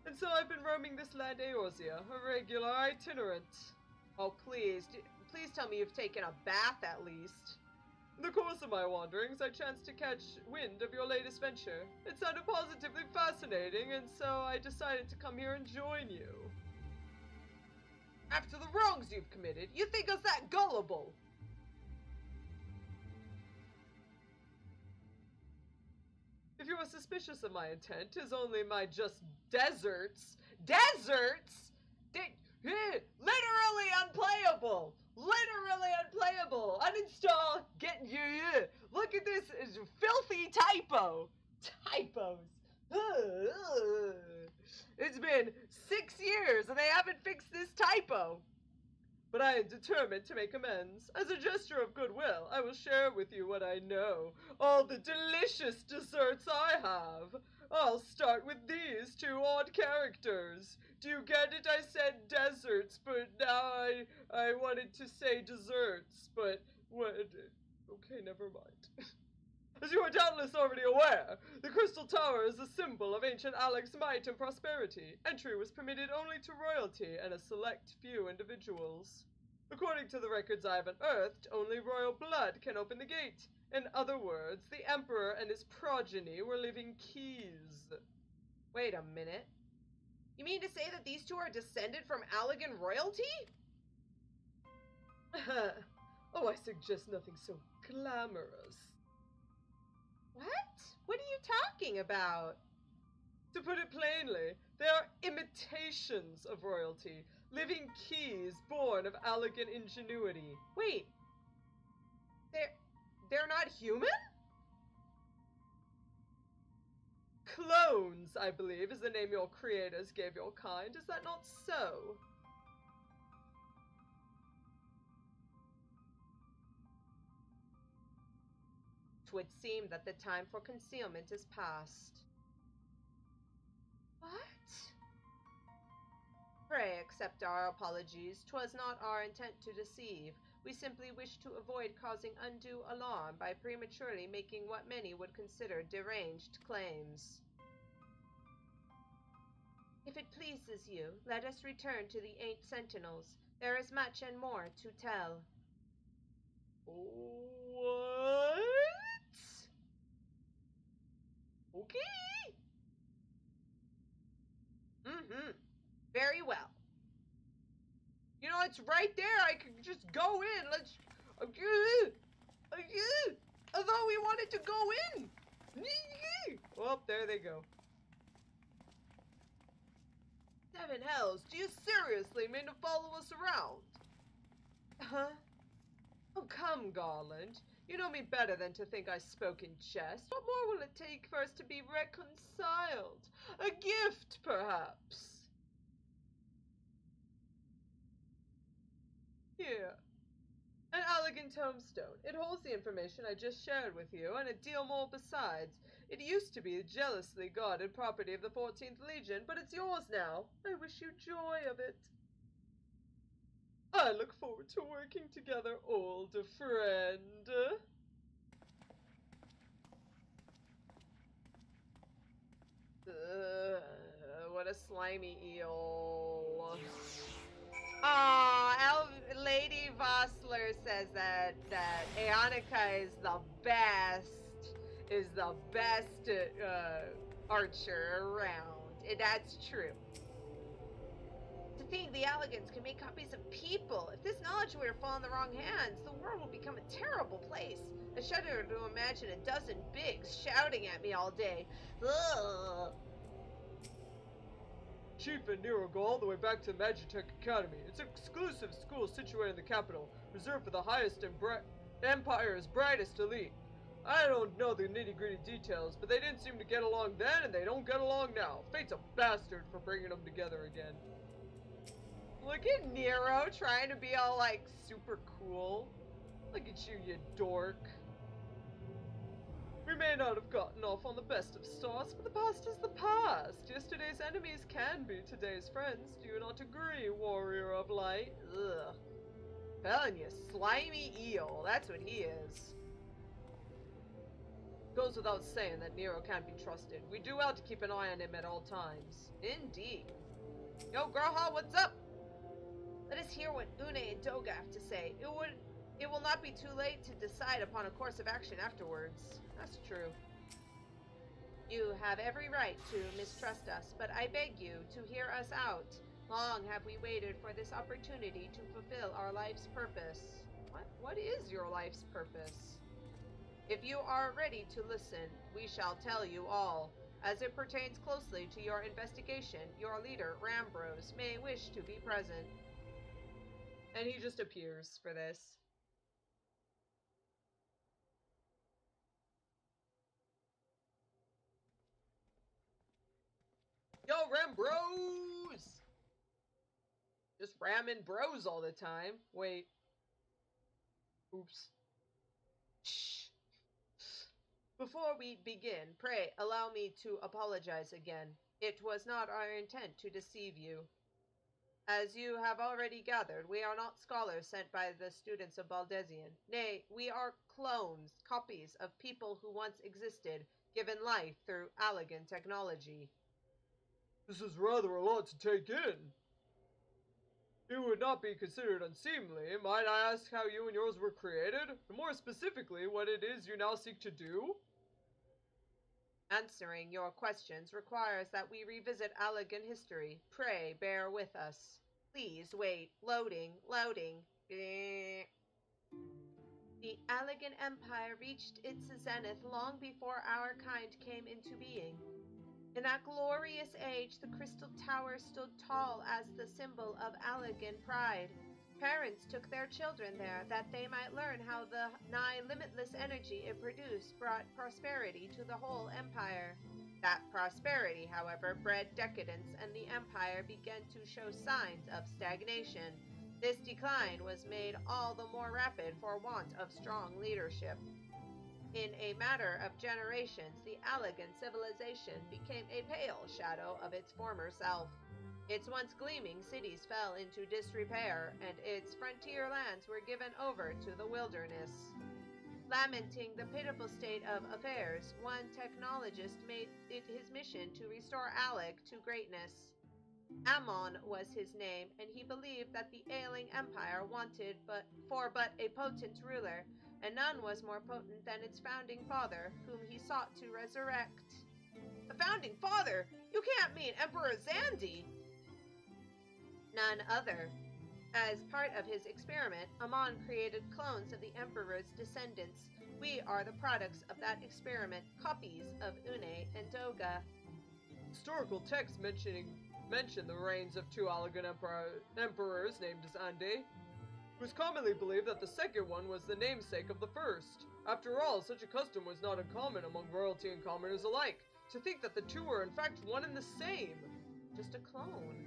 And so I've been roaming this land Eorzea, a regular itinerant. Oh, please tell me you've taken a bath at least. In the course of my wanderings, I chanced to catch wind of your latest venture. It sounded positively fascinating, and so I decided to come here and join you. After the wrongs you've committed, you think us that gullible? If you are suspicious of my intent, 'tis only my just deserts. Deserts? Literally unplayable! Literally unplayable! Uninstall! Get you! Look at this filthy typo! Typos! It's been 6 years and they haven't fixed this typo! But I am determined to make amends. As a gesture of goodwill, I will share with you what I know. All the delicious desserts I have. I'll start with these two odd characters. Do you get it? I said deserts, but now I wanted to say desserts, but what? Okay, never mind. As you are doubtless already aware, the Crystal Tower is a symbol of ancient Allag's might and prosperity. Entry was permitted only to royalty and a select few individuals. According to the records I have unearthed, only royal blood can open the gate. In other words, the Emperor and his progeny were living keys. Wait a minute. You mean to say that these two are descended from Allagan royalty? Oh, I suggest nothing so glamorous. What? What are you talking about? To put it plainly, they are imitations of royalty, living keys born of Allagan ingenuity. Wait, they're not human? Clones, I believe, is the name your creators gave your kind. Is that not so? Twould seem that the time for concealment is past. What? Pray accept our apologies. 'Twas not our intent to deceive. We simply wish to avoid causing undue alarm by prematurely making what many would consider deranged claims. If it pleases you, let us return to the 8 Sentinels. There is much and more to tell. What? Okay. Very well. You know, it's right there. I could just go in. Let's... I thought we wanted to go in. Well, there they go. 7 hells. Do you seriously mean to follow us around? Huh? Oh, come, Garland. You know me better than to think I spoke in jest. What more will it take for us to be reconciled? A gift, perhaps? Here. An Allagan tombstone. It holds the information I just shared with you, and a deal more besides. It used to be the jealously guarded property of the 14th Legion, but it's yours now. I wish you joy of it. I look forward to working together, old friend. What a slimy eel. Ah, Lady Vossler says says that Aeonica is the best archer around, and that's true. To think the Allagans can make copies of people. If this knowledge were to fall in the wrong hands, the world will become a terrible place. I shudder to imagine a dozen bigs shouting at me all day. Ugh. Chief and Nero go all the way back to the Magitech Academy. It's an exclusive school situated in the capital, reserved for the highest and Empire's brightest elite. I don't know the nitty-gritty details, but they didn't seem to get along then, and they don't get along now. Fate's a bastard for bringing them together again. Look at Nero trying to be all, like, super cool. Look at you, you dork. We may not have gotten off on the best of starts, but the past is the past. Yesterday's enemies can be today's friends. Do you not agree, warrior of light? Ugh. Telling you, slimy eel. That's what he is. Goes without saying that Nero can't be trusted. We do well to keep an eye on him at all times. Indeed. Yo, Groha, what's up? Let us hear what Une and Doga have to say. It will not be too late to decide upon a course of action afterwards. That's true. You have every right to mistrust us, but I beg you to hear us out. Long have we waited for this opportunity to fulfill our life's purpose. What is your life's purpose? If you are ready to listen, we shall tell you all. As it pertains closely to your investigation, your leader, Rambros, may wish to be present. And he just appears for this. Yo, Rambros! Just ramming bros all the time. Wait. Oops. Shh. Before we begin, pray allow me to apologize again. It was not our intent to deceive you. As you have already gathered, we are not scholars sent by the students of Baldesion. Nay, we are clones, copies of people who once existed, given life through Allagan technology. This is rather a lot to take in. It would not be considered unseemly. Might I ask how you and yours were created? And more specifically, what it is you now seek to do? Answering your questions requires that we revisit Allagan history. Pray bear with us. Please wait. Loading. The Allagan Empire reached its zenith long before our kind came into being. In that glorious age, the Crystal Tower stood tall as the symbol of Allagan pride. Parents took their children there that they might learn how the nigh limitless energy it produced brought prosperity to the whole empire. That prosperity, however, bred decadence, and the empire began to show signs of stagnation. This decline was made all the more rapid for want of strong leadership. In a matter of generations, the Allagan civilization became a pale shadow of its former self. Its once gleaming cities fell into disrepair, and its frontier lands were given over to the wilderness. Lamenting the pitiful state of affairs, one technologist made it his mission to restore Allag to greatness. Ammon was his name, and he believed that the ailing empire wanted but a potent ruler, and none was more potent than its founding father, whom he sought to resurrect. The founding father? You can't mean Emperor Zandi! None other. As part of his experiment, Ammon created clones of the Emperor's descendants. We are the products of that experiment, copies of Une and Doga. Historical texts mention the reigns of two Allagan emperors named Zandi. It was commonly believed that the second one was the namesake of the first. After all, such a custom was not uncommon among royalty and commoners alike. To think that the two were in fact one and the same. Just a clone.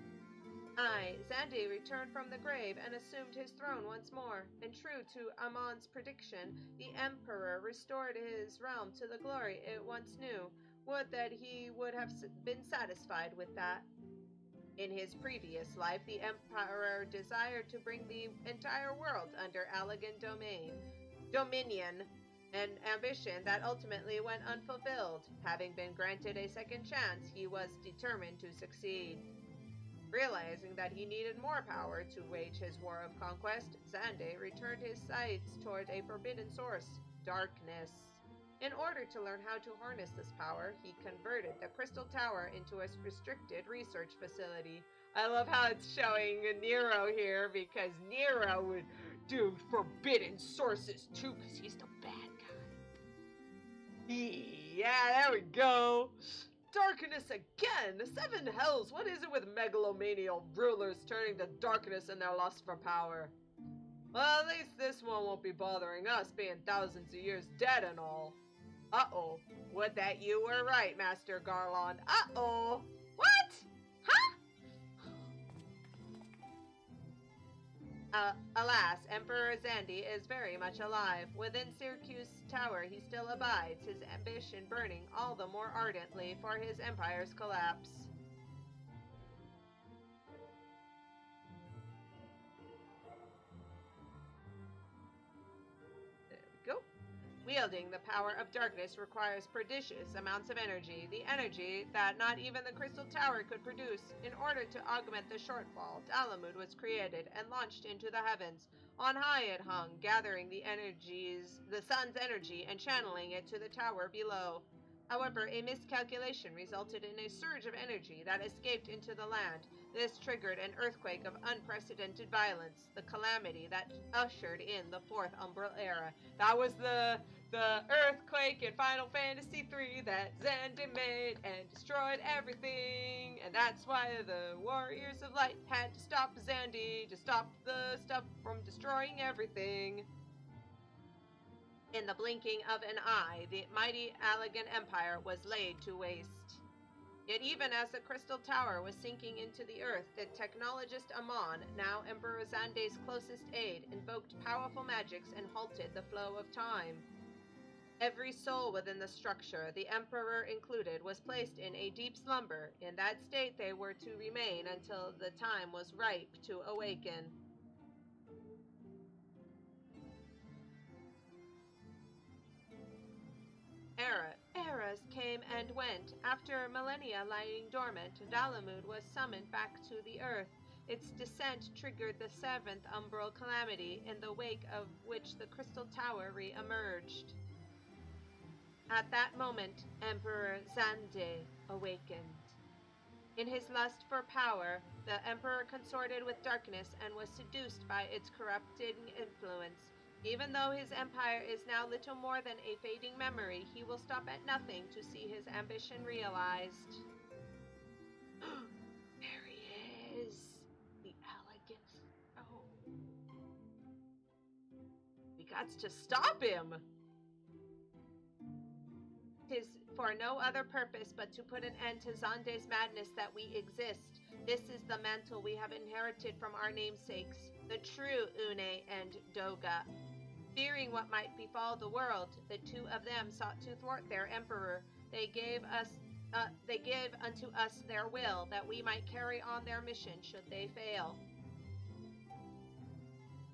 Zandi returned from the grave and assumed his throne once more, and true to Ammon's prediction, the Emperor restored his realm to the glory it once knew. Would that he would have been satisfied with that. In his previous life, the Emperor desired to bring the entire world under Allagan dominion, an ambition that ultimately went unfulfilled. Having been granted a second chance, he was determined to succeed. Realizing that he needed more power to wage his war of conquest, Xande returned his sights toward a forbidden source, darkness. In order to learn how to harness this power, he converted the Crystal Tower into a restricted research facility. I love how it's showing Nero here, because Nero would do forbidden sources too, because he's the bad guy. Yeah, there we go. Darkness again! 7 hells! What is it with megalomaniacal rulers turning to darkness in their lust for power? Well, at least this one won't be bothering us, being thousands of years dead and all. Uh-oh. Would that you were right, Master Garland. Uh-oh. What? Huh? Alas, Emperor Xande is very much alive. Within Syracuse Tower, he still abides, his ambition burning all the more ardently for his empire's collapse. There we go. Wielding the power of darkness requires prodigious amounts of energy, the energy that not even the Crystal Tower could produce. In order to augment the shortfall, Dalamud was created and launched into the heavens. On high it hung, gathering the sun's energy and channeling it to the tower below. However, a miscalculation resulted in a surge of energy that escaped into the land. This triggered an earthquake of unprecedented violence, the calamity that ushered in the Fourth Umbral Era. That was the earthquake in Final Fantasy III that Xande made and destroyed everything. And that's why the Warriors of Light had to stop Xande to stop the stuff from destroying everything. In the blinking of an eye, the mighty Allagan Empire was laid to waste. Yet even as the Crystal Tower was sinking into the earth, the technologist Amon, now Emperor Xande's closest aide, invoked powerful magics and halted the flow of time. Every soul within the structure, the Emperor included, was placed in a deep slumber. In that state they were to remain until the time was ripe to awaken. Eras came and went. After millennia lying dormant, Dalamud was summoned back to the earth. Its descent triggered the 7th Umbral Calamity, in the wake of which the Crystal Tower re-emerged. At that moment, Emperor Xande awakened. In his lust for power, the Emperor consorted with darkness and was seduced by its corrupting influence. Even though his empire is now little more than a fading memory, he will stop at nothing to see his ambition realized. There he is, the Allagan. Oh. We got to stop him! 'Tis for no other purpose but to put an end to Xande's madness that we exist. This is the mantle we have inherited from our namesakes, the true Une and Doga. Fearing what might befall the world, the two of them sought to thwart their emperor. They gave unto us their will, that we might carry on their mission should they fail.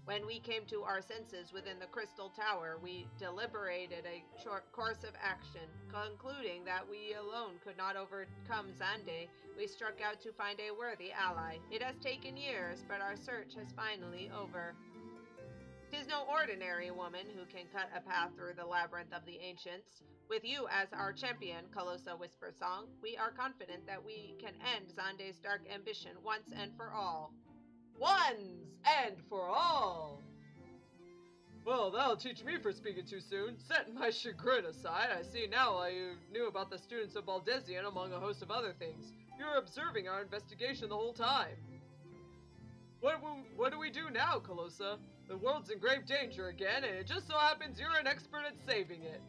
When we came to our senses within the Crystal Tower, we deliberated a short course of action. Concluding that we alone could not overcome Xande, we struck out to find a worthy ally. It has taken years, but our search has finally over. 'Tis no ordinary woman who can cut a path through the labyrinth of the ancients. With you as our champion, Calosa Whispersong, we are confident that we can end Xande's dark ambition once and for all. Once and for all! Well, that'll teach me for speaking too soon. Setting my chagrin aside, I see now why you knew about the students of Baldesion among a host of other things. You were observing our investigation the whole time. What do we do now, Calosa? The world's in grave danger again, and it just so happens you're an expert at saving it.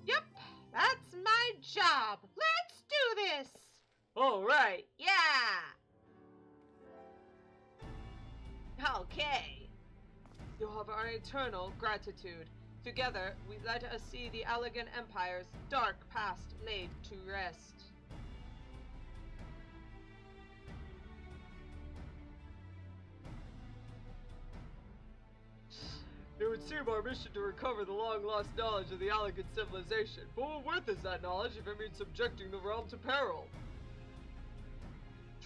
Yep, that's my job. Let's do this. All right. Yeah! Okay. You have our eternal gratitude. Together, let us see the Allagan Empire's dark past laid to rest. It would seem our mission to recover the long-lost knowledge of the Allagan civilization, but what worth is that knowledge if it means subjecting the realm to peril?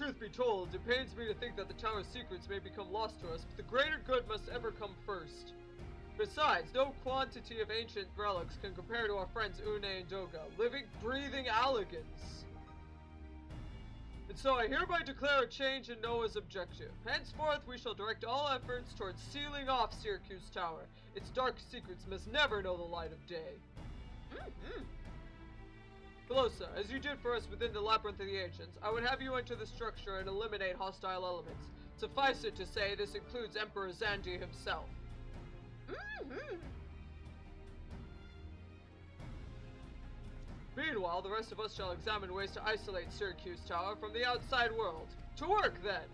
Truth be told, it pains me to think that the tower's secrets may become lost to us, but the greater good must ever come first. Besides, no quantity of ancient relics can compare to our friends Une and Doga, living, breathing Allagans. And so I hereby declare a change in Noah's objective. Henceforth, we shall direct all efforts towards sealing off Syracuse Tower. Its dark secrets must never know the light of day. Calosa, as you did for us within the Labyrinth of the Ancients, I would have you enter the structure and eliminate hostile elements. Suffice it to say, this includes Emperor Zandi himself. Meanwhile, the rest of us shall examine ways to isolate Syracuse Tower from the outside world. To work, then!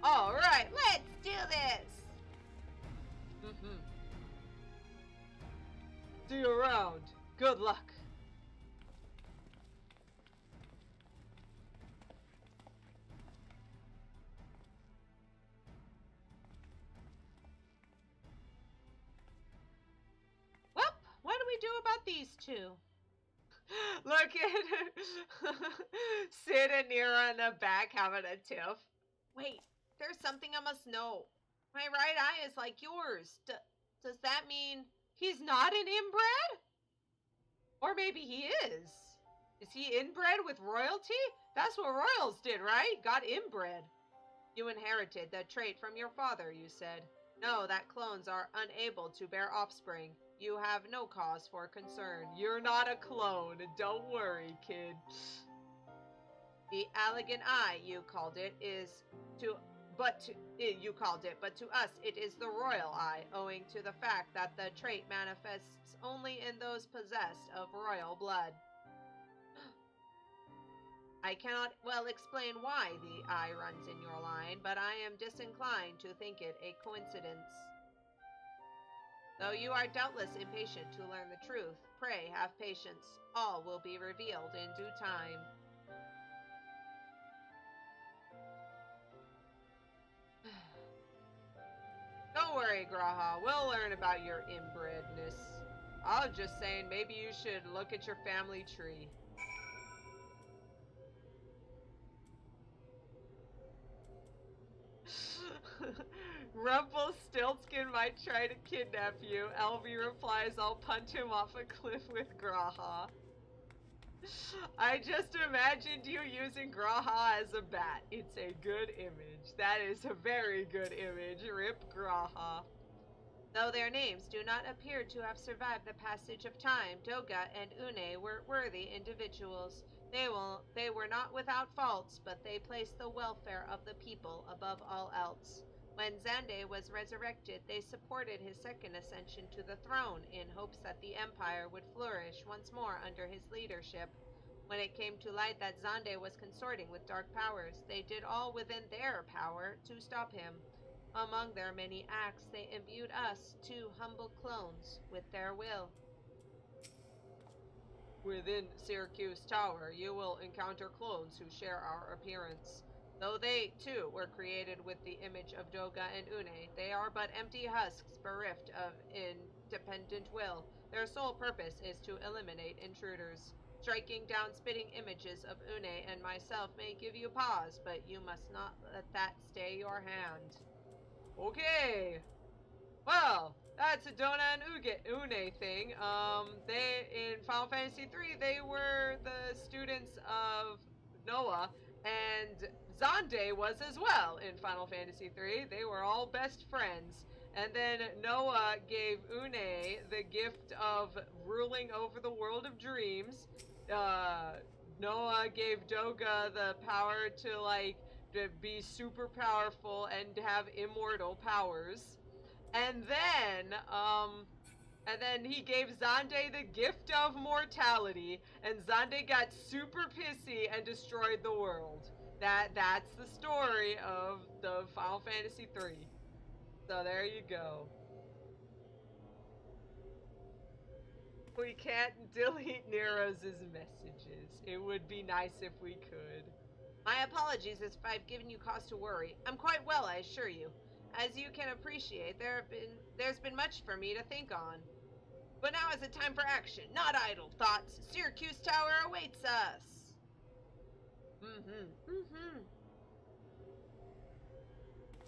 Alright, let's do this! See you around. Good luck. Well, what do we do about these two? Look at Sid and Nira in the back having a tiff. Wait, there's something I must know. My right eye is like yours. Does that mean He's not an inbred? Or maybe he is. Is he inbred with royalty? That's what royals did, right? Got inbred. you inherited that trait from your father, you said? Know that clones are unable to bear offspring. You have no cause for concern. You're not a clone. Don't worry, kid. The Allagan Eye, you called it, but to us it is the royal eye, owing to the fact that the trait manifests only in those possessed of royal blood. I cannot well explain why the eye runs in your line, but I am disinclined to think it a coincidence. Though you are doubtless impatient to learn the truth, pray have patience. All will be revealed in due time. Don't worry, Graha. We'll learn about your inbredness. I was just saying, maybe you should look at your family tree. Rumpelstiltskin might try to kidnap you. Elvie replies, I'll punt him off a cliff with Graha. I just imagined you using Graha as a bat. It's a good image. That is a very good image. Rip Graha. Though their names do not appear to have survived the passage of time, Doga and Une were worthy individuals. They were not without faults, but they placed the welfare of the people above all else. When Zande was resurrected, they supported his second ascension to the throne in hopes that the empire would flourish once more under his leadership. When it came to light that Zande was consorting with dark powers, they did all within their power to stop him. Among their many acts, they imbued us, two humble clones, with their will. Within Syracuse Tower, you will encounter clones who share our appearance. Though they, too, were created with the image of Doga and Une, they are but empty husks bereft of independent will. Their sole purpose is to eliminate intruders. Striking down spitting images of Une and myself may give you pause, but you must not let that stay your hand. Okay. Well, that's a Dona and Une thing. They, in Final Fantasy III, they were the students of Noah, and Zande was as well in Final Fantasy III. They were all best friends. And then Noah gave Une the gift of ruling over the world of dreams. Noah gave Doga the power to be super powerful and have immortal powers. And then he gave Zande the gift of mortality, and Zande got super pissy and destroyed the world. That's the story of the Final Fantasy III. So there you go. We can't delete Nero's messages. It would be nice if we could. My apologies if I've given you cause to worry. I'm quite well, I assure you. As you can appreciate, there's been much for me to think on. But now is the time for action, not idle thoughts. Syracuse Tower awaits us.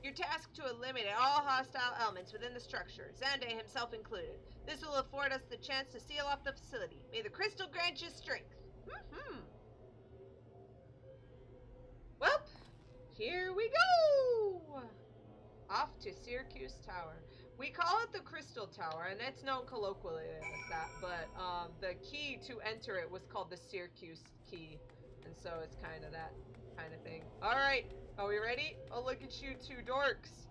You're tasked to eliminate all hostile elements within the structure, Xande himself included. This will afford us the chance to seal off the facility. May the crystal grant you strength. Well, here we go! Off to Syracuse Tower. We call it the Crystal Tower, and it's known colloquially as that, but the key to enter it was called the Syracuse key, and so it's kind of that kind of thing. Alright, are we ready? Oh, look at you two dorks.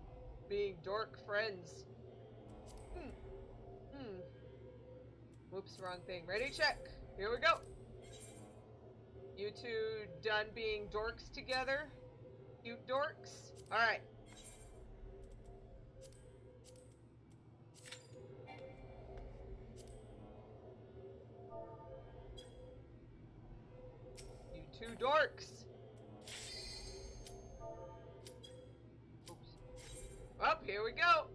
Being dork friends. Whoops, wrong thing. Ready, check. Here we go. You two done being dorks together? Cute dorks? Alright. You two dorks. Oops. Oh, here we go.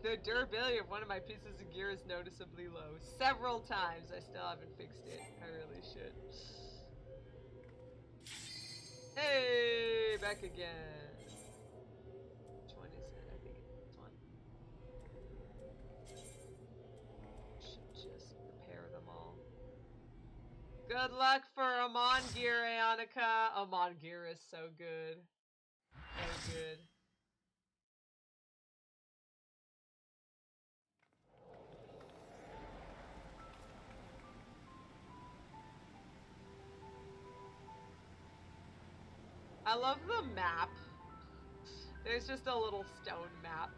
The durability of one of my pieces of gear is noticeably low. Several times. I still haven't fixed it. I really should. Hey, back again. Which one is it? I think it's this one. Should just repair them all. Good luck for Amon gear, Aeonica. Amon gear is so good. So good. I love the map. There's just a little stone map.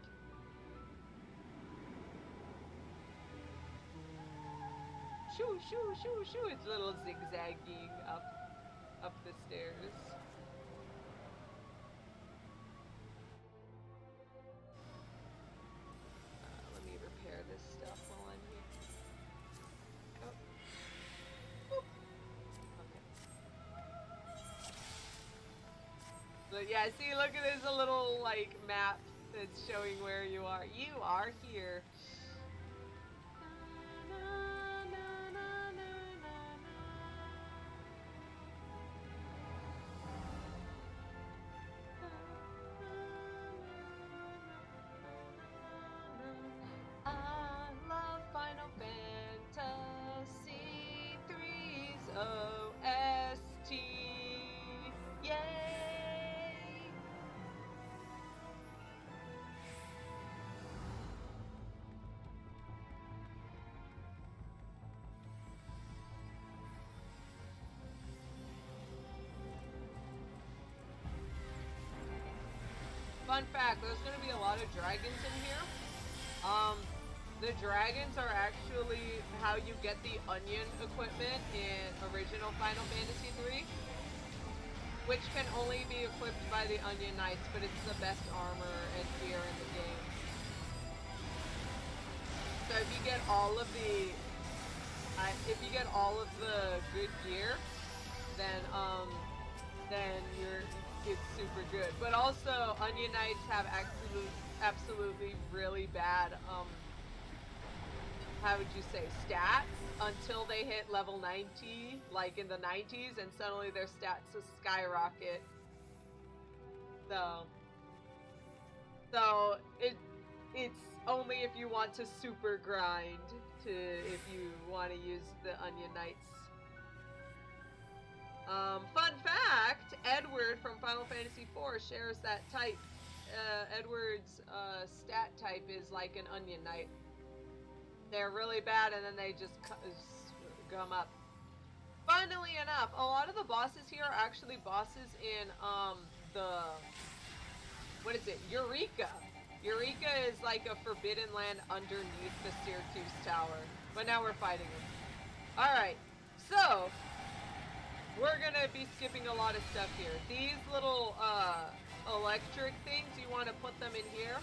Shoo, shoo, shoo, shoo. It's a little zigzagging up the stairs. Let me repair this stuff while I'm here. Oh. Boop. Okay. But yeah, see, look at this, a little, like, map that's showing where you are. You are here. I love Final Fantasy 3's OST. Yay! Fun fact, there's going to be a lot of dragons in here. The dragons are actually how you get the onion equipment in original Final Fantasy 3, which can only be equipped by the Onion Knights, but it's the best armor and gear in the game. So if you get all of the good gear, then it's super good. But also, Onion Knights have absolutely really bad, how would you say, stats until they hit level 90, like in the 90s, and suddenly their stats will skyrocket. So it's only if you want to super grind if you want to use the Onion Knights. Fun fact, Edward from Final Fantasy IV shares that type. Edward's stat type is like an Onion Knight. They're really bad and then they just gum up. Funnily enough, a lot of the bosses here are actually bosses in what is it? Eureka. Eureka is like a forbidden land underneath the Syracuse Tower. But now we're fighting them. Alright, so we're gonna be skipping a lot of stuff here. These little electric things, you want to put them in here.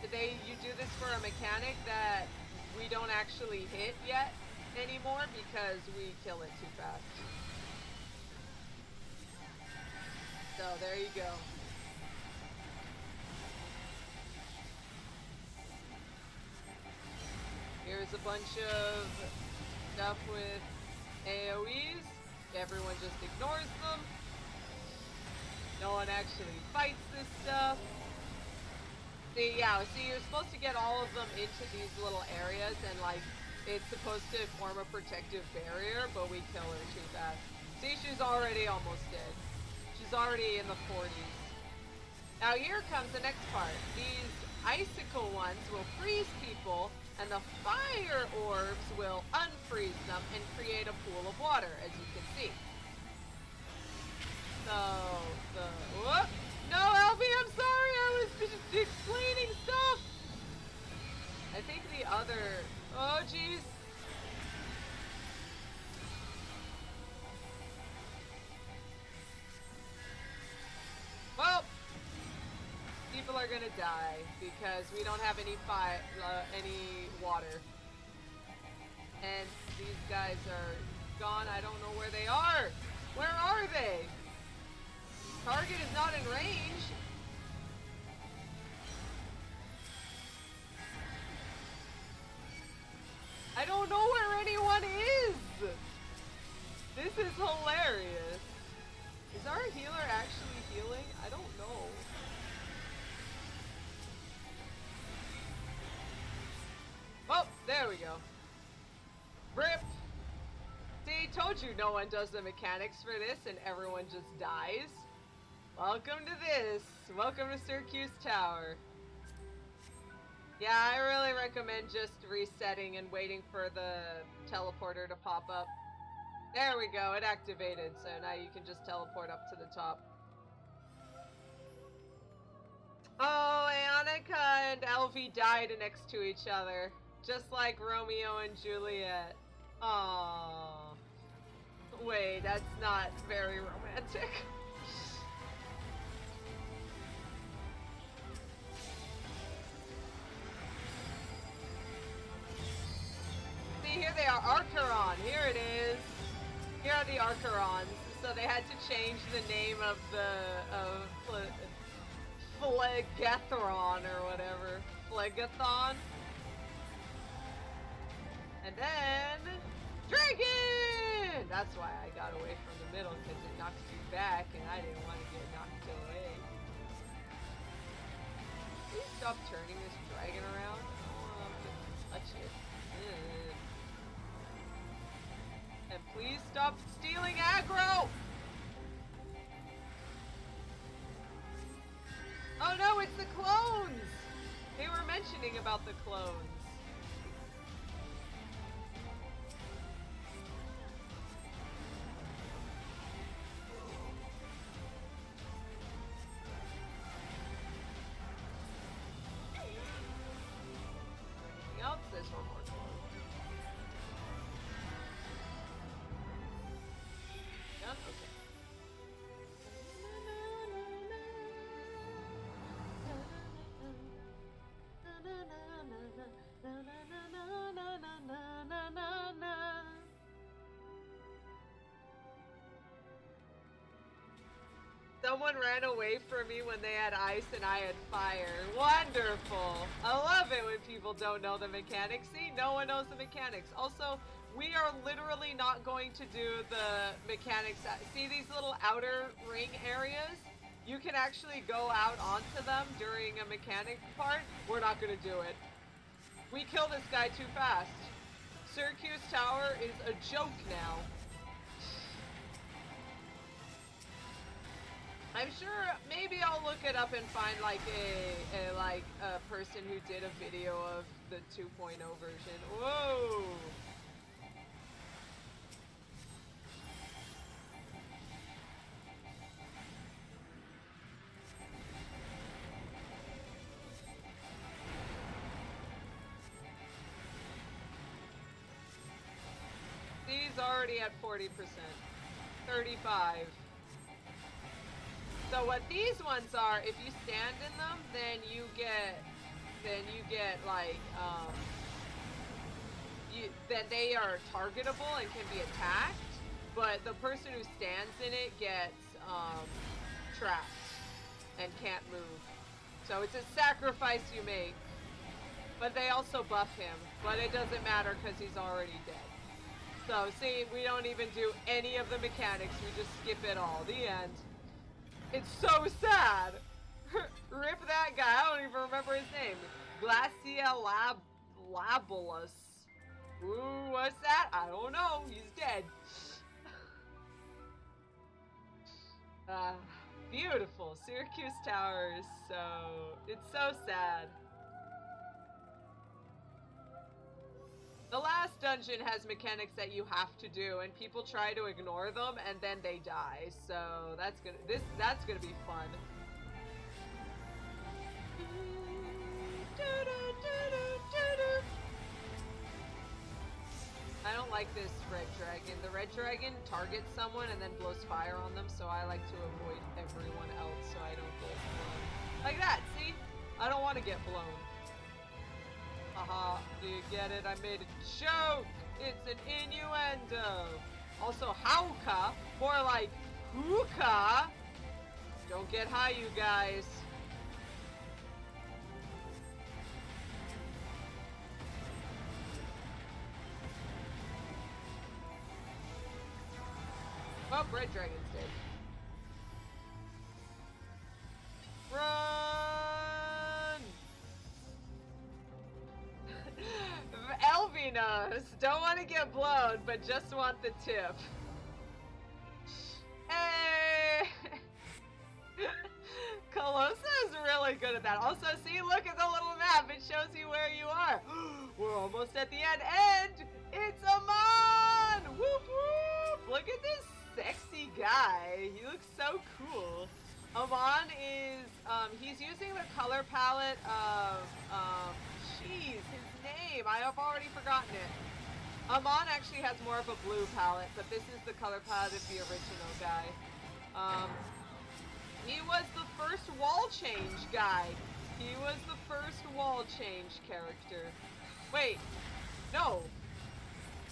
You do this for a mechanic that we don't actually hit yet anymore because we kill it too fast. So there you go. Here's a bunch of stuff with AoEs. Everyone just ignores them. No one actually fights this stuff. See, yeah, see, you're supposed to get all of them into these little areas, and, like, it's supposed to form a protective barrier, but we kill her too fast. See, she's already almost dead. She's already in the 40s. Now here comes the next part. These icicle ones will freeze people, and the fire orbs will unfreeze them and create a pool of water, as you can see. So, whoop! No, Elvie, I'm sorry, I was explaining stuff! I think the other, oh jeez. Well, people are gonna die because we don't have any any water. And these guys are gone, I don't know where they are! Where are they? Target is not in range. I don't know where anyone is. This is hilarious. Is our healer actually healing? I don't know. Oh, there we go. Rip. See, told you no one does the mechanics for this and everyone just dies. Welcome to this. Welcome to Syracuse Tower. Yeah, I really recommend just resetting and waiting for the teleporter to pop up. There we go, it activated, so now you can just teleport up to the top. Oh, Annika and Elvie died next to each other, just like Romeo and Juliet. Aww. Wait, that's not very romantic. Here they are, Archeron. Here it is. Here are the Archerons. So they had to change the name of the Phlegathron or whatever. Phlegathon. And then Dragon! That's why I got away from the middle, because it knocks you back and I didn't want to get knocked away. Please stop turning this dragon around. I don't want to touch it. Ugh. And please stop stealing aggro! Oh no, it's the clones! They were mentioning about the clones. Anything else? There's one more clone. Okay. Someone ran away from me when they had ice and I had fire. Wonderful! I love it when people don't know the mechanics. See, no one knows the mechanics. Also, we are literally not going to do the mechanics. See these little outer ring areas? You can actually go out onto them during a mechanic part. We're not going to do it. We kill this guy too fast. Syracuse Tower is a joke now. I'm sure maybe I'll look it up and find like a person who did a video of the 2.0 version. Whoa! He's already at 40%. 35. So what these ones are, if you stand in them, then you get like, then they are targetable and can be attacked, but the person who stands in it gets, trapped and can't move. So it's a sacrifice you make. But they also buff him, but it doesn't matter because he's already dead. So see, we don't even do any of the mechanics, we just skip it all. The end. It's so sad. Rip that guy. I don't even even remember his name. Glaciolabulus. Ooh, what's that? I don't know. He's dead. Beautiful. Syracuse Tower is it's so sad. The last dungeon has mechanics that you have to do, and people try to ignore them, and then they die. So that's gonna be fun. I don't like this red dragon. The red dragon targets someone and then blows fire on them, so I like to avoid everyone else so I don't get blown. Like that, see? I don't want to get blown. Haha, do you get it? I made a joke! It's an innuendo! Also, hauka, more like hookah! Don't get high, you guys. Oh, red dragon's dead. Run! Elvinos! Don't want to get blown, but just want the tip. Hey! Calosa is really good at that. Also, see, look at the little map. It shows you where you are. We're almost at the end, and it's Amon! Whoop whoop! Look at this sexy guy. He looks so cool. Amon is, he's using the color palette of, jeez, his name. I have already forgotten it. Amon actually has more of a blue palette, but this is the color palette of the original guy. He was the first wall change guy. He was the first wall change character. Wait, no.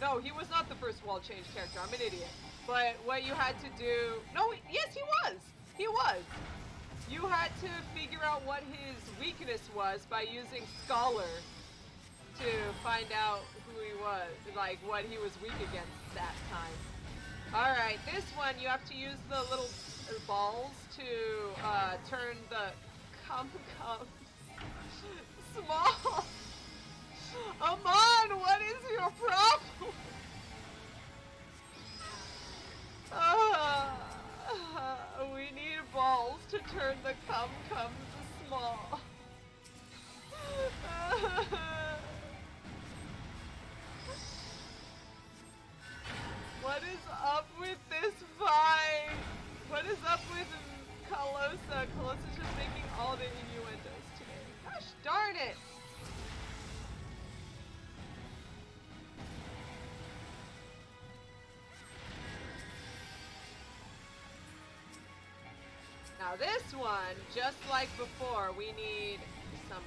No, he was not the first wall change character. I'm an idiot. But what you had to do... No, yes, he was! He was! You had to figure out what his weakness was by using Scholar to find out who he was, like, what he was weak against that time. Alright, this one, you have to use the little balls to turn the cum-cum small. Amon, what is your problem? We need balls to turn the cum-cums small. What is up with this fight? What is up with Calosa? Calosa's just making all the innuendos today. Gosh darn it! Now this one, just like before, we need some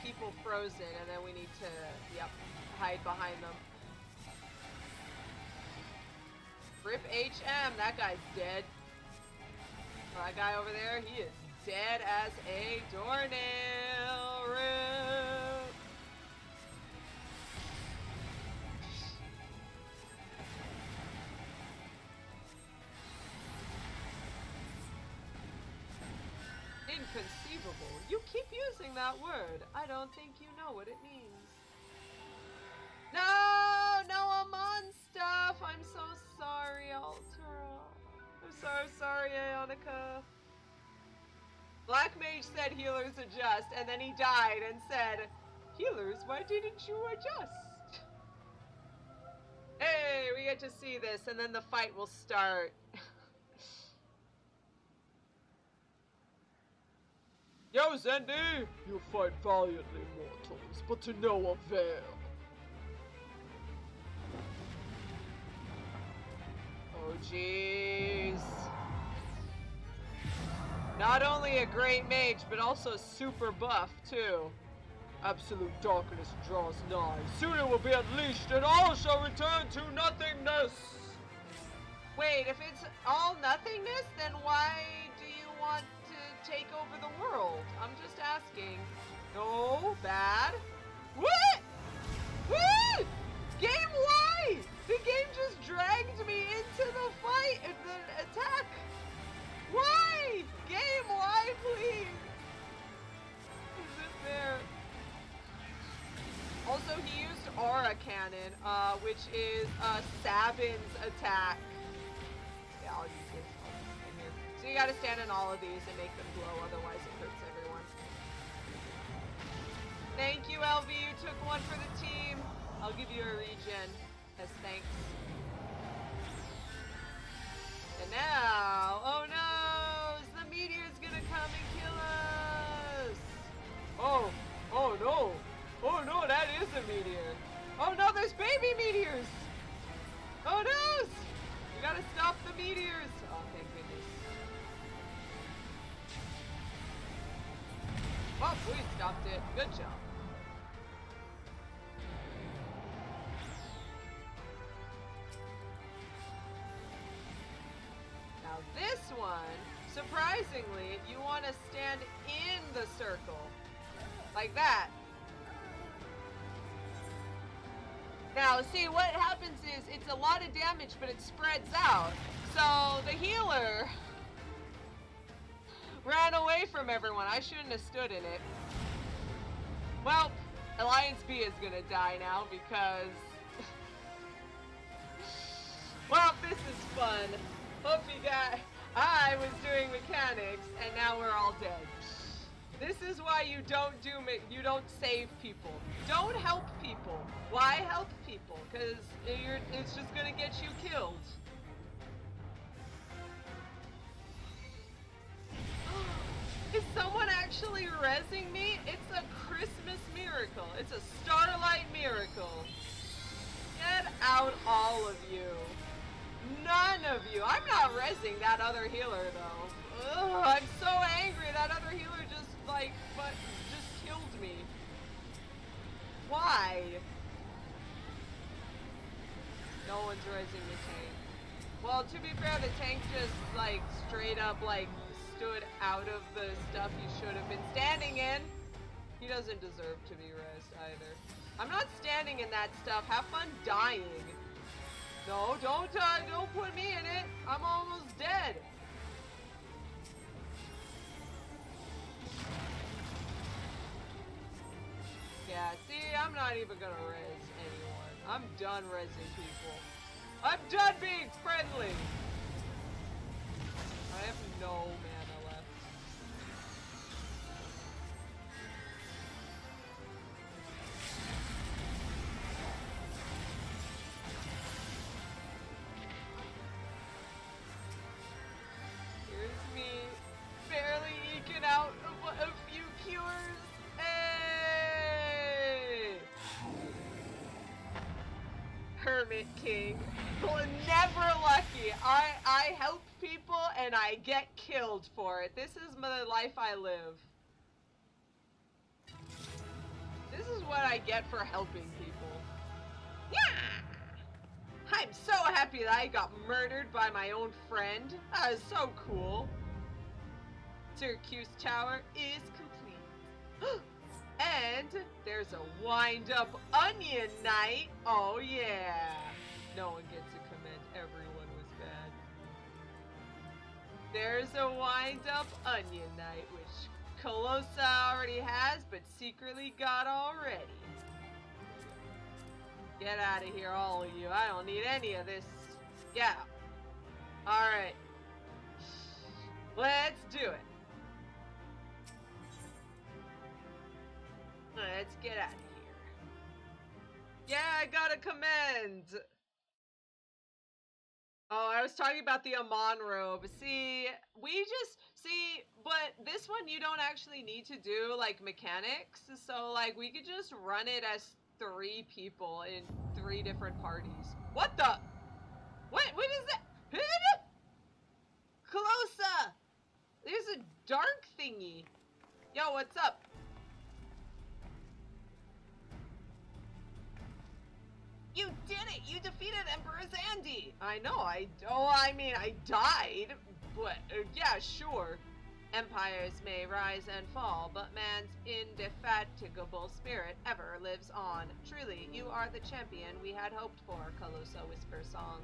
people frozen, and then we need to, hide behind them. Rip HM, that guy's dead. That guy over there, he is dead as a doornail. Rip. Inconceivable. You keep using that word. I don't think you know what it means. No! No Amon stuff! I'm so sorry, Altera. I'm so sorry, Ionica. Black Mage said healers adjust, and then he died and said, healers, why didn't you adjust? Hey, we get to see this, and then the fight will start. Yo, Zendi! You fight valiantly, mortals, but to no avail. Oh, jeez. Not only a great mage, but also super buff, too. Absolute darkness draws nigh. Soon it will be unleashed, and all shall return to nothingness! Wait, if it's all nothingness, then why do you want to take over the world? I'm just asking. No, bad. What? What? Game why? The game just dragged me into the fight and the attack. Why? Game why, please? Sara cannon, which is Sabin's attack. Yeah, I'll use this in here. So you gotta stand in all of these and make them glow, otherwise it hurts everyone. Thank you, LV, you took one for the team. I'll give you a regen as thanks. And now, oh no, the meteor's gonna come and kill us. Oh no. Oh no, that is a meteor. Oh no, there's baby meteors. Oh no. You gotta stop the meteors. Oh, thank goodness. Oh, we stopped it. Good job. Now this one, surprisingly, you want to stand in the circle. Like that. Now, see, what happens is, it's a lot of damage, but it spreads out. So, the healer ran away from everyone. I shouldn't have stood in it. Well, Alliance B is gonna die now because... well, this is fun. Hope you got... I was doing mechanics, and now we're all dead. This is why you don't save people. Don't help people. Why help people? Because it's just gonna get you killed. Is someone actually rezzing me? It's a Christmas miracle. It's a starlight miracle. Get out, all of you. None of you. I'm not rezzing that other healer, though. Ugh, I'm so angry. That other healer just killed me. Why? No one's rezzing the tank. Well, to be fair, the tank just, straight up, stood out of the stuff he should have been standing in. He doesn't deserve to be rezzed either. I'm not standing in that stuff. Have fun dying. No, don't put me in it. I'm almost dead. Yeah, see, I'm not even gonna res anyone. I'm done rezzing people. I'm done being friendly. I have no mana left. Here's me, barely eking out a few cures. Hey! Hermit King. Well, never lucky. I help people and I get killed for it. This is the life I live. This is what I get for helping people. Yeah! I'm so happy that I got murdered by my own friend. That is so cool. Syracuse Tower is complete. And there's a wind-up onion night. Oh yeah. No one gets to comment. Everyone was bad. There's a wind-up onion night, which Calosa already has, but secretly got already. Get out of here, all of you. I don't need any of this. Yeah. Alright. Let's do it. Let's get out of here. Yeah, I gotta commend. Oh, I was talking about the Amon robe. See, but this one you don't actually need to do, mechanics. So, we could just run it as 3 people in 3 different parties. What the? What is that? Calosa! There's a dark thingy. Yo, what's up? You did it! You defeated Emperor Zandy! I know, I died, but, yeah, sure. Empires may rise and fall, but man's indefatigable spirit ever lives on. Truly, you are the champion we had hoped for, Calosa Whispersong.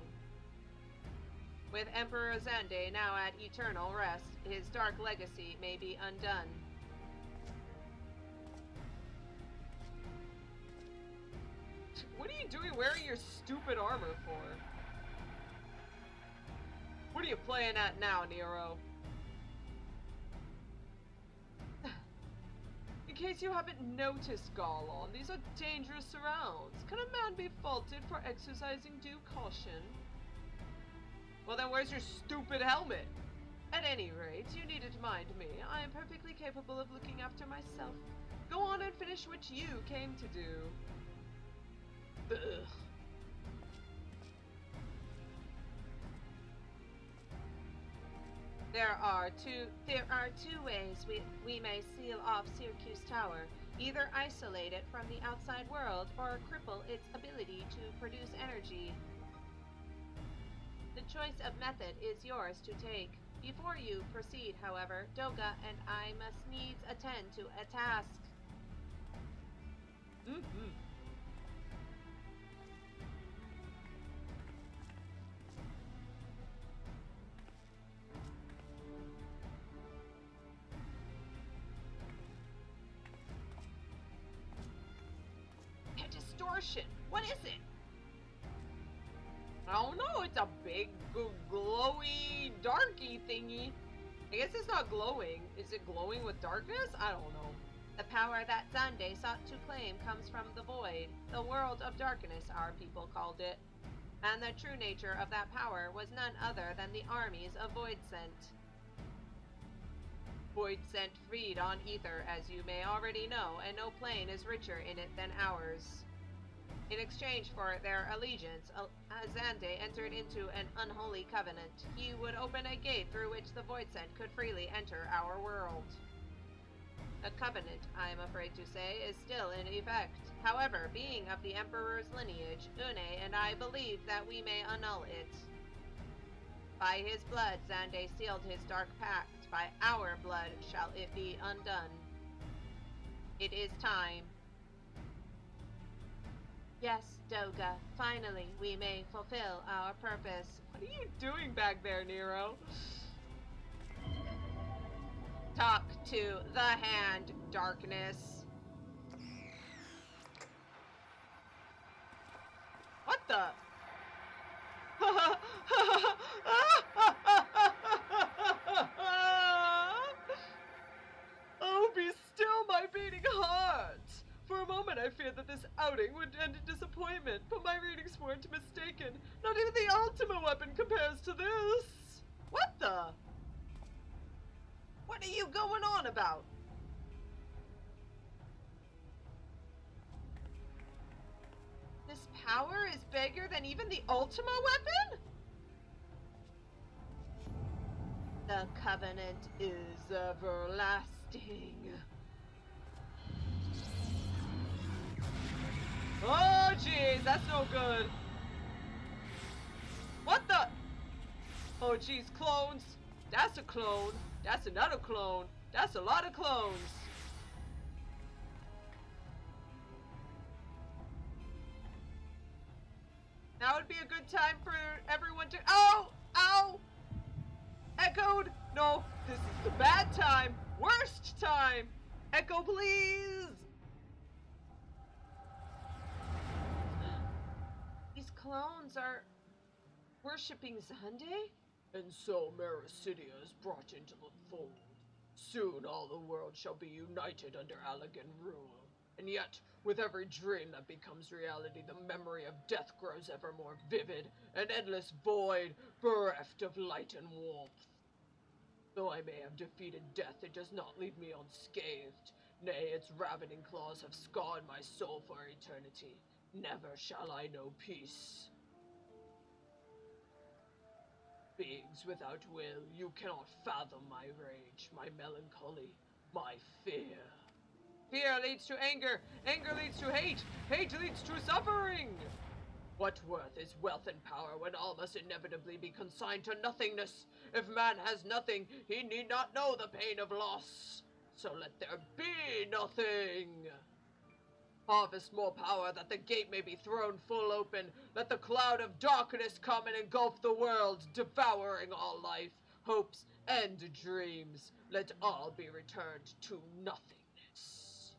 With Emperor Zandy now at eternal rest, his dark legacy may be undone. What are you you doing wearing your stupid armor for? What are you playing at now, Nero? In case you haven't noticed, Garlon, these are dangerous surrounds. Can a man be faulted for exercising due caution? Well then where's your stupid helmet? At any rate, you needn't mind me. I am perfectly capable of looking after myself. Go on and finish what you came to do. Ugh. There are two ways we may seal off Syracuse Tower. Either isolate it from the outside world or cripple its ability to produce energy. The choice of method is yours to take. Before you proceed, however, Doga and I must needs attend to a task. A distortion. What is it? I don't know, it's a big, glowy, darky thingy. I guess it's not glowing. Is it glowing with darkness? I don't know. The power that Zande sought to claim comes from the void. The world of darkness, our people called it. And the true nature of that power was none other than the armies of Voidsent. Voidsent freed on Ether, as you may already know, and no plane is richer in it than ours. In exchange for their allegiance, Zande entered into an unholy covenant. He would open a gate through which the Voidsent could freely enter our world. The covenant, I am afraid to say, is still in effect. However, being of the Emperor's lineage, Une and I believe that we may annul it. By his blood, Zande sealed his dark pact. By our blood shall it be undone. It is time. Yes, Doga, finally we may fulfill our purpose. What are you doing back there, Nero? Talk to the hand, darkness. What the? Oh, be still my beating heart! For a moment I feared that this outing would end in disappointment, but my readings weren't mistaken. Not even the Ultima weapon compares to this! What the? What are you going on about? This power is bigger than even the Ultima weapon? The covenant is everlasting. Oh jeez, that's no good. What the? Oh jeez, clones. That's a clone. That's another clone. That's a lot of clones. Now would be a good time for everyone to— Ow! Ow! Echoed! No, this is the bad time. Worst time. Echo, please. These clones are worshipping Zande? And so Mericidia is brought into the fold. Soon all the world shall be united under Allagan rule. And yet, with every dream that becomes reality, the memory of death grows ever more vivid, an endless void, bereft of light and warmth. Though I may have defeated death, it does not leave me unscathed. Nay, its ravening claws have scarred my soul for eternity. Never shall I know peace. Beings without will, you cannot fathom my rage, my melancholy, my fear. Fear leads to anger, anger leads to hate, hate leads to suffering. What worth is wealth and power when all must inevitably be consigned to nothingness? If man has nothing, he need not know the pain of loss. So let there be nothing. Harvest more power that the gate may be thrown full open. Let the cloud of darkness come and engulf the world, devouring all life, hopes, and dreams. Let all be returned to nothingness.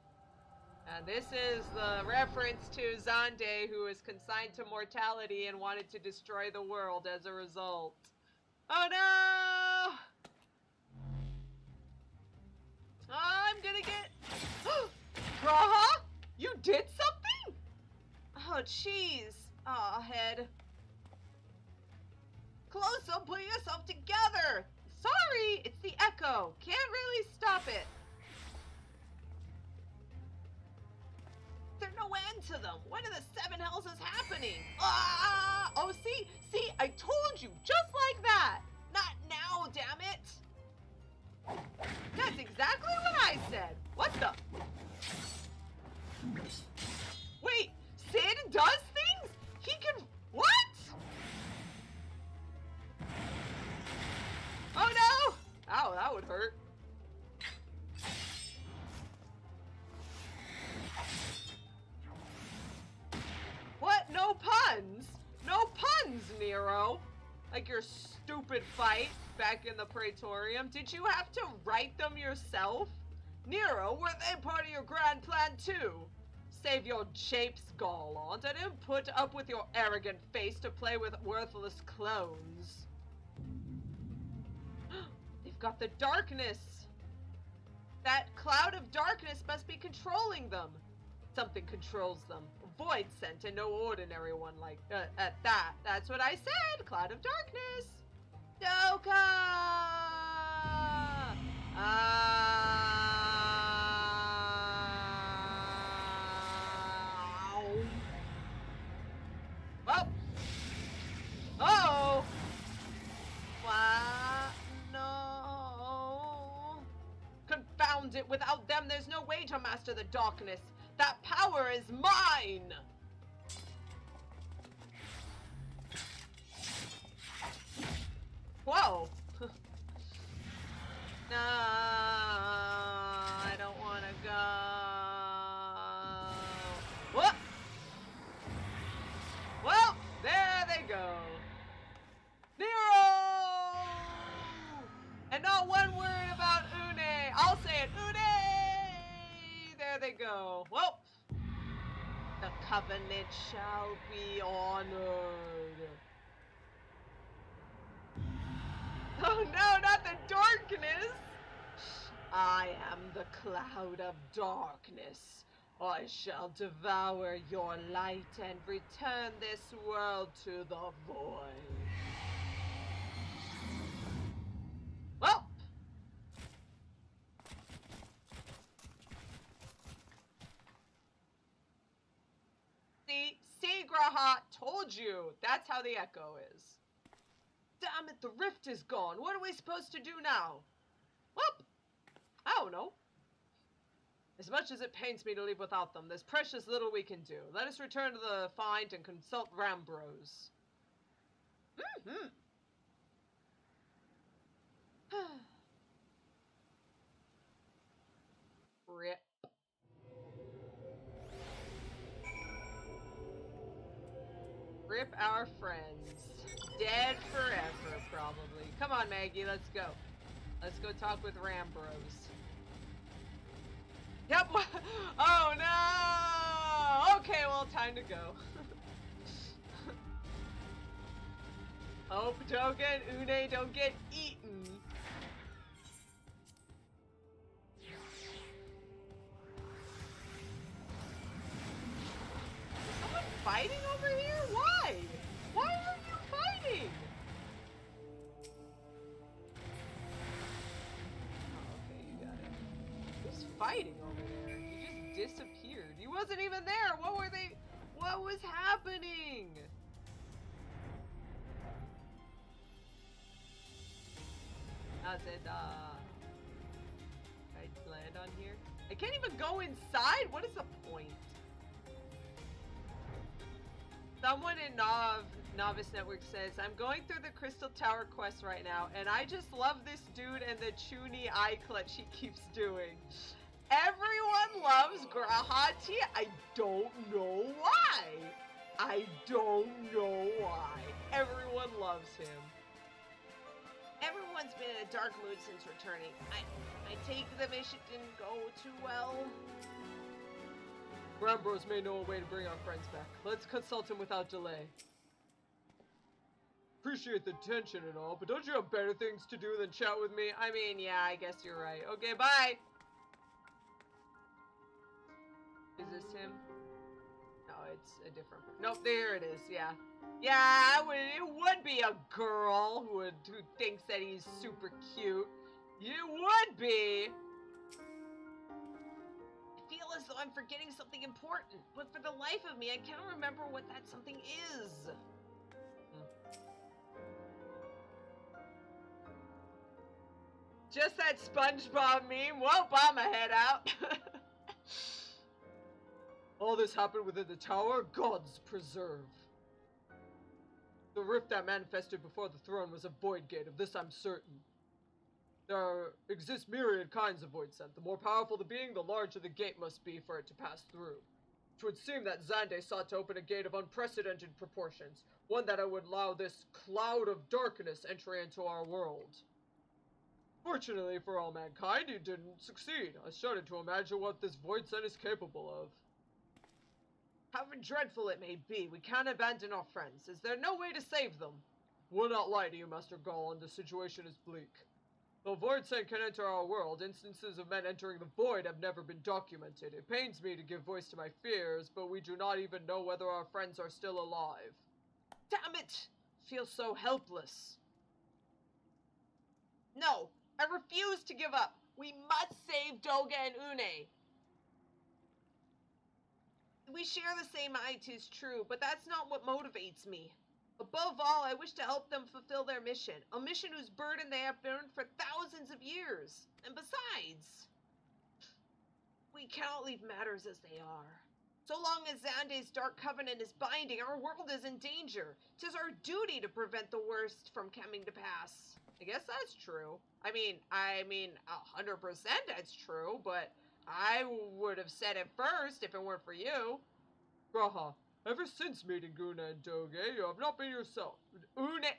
And this is the reference to Zande, who is consigned to mortality and wanted to destroy the world as a result. Oh no! I'm gonna get... Graha? You did something? Oh, jeez. Aw, head. Calosa, put yourself together! Sorry, it's the echo. Can't really stop it. There's no end to them. What in the seven hells is happening? Ah! Oh, see, I told you, just like that. Not now, damn it! That's exactly what I said. What the? Wait, Sid does things? He can... What? Oh no! Ow, that would hurt. What? No puns? No puns, Nero. Like your stupid fight back in the Praetorium. Did you have to write them yourself? Nero, were they part of your grand plan too? Save your japes, Garland. I didn't put up with your arrogant face to play with worthless clones. They've got the darkness. That cloud of darkness must be controlling them. Something controls them. A void sent and no ordinary one like at that. That's what I said. Cloud of darkness. Doka! Well. Oh. What? No. Confound it. Without them, there's no way to master the darkness. That power is mine! Whoa! No, I don't want to go. Whoop! Well, there they go. Nero! And not one word about Une. I'll say it, Une! There they go. Well, the covenant shall be honored. Oh no, not the darkness! I am the cloud of darkness. I shall devour your light and return this world to the void. Well. See, Graha, told you. That's how the echo is. Damn it, the rift is gone. What are we supposed to do now? Well, I don't know. As much as it pains me to leave without them, there's precious little we can do. Let us return to the find and consult Rambros. Mm-hmm. Rip. Rip our friends. Dead forever, probably. Come on, Maggie, let's go. Let's go talk with Rambros. Yep. Oh no! Okay, well, time to go. Hope Doga and Une don't get eaten. Is someone fighting over here? Why? Why are you fighting? Oh, okay, you got it. Who's fighting over there? He just disappeared. He wasn't even there. What were they? What was happening? How's it, can I land on here? I can't even go inside? What is the point? Someone in Novice Network says, I'm going through the Crystal Tower quest right now, and I just love this dude and the Chuni eye clutch he keeps doing. Everyone loves Grahati. I don't know why. I don't know why. Everyone loves him. Everyone's been in a dark mood since returning. I take the mission didn't go too well. Rambros may know a way to bring our friends back. Let's consult him without delay. Appreciate the tension and all, but don't you have better things to do than chat with me? I mean, yeah, I guess you're right. Okay, bye! Is this him? No, it's a different person. Nope, there it is, yeah. Yeah, it would be a girl who thinks that he's super cute. You would be! I feel as though I'm forgetting something important, but for the life of me, I can't remember what that something is. Just that SpongeBob meme won't bomb my head out. All this happened within the tower? Gods preserve. The rift that manifested before the throne was a void gate, of this I'm certain. There exist myriad kinds of void scent. The more powerful the being, the larger the gate must be for it to pass through. It would seem that Xande sought to open a gate of unprecedented proportions, one that would allow this cloud of darkness entry into our world. Fortunately for all mankind, he didn't succeed. I started to imagine what this void scent is capable of. However dreadful it may be, we can't abandon our friends. Is there no way to save them? Will not lie to you, Master Guile, and the situation is bleak. Though void scent can enter our world, instances of men entering the void have never been documented. It pains me to give voice to my fears, but we do not even know whether our friends are still alive. Damn it! I feel so helpless. No, I refuse to give up. We must save Doga and Une. We share the same eye, 'tis true, but that's not what motivates me. Above all, I wish to help them fulfill their mission, a mission whose burden they have borne for thousands of years. And besides, we cannot leave matters as they are. So long as Xande's dark covenant is binding, our world is in danger. 'Tis our duty to prevent the worst from coming to pass. I guess that's true. I mean, 100% that's true, but I would have said it first if it weren't for you. Graha, ever since meeting Una and Doge, you have not been yourself. Una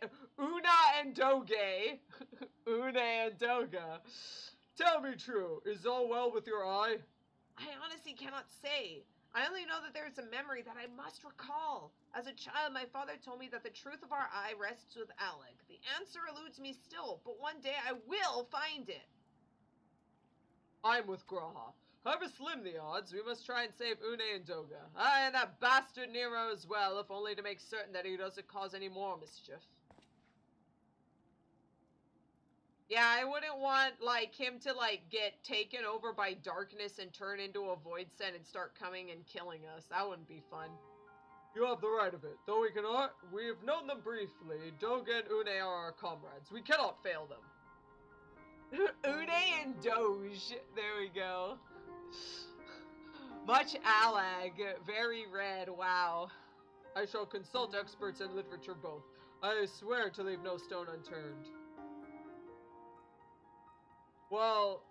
and Doge. Una and Doga. Tell me true, is all well with your eye? I honestly cannot say. I only know that there is a memory that I must recall. As a child, my father told me that the truth of our eye rests with Allag. The answer eludes me still, but one day I will find it. I'm with Graha. However slim the odds, we must try and save Une and Doga. Ah, and that bastard Nero as well, if only to make certain that he doesn't cause any more mischief. Yeah, I wouldn't want, him to, get taken over by darkness and turn into a void scent and start coming and killing us. That wouldn't be fun. You have the right of it. Though we have known them briefly, Doga and Une are our comrades. We cannot fail them. Une and Doge. There we go. Much Allag. Very red. Wow. I shall consult experts in literature both. I swear to leave no stone unturned. Well,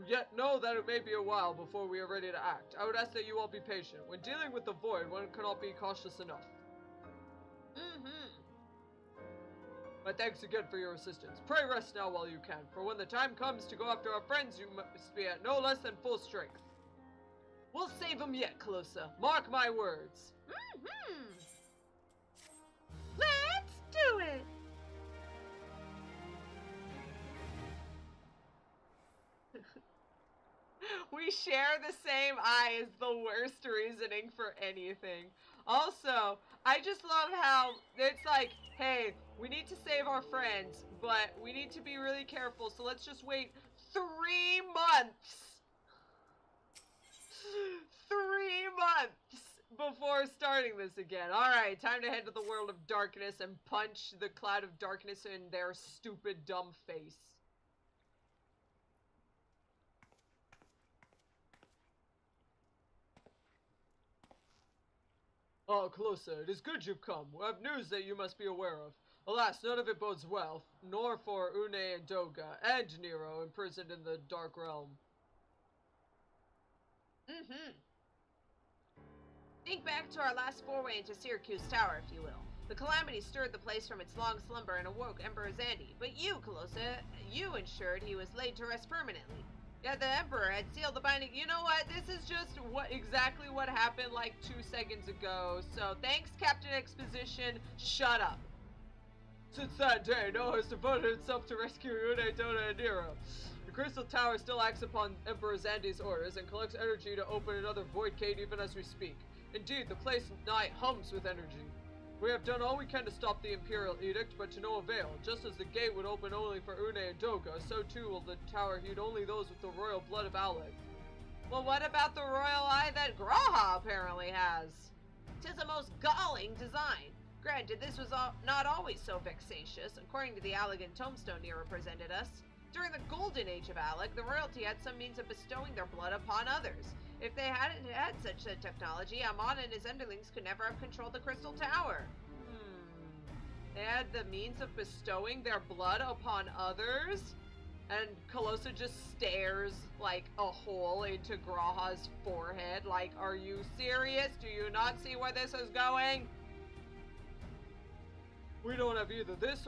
yet know that it may be a while before we are ready to act. I would ask that you all be patient. When dealing with the void, one cannot be cautious enough. But thanks again for your assistance. Pray rest now while you can, for when the time comes to go after our friends, you must be at no less than full strength. We'll save them yet, Calosa. Mark my words. Let's do it! We share the same eye is the worst reasoning for anything. Also, I just love how it's like, hey, we need to save our friends, but we need to be really careful, so let's just wait 3 months. 3 months before starting this again. Alright, time to head to the world of darkness and punch the cloud of darkness in their stupid, dumb face. Oh, Calosa, it is good you've come. We have news that you must be aware of. Alas, none of it bodes well, nor for Une and Doga, and Nero, imprisoned in the Dark Realm. Think back to our last foray into Syracuse Tower, if you will. The Calamity stirred the place from its long slumber and awoke Emperor Xande. But you, Calosa, you ensured he was laid to rest permanently. Yet the Emperor had sealed the binding. You know what? This is just exactly what happened like 2 seconds ago. So thanks, Captain Exposition. Shut up. Since that day, Noah has devoted himself to rescue Une, Dona, and Nero. The Crystal Tower still acts upon Emperor Zandi's orders and collects energy to open another void gate even as we speak. Indeed, the place nigh hums with energy. We have done all we can to stop the Imperial Edict, but to no avail. Just as the gate would open only for Une and Doga, so too will the tower heed only those with the royal blood of Allag. Well, what about the royal eye that Graha apparently has? 'Tis a most galling design. Granted, this was not always so vexatious. According to the Allagan tombstone Nero presented us, during the golden age of Allag, the royalty had some means of bestowing their blood upon others. If they hadn't had such a technology, Amon and his underlings could never have controlled the Crystal Tower. They had the means of bestowing their blood upon others? And Calosa just stares like a hole into Graha's forehead. Like, are you serious? Do you not see where this is going? We don't have either this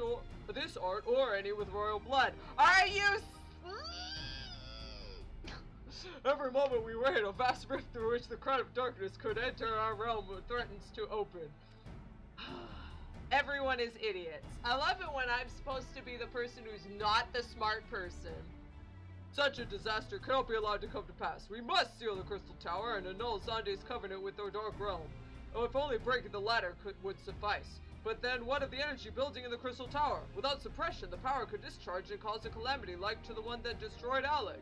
art or any with royal blood. Are you Every moment we wait, a vast rift through which the crown of darkness could enter our realm threatens to open. Everyone is idiots. I love it when I'm supposed to be the person who's not the smart person. Such a disaster cannot be allowed to come to pass. We must seal the Crystal Tower and annul Zande's covenant with our dark realm. Oh, if only breaking the ladder would suffice. But then what of the energy building in the Crystal Tower? Without suppression, the power could discharge and cause a calamity like to the one that destroyed Allag.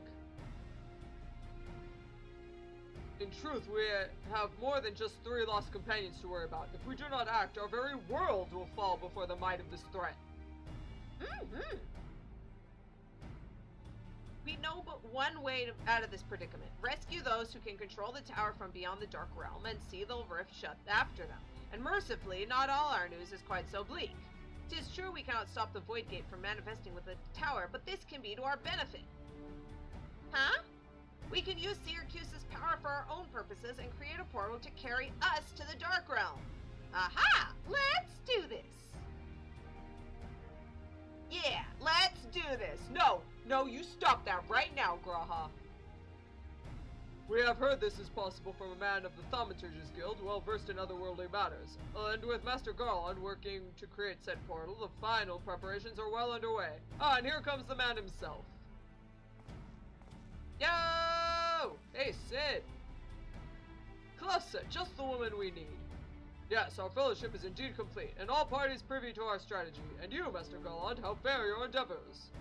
In truth, we have more than just 3 lost companions to worry about. If we do not act, our very world will fall before the might of this threat. We know but one way out of this predicament. Rescue those who can control the tower from beyond the Dark Realm and see the rift shut after them. And mercifully, not all our news is quite so bleak. 'Tis true we cannot stop the Void Gate from manifesting with the tower, but this can be to our benefit. Huh? We can use Syracuse's power for our own purposes and create a portal to carry us to the Dark Realm. Aha! Let's do this! Yeah, let's do this. No, you stop that right now, Graha. We have heard this is possible from a man of the Thaumaturge's Guild, well versed in otherworldly matters. And with Master Garland working to create said portal, the final preparations are well underway. Ah, and here comes the man himself. Yo! Hey, Sid! Calosa, just the woman we need. Yes, our fellowship is indeed complete, and all parties privy to our strategy. And you, Master Garland, how fare your endeavors?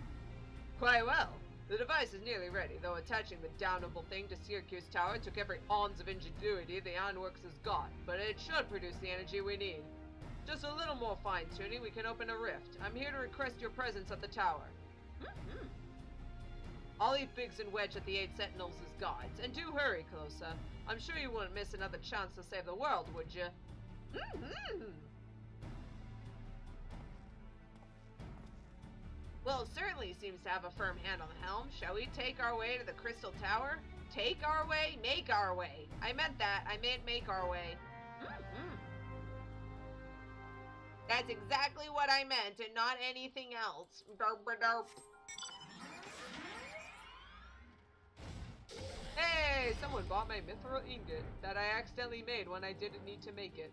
Quite well. The device is nearly ready, though attaching the damnable thing to Syracuse Tower took every ounce of ingenuity the Ironworks has got, but it should produce the energy we need. Just a little more fine-tuning, we can open a rift. I'm here to request your presence at the tower. I'll leave Biggs and Wedge at the 8 Sentinels as guides, and do hurry, Calosa. I'm sure you wouldn't miss another chance to save the world, would you? Well, it certainly seems to have a firm hand on the helm. Shall we take our way to the Crystal Tower? Take our way, make our way. I meant that. I meant make our way. That's exactly what I meant and not anything else. Hey, someone bought my mithril ingot that I accidentally made when I didn't need to make it.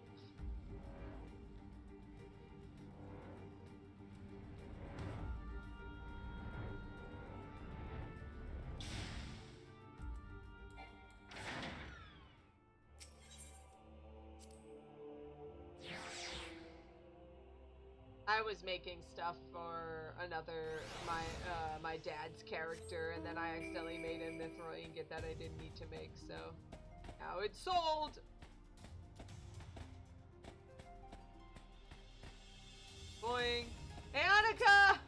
I was making stuff for my dad's character, and then I accidentally made a mithril ingot that I didn't need to make, so now it's sold! Boing! Hey, Annika!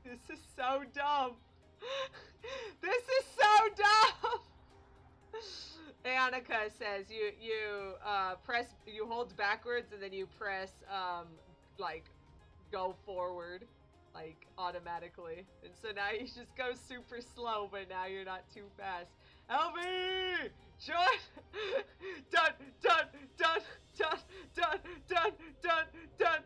This is so dumb! This is so dumb! Annika says you hold backwards and then you press like go forward like automatically, and so now you just go super slow, but now you're not too fast. Help me! Join! Done! Done! Done! Done! Done! Done! Done! Done!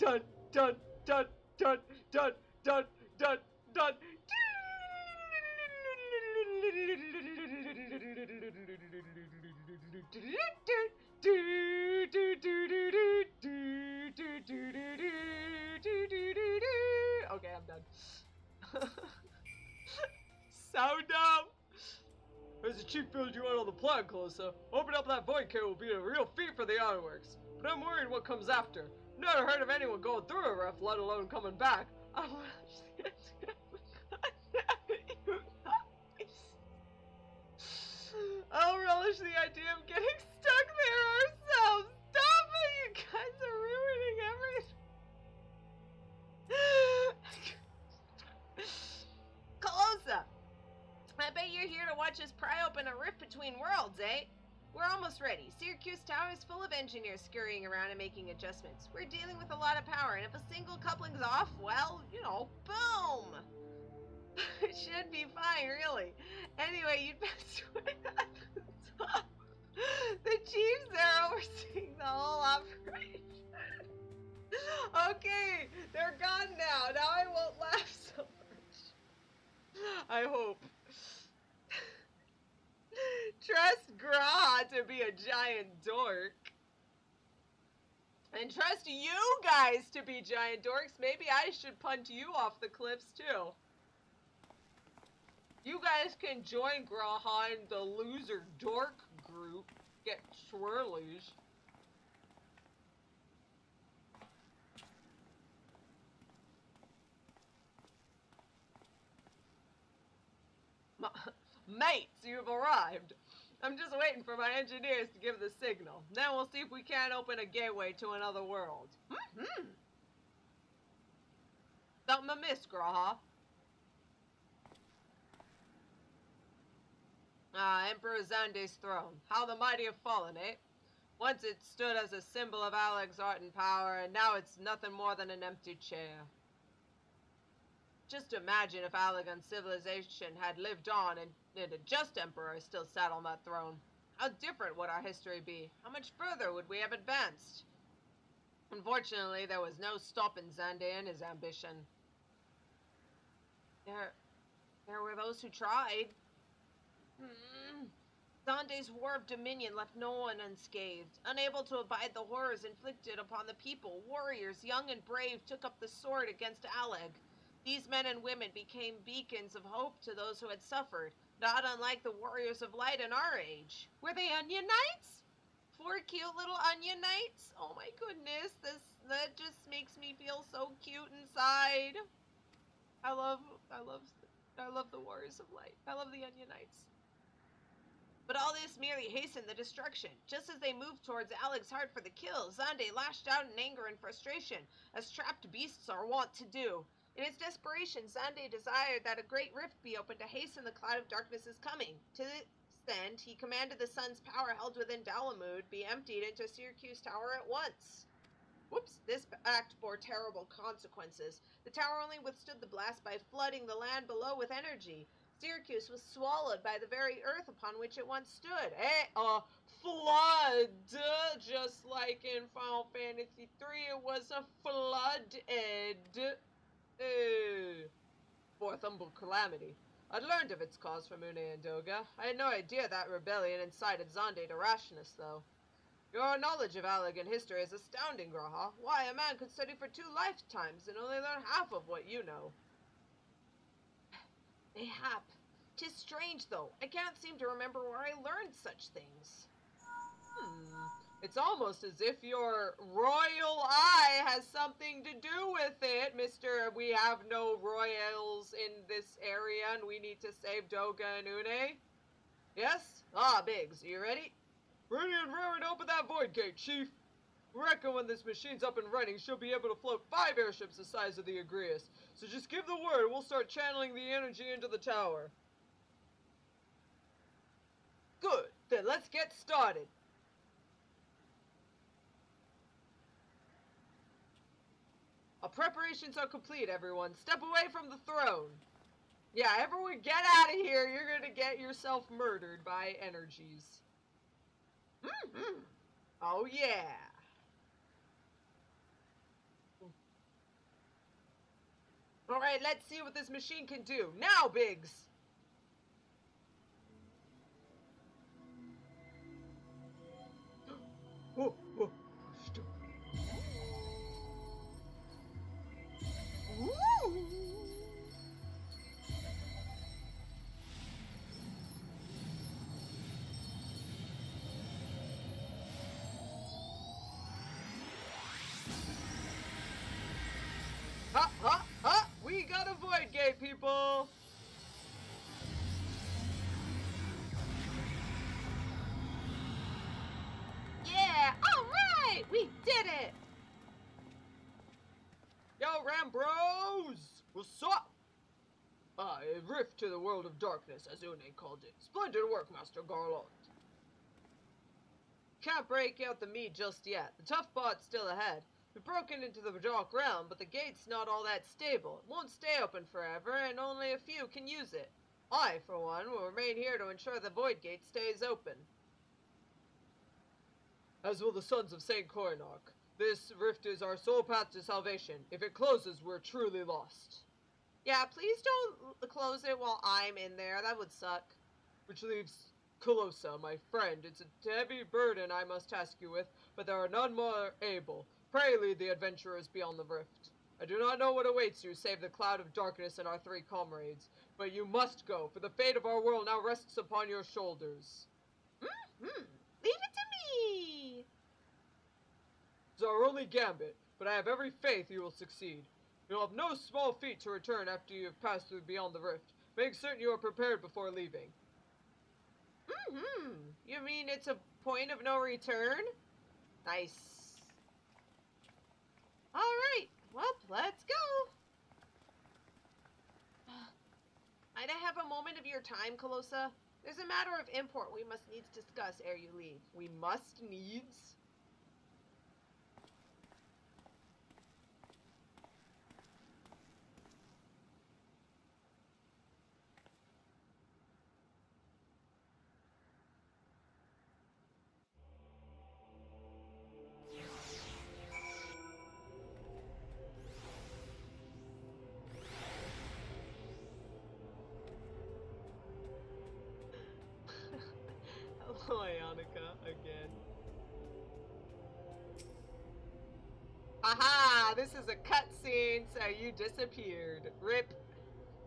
dun, dun, dun, dun, dun, dun, dun, dun. Okay, I'm done. Sound out. As the chief filled you in on the plan, Calosa, opening up that void cave will be a real feat for the ironworks. But I'm worried what comes after. Never heard of anyone going through a rift, let alone coming back. I don't relish the idea of getting stuck there ourselves. Stop it! You guys are ruining everything. Calosa! I bet you're here to watch us pry open a rift between worlds, eh? We're almost ready. Syracuse Tower is full of engineers scurrying around and making adjustments. We're dealing with a lot of power, and if a single coupling's off, well, you know, boom! It should be fine, really. Anyway, you'd best wait at the top. The chiefs there overseeing the whole operation. Okay, they're gone now. Now I won't laugh so much. I hope. Trust Gra to be a giant dork. And trust you guys to be giant dorks. Maybe I should punt you off the cliffs too. You guys can join Graha in the loser dork group. Get swirlies. Mates, you've arrived. I'm just waiting for my engineers to give the signal. Then we'll see if we can't open a gateway to another world. Something amiss, Graha? Emperor Xande's throne. How the mighty have fallen, eh? Once it stood as a symbol of Allag's art and power, and now it's nothing more than an empty chair. Just imagine if Allagan civilization had lived on and a just emperor still sat on that throne. How different would our history be? How much further would we have advanced? Unfortunately, there was no stopping Xande and his ambition. There were those who tried. Xande's War of Dominion left no one unscathed. Unable to abide the horrors inflicted upon the people, warriors, young and brave, took up the sword against Allag. These men and women became beacons of hope to those who had suffered, not unlike the warriors of light in our age. Were they onion knights? 4 cute little onion knights? Oh my goodness, that just makes me feel so cute inside. I love the warriors of light. I love the onion knights. But all this merely hastened the destruction. Just as they moved towards Allag's heart for the kill, Xande lashed out in anger and frustration, as trapped beasts are wont to do. In his desperation, Xande desired that a great rift be opened to hasten the cloud of darkness's coming. To this end, he commanded the sun's power held within Dalamud be emptied into Syracuse Tower at once. Whoops, this act bore terrible consequences. The tower only withstood the blast by flooding the land below with energy. Syracuse was swallowed by the very earth upon which it once stood. Flood! Just like in Final Fantasy III, it was a flood, Ed. Fourth humble calamity. I'd learned of its cause from Une and Doga. I had no idea that rebellion incited Xande to rashness, though. Your knowledge of Allagan history is astounding, Graha. Why, a man could study for 2 lifetimes and only learn half of what you know. Mayhap. 'Tis strange, though. I cannot seem to remember where I learned such things. It's almost as if your royal eye has something to do with it, Mr. We have no royals in this area and we need to save Doga and Une. Yes? Biggs, you ready? Ready and raring to open that void gate, Chief. Reckon when this machine's up and running, she'll be able to float 5 airships the size of the Agrias. So just give the word and we'll start channeling the energy into the tower. Good. Then let's get started. Our preparations are complete, everyone. Step away from the throne. Yeah, everyone get out of here. You're gonna get yourself murdered by energies. Oh, yeah. Alright, let's see what this machine can do. Now, Biggs! Whoa, whoa. Woo! Ha, ha, ha! We got a void gate, people! Yeah! Alright! We did it! Yo, Rambros! What's up? A rift to the world of darkness, as Une called it. Splendid work, Master Garland. Can't break out the meat just yet. The tough bot's still ahead. We've broken into the dark realm, but the gate's not all that stable. It won't stay open forever, and only a few can use it. I, for one, will remain here to ensure the void gate stays open. As will the Sons of Saint Coinach. This rift is our sole path to salvation. If it closes, we're truly lost. Yeah, please don't close it while I'm in there. That would suck. Which leaves Calosa, my friend. It's a heavy burden I must task you with, but there are none more able. Pray lead the adventurers beyond the rift. I do not know what awaits you save the cloud of darkness and our 3 comrades, but you must go, for the fate of our world now rests upon your shoulders. Leave it to me! It's our only gambit, but I have every faith you will succeed. You'll have no small feat to return after you have passed through beyond the rift. Make certain you are prepared before leaving. You mean it's a point of no return? Nice. Alright, well, let's go. Might I have a moment of your time, Calosa? There's a matter of import we must needs discuss ere you leave. We must needs? Hello, Ionica, again. Aha! This is a cutscene, so you disappeared. RIP.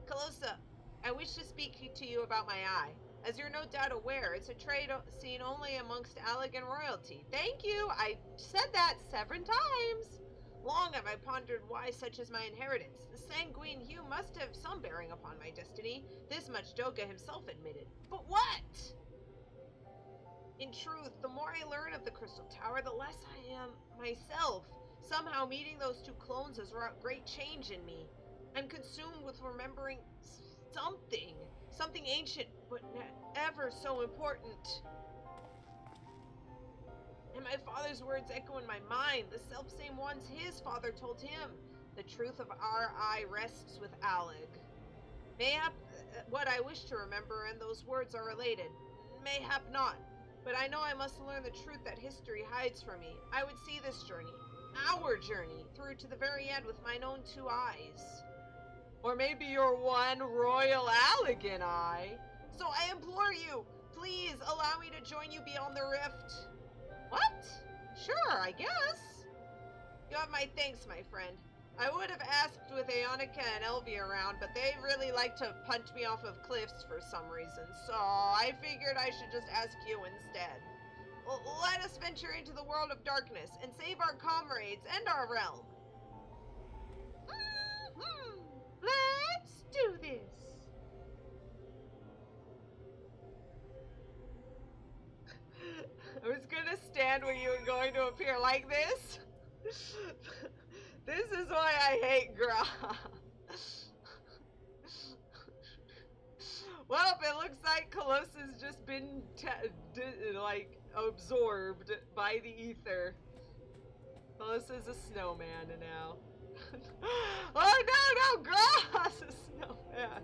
Calosa, I wish to speak to you about my eye. As you're no doubt aware, it's a trade seen only amongst Allagan royalty. Thank you! I said that 7 times! Long have I pondered why such is my inheritance. The sanguine hue must have some bearing upon my destiny. This much Doga himself admitted. But what? In truth, the more I learn of the Crystal Tower, the less I am myself. Somehow meeting those 2 clones has wrought great change in me. I'm consumed with remembering something ancient, but ever so important. And my father's words echo in my mind, the selfsame ones his father told him. The truth of our eye rests with Allag. Mayhap what I wish to remember and those words are related. Mayhap not. But I know I must learn the truth that history hides from me. I would see this journey, our journey, through to the very end with mine own 2 eyes. Or maybe your one royal Allagan eye. So I implore you, please allow me to join you beyond the rift. What? Sure, I guess. You have my thanks, my friend. I would have asked with Ionica and Elvie around, but they really like to punch me off of cliffs for some reason, so I figured I should just ask you instead. Let us venture into the world of darkness and save our comrades and our realm. Let's do this. I was gonna stand when you were going to appear like this. This is why I hate Gra. Well, it looks like Calosa's just been absorbed by the ether. Calosa's a snowman now. Oh no, Gra's a snowman.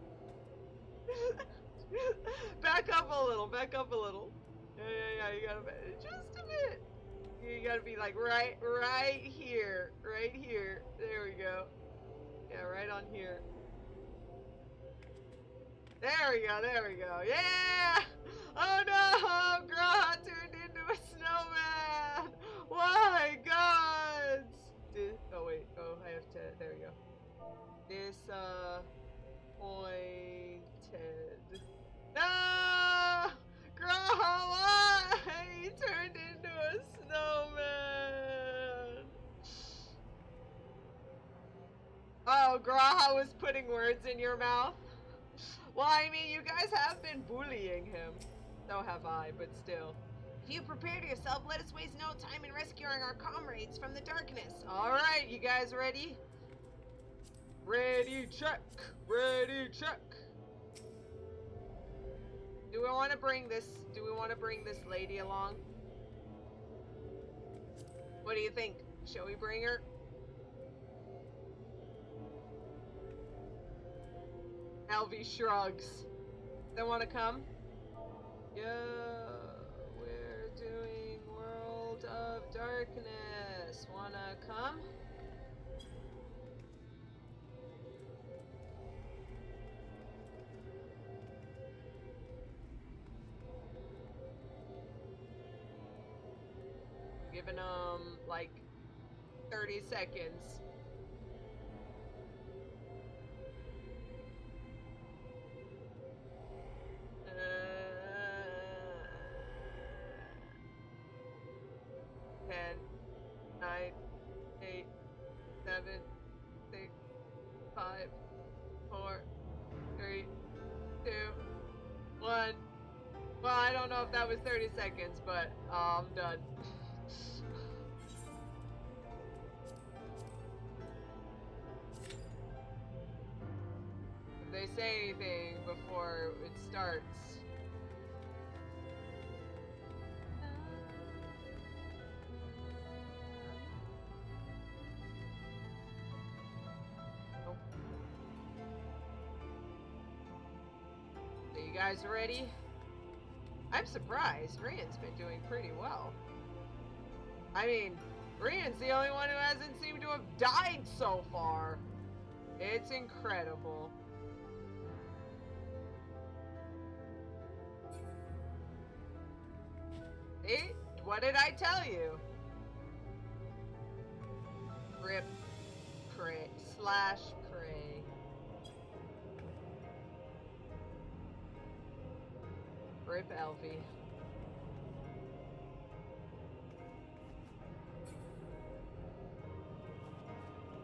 Back up a little, back up a little. Yeah, you gotta, just a bit. You gotta be like right here. There we go. Yeah, right on here. There we go, there we go. Yeah! Oh no! Graha turned into a snowman! Why, gods? Oh wait, oh, I have to, there we go. Disappointed. No! Graha, why? He turned into a snowman! Oh, Graha was putting words in your mouth? Well, I mean, you guys have been bullying him. So have I, but still. If you prepare yourself, let us waste no time in rescuing our comrades from the darkness. Alright, you guys ready? Ready, check. Ready, check. Do we want to bring this lady along? What do you think? Shall we bring her? Elvie shrugs. They want to come? Yeah, we're doing World of Darkness. Wanna come? Giving them like 30 seconds. Ten, 9, 8, 7, 6, 5, 4, 3, 2, 1. Well, I don't know if that was 30 seconds, but I'm done. If they say anything before it starts. You guys ready? I'm surprised. Rian's been doing pretty well. I mean, Rian's the only one who hasn't seemed to have died so far. It's incredible. See? What did I tell you? Rip, pray, slash pray. Rip Elvie.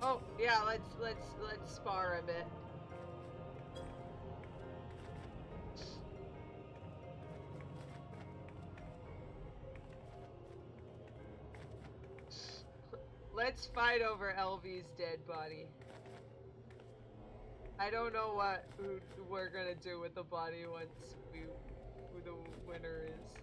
Oh yeah, let's spar a bit. Let's fight over Elvie's dead body. I don't know who we're gonna do with the body once who the winner is.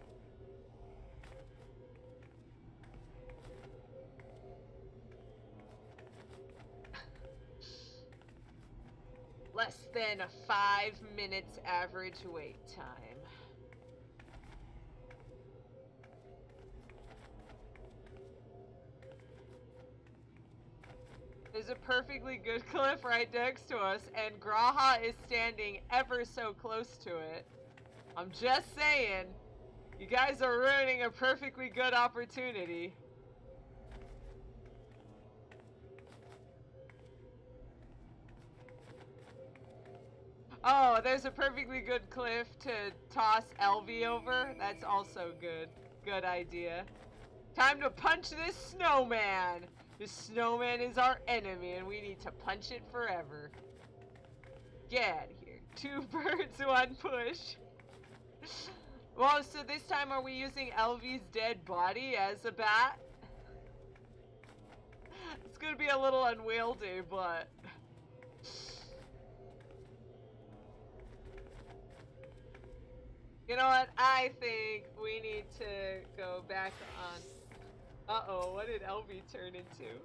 Less than 5 minutes average wait time. There's a perfectly good cliff right next to us, and Graha is standing ever so close to it. I'm just saying, you guys are ruining a perfectly good opportunity. Oh, there's a perfectly good cliff to toss Elvie over. That's also good. Good idea. Time to punch this snowman. This snowman is our enemy, and we need to punch it forever. Get out of here. 2 birds, 1 push. Well, so this time are we using Elvie's dead body as a bat? It's gonna be a little unwieldy, but... You know what? I think we need to go back on... Uh-oh, what did Elvie turn into?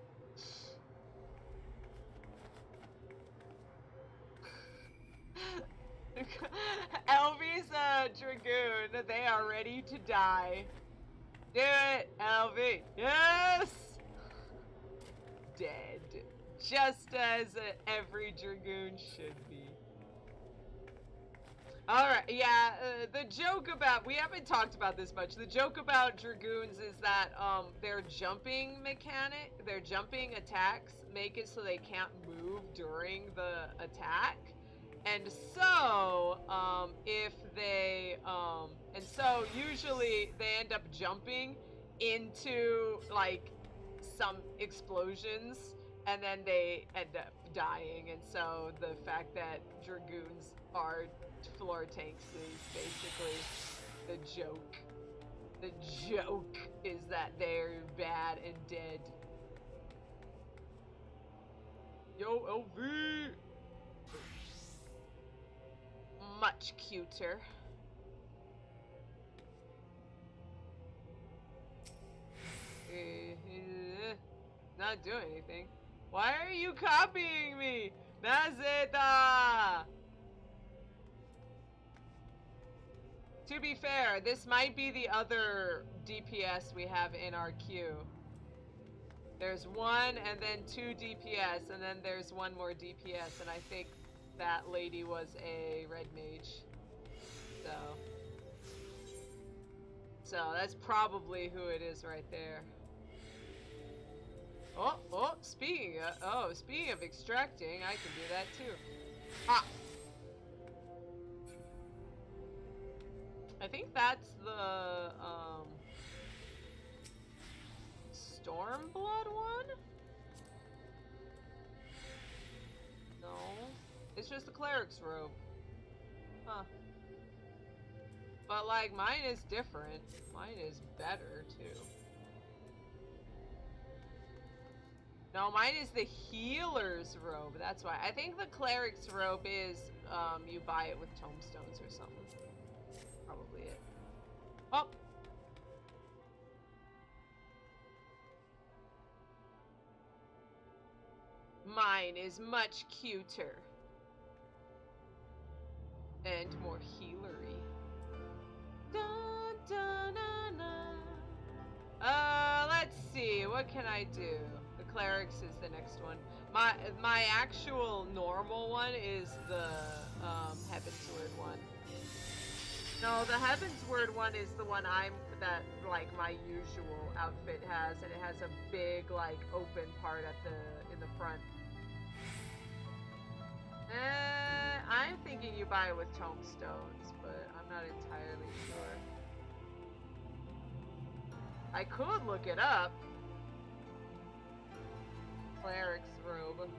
Elvie's a dragoon. They are ready to die. Do it, Elvie. Yes! Dead. Just as every dragoon should be. Alright, yeah, the joke about, we haven't talked about this much, the joke about Dragoons is that, their jumping mechanic, their jumping attacks make it so they can't move during the attack, and so, usually they end up jumping into, like, some explosions, and then they end up dying, and so the fact that Dragoons are floor tanks is basically the joke. The joke is that they're bad and dead. Yo, LV! Much cuter. Not doing anything. Why are you copying me? Nazeta! To be fair, this might be the other DPS we have in our queue. There's one and then 2 DPS, and then there's one more DPS, and I think that lady was a red mage. So that's probably who it is right there. Speaking of extracting, I can do that too. Ah! I think that's the, Stormblood one? No. It's just the cleric's robe. Huh. But, like, mine is different. Mine is better, too. No, mine is the healer's robe. That's why. I think the cleric's robe is, you buy it with tombstones or something. Probably it. Oh! Mine is much cuter. And more healery. Dun, dun, dun, dun. Let's see. What can I do? The clerics is the next one. My actual normal one is the Heavensward one. No, the Heavensward one is the one that like my usual outfit has, and it has a big like open part in the front. I'm thinking you buy it with tombstones, but I'm not entirely sure. I could look it up. Cleric's robe.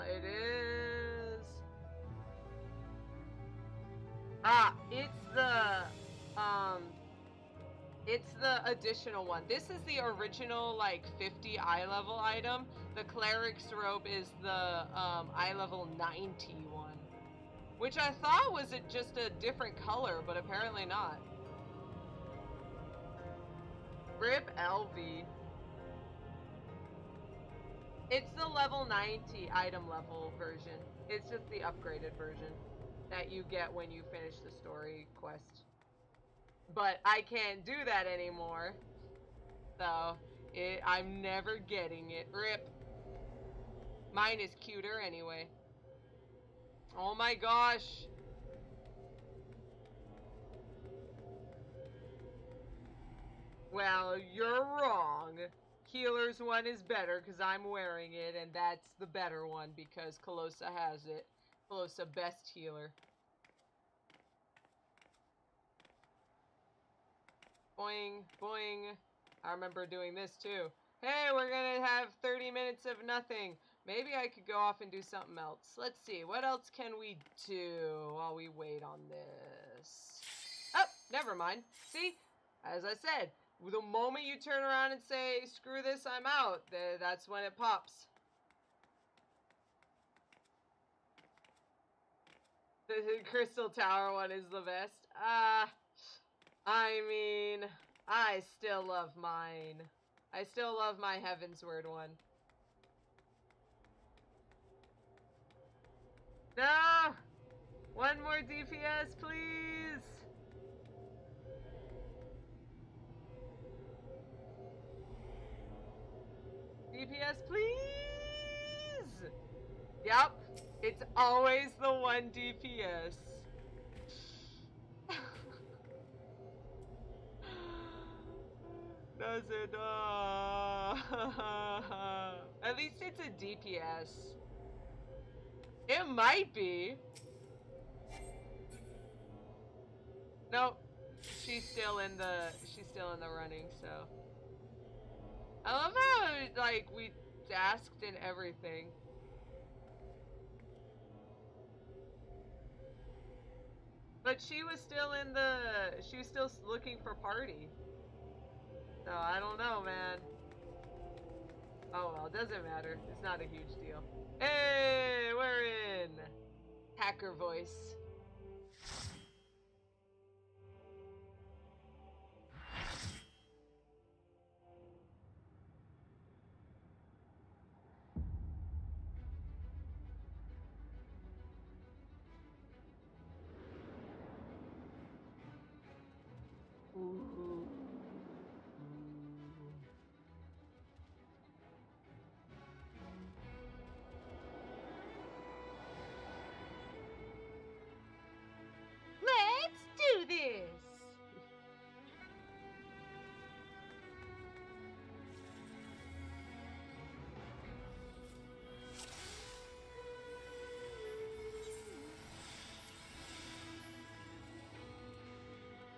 It is. Ah, it's the additional one. This is the original, like, 50 eye level item. The cleric's robe is the, eye level 90 one. Which I thought was just a different color, but apparently not. RIP LV. It's the level 90 item level version. It's just the upgraded version that you get when you finish the story quest. But I can't do that anymore. So, I'm never getting it. RIP. Mine is cuter anyway. Oh my gosh. Well, you're wrong. Healer's one is better because I'm wearing it, and that's the better one because Calosa has it. Calosa best healer. Boing, boing. I remember doing this too. Hey, we're gonna have 30 minutes of nothing. Maybe I could go off and do something else. Let's see, what else can we do while we wait on this? Oh, never mind. See, as I said, the moment you turn around and say, screw this, I'm out, that's when it pops. The Crystal Tower one is the best. I mean, I still love mine. I still love my Heavensward one. No! One more DPS, please! DPS, please! Yep, it's always the one DPS. Does it? At least it's a DPS. It might be. Nope. She's still in the running, so. I love how, like, we asked and everything. But she was still looking for party. So, I don't know, man. Oh, well, it doesn't matter. It's not a huge deal. Hey, we're in! Hacker voice. Ooh. Let's do this!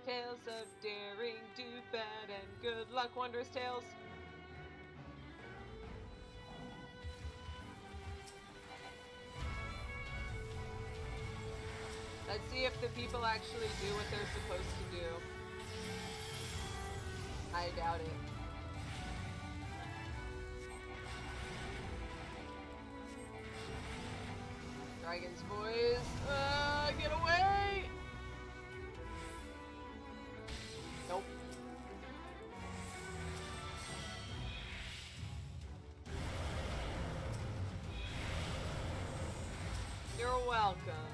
Tales of daring, do bad, and good luck, wondrous tales. Let's see if the people actually do what they're supposed to do. I doubt it. Dragon's voice. Get away! Nope. You're welcome.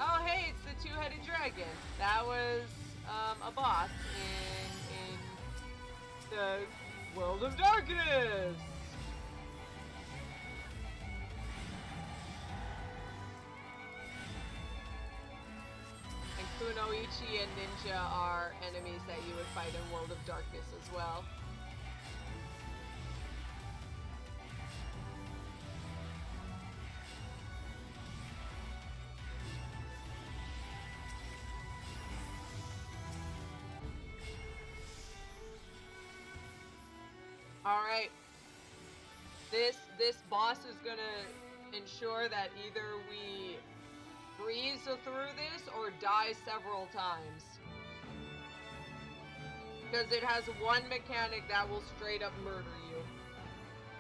Oh, hey, it's the two-headed dragon. That was a boss in the World of Darkness. And Kunoichi and Ninja are enemies that you would fight in World of Darkness as well. Alright. This boss is gonna ensure that either we breeze through this or die several times. Because it has one mechanic that will straight up murder you.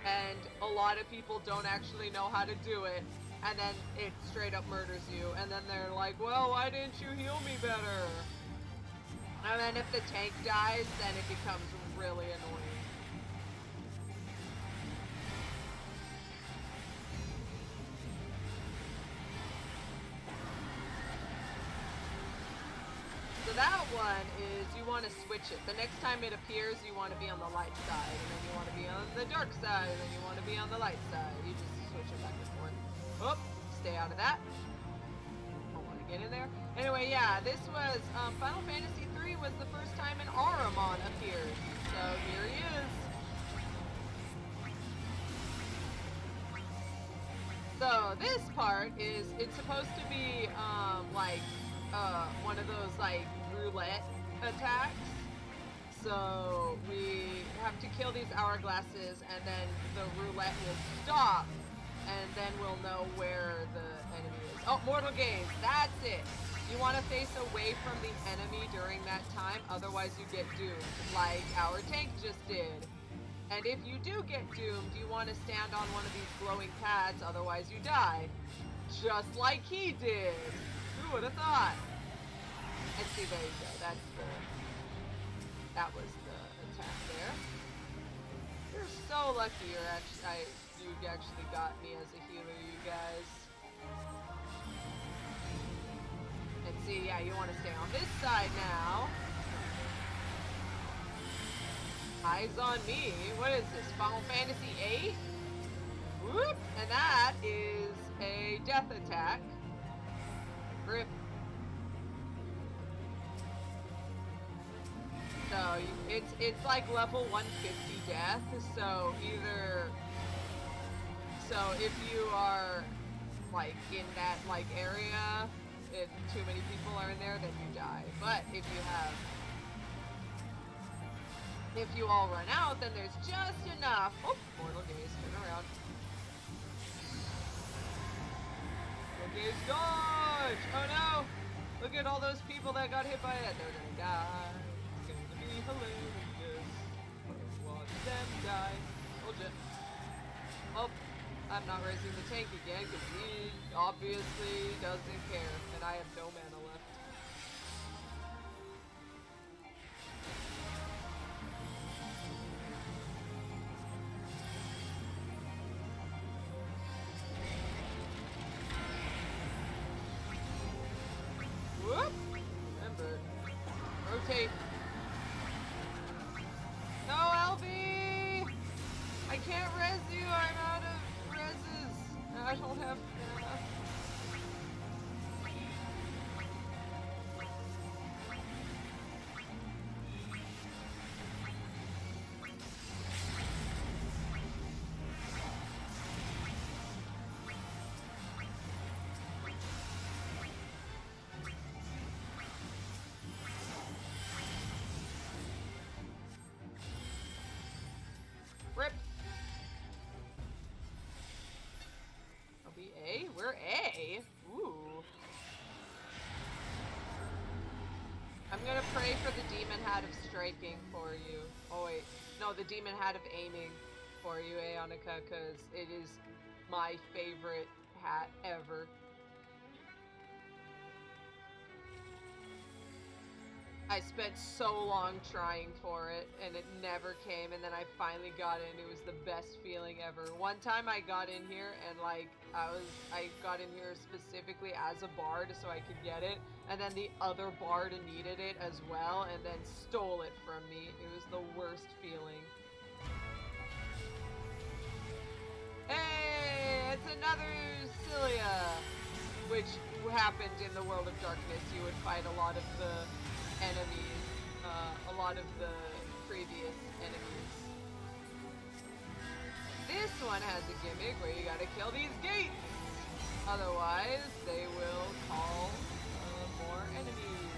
And a lot of people don't actually know how to do it. And then it straight up murders you. And then they're like, well, why didn't you heal me better? And then if the tank dies, then it becomes really annoying. So that one is, you want to switch it. The next time it appears, you want to be on the light side, and then you want to be on the dark side, and then you want to be on the light side. You just switch it back and forth. Oop, stay out of that. Don't want to get in there. Anyway, yeah, this was, Final Fantasy III was the first time an Ahriman appeared. So here he is. So this part is, it's supposed to be, one of those, like, roulette attacks. So we have to kill these hourglasses, and then the roulette will stop, and then we'll know where the enemy is. Oh, Mortal Gaze, that's it. You want to face away from the enemy during that time, otherwise you get doomed, like our tank just did. And if you do get doomed, you want to stand on one of these glowing pads, otherwise you die. Just like he did. Who would have thought? And see, there you go. That was the attack there. You're so lucky you actually got me as a healer, you guys. And yeah, you want to stay on this side now. Eyes on me. What is this? Final Fantasy VIII? Whoop! And that is a death attack. Rip. So it's like level 150 death. So if you are like in that like area, if too many people are in there, then you die. But if you all run out, then there's just enough. Oh, Mortal Gaze, turn around. Mortal Gaze, dodge! Oh no! Look at all those people that got hit by it. They're gonna die. It's gonna be hilarious. Watch them die. Told ya. Oh, I'm not raising the tank again because he obviously doesn't care, and I have no mana left. Whoop! Remember, rotate. No, LB! I can't res you. I'm out of reses. I don't have mana. Rip. Are we A? We're A. Ooh. I'm gonna pray for the demon hat of striking for you. Oh wait, no, the demon hat of aiming for you, Aonica, because it is my favorite hat ever. I spent so long trying for it, and it never came, and then I finally got in. It was the best feeling ever. One time I got in here, and like, I got in here specifically as a bard so I could get it, and then the other bard needed it as well, and then stole it from me. It was the worst feeling. Hey, it's another Cilia, which happened in the World of Darkness. You would fight a lot of the enemies, a lot of the previous enemies. This one has a gimmick where you gotta kill these gates, otherwise they will call more enemies.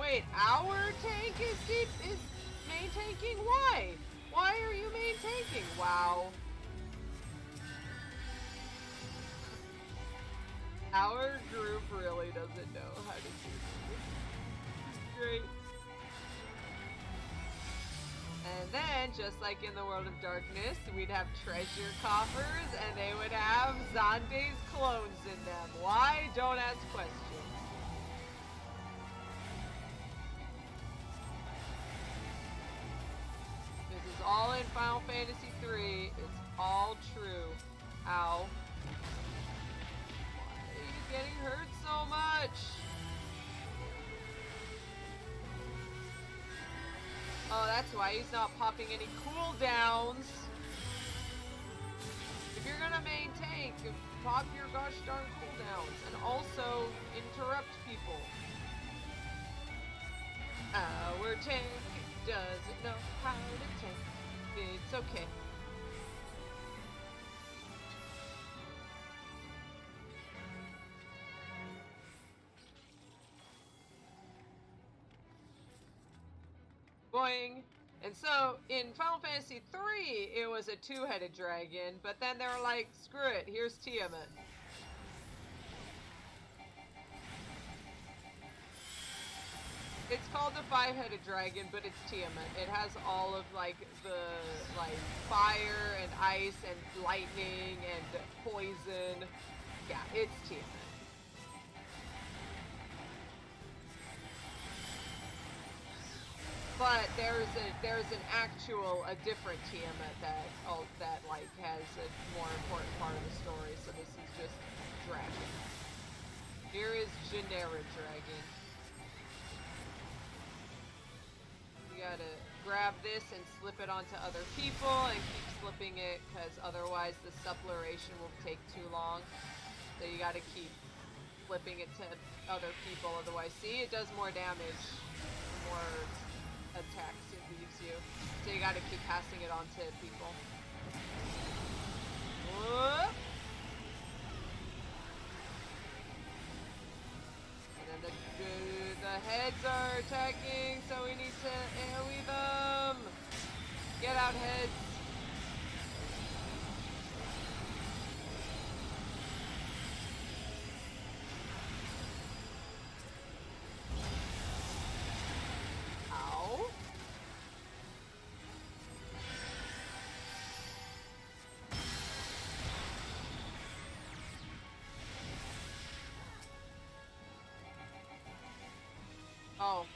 Wait, our tank is main tanking? Why? Why are you main tanking? Wow. Our group really doesn't know how to do this. Great. And then, just like in the World of Darkness, we'd have treasure coffers, and they would have Xande's clones in them. Why? Don't ask questions. This is all in Final Fantasy III. It's all true. Ow. Getting hurt so much. Oh, that's why he's not popping any cooldowns. If you're gonna main tank, pop your gosh darn cooldowns and also interrupt people. Our tank doesn't know how to tank. It's okay. Boing. And so, in Final Fantasy III, it was a two-headed dragon, but then they were like, screw it, here's Tiamat. It's called the five-headed dragon, but it's Tiamat. It has all of, like, the, like, fire and ice and lightning and poison. Yeah, it's Tiamat. But there's an actual different Tiamat that like has a more important part of the story. So this is just dragon. Here is generic dragon. You gotta grab this and slip it onto other people and keep slipping it, because otherwise the suppleration will take too long. So you gotta keep flipping it to other people, otherwise, see, it does more damage the more attacks it leaves you. So you gotta keep passing it on to people. Whoop. And then the heads are attacking, so we need to AoE them! Get out, heads! Ow. Oh.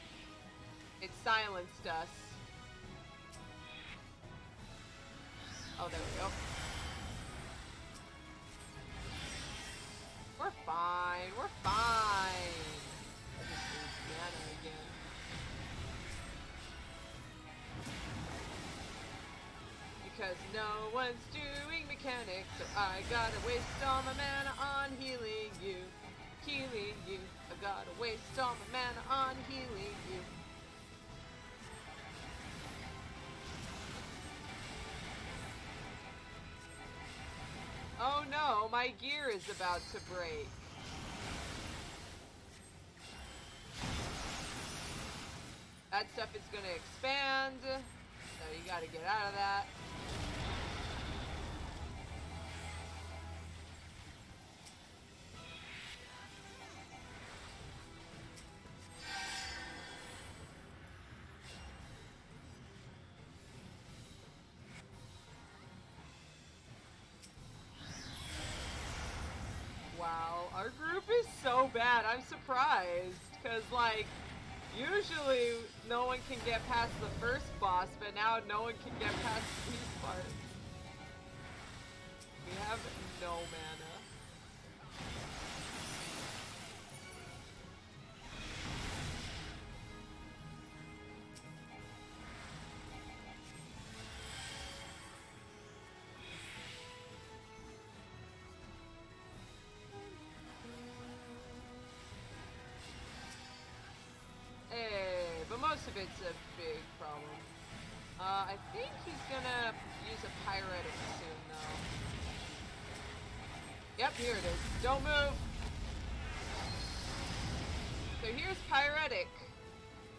It silenced us. Oh, there we go. We're fine. We're fine. I just need mana again. Because no one's doing mechanics, so I gotta waste all my mana on healing you. Healing you. I gotta waste all my mana on healing you. Oh no, my gear is about to break. That stuff is gonna expand, so you gotta get out of that. Wow, our group is so bad. I'm surprised, because like, usually no one can get past the first boss, but now no one can get past these parts. We have no mana. Hey, but most of it's a big problem. I think he's gonna use a pyretic soon, though. Yep, here it is. Don't move! So here's pyretic.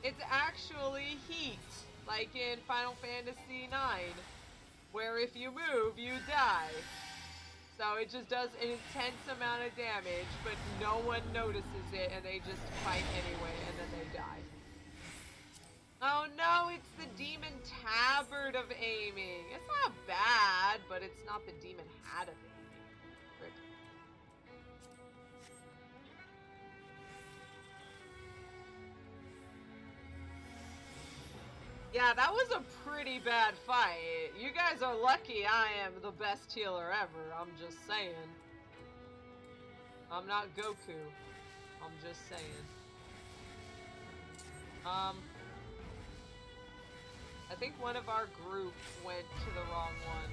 It's actually heat, like in Final Fantasy IX, where if you move, you die. So it just does an intense amount of damage, but no one notices it, and they just fight anyway, and then they die. Oh no, it's the demon tabard of aiming. It's not bad, but it's not the demon hat of aiming. Rip. Yeah, that was a pretty bad fight. You guys are lucky I am the best healer ever, I'm just saying. I'm not Goku. I'm just saying. I think one of our group went to the wrong one.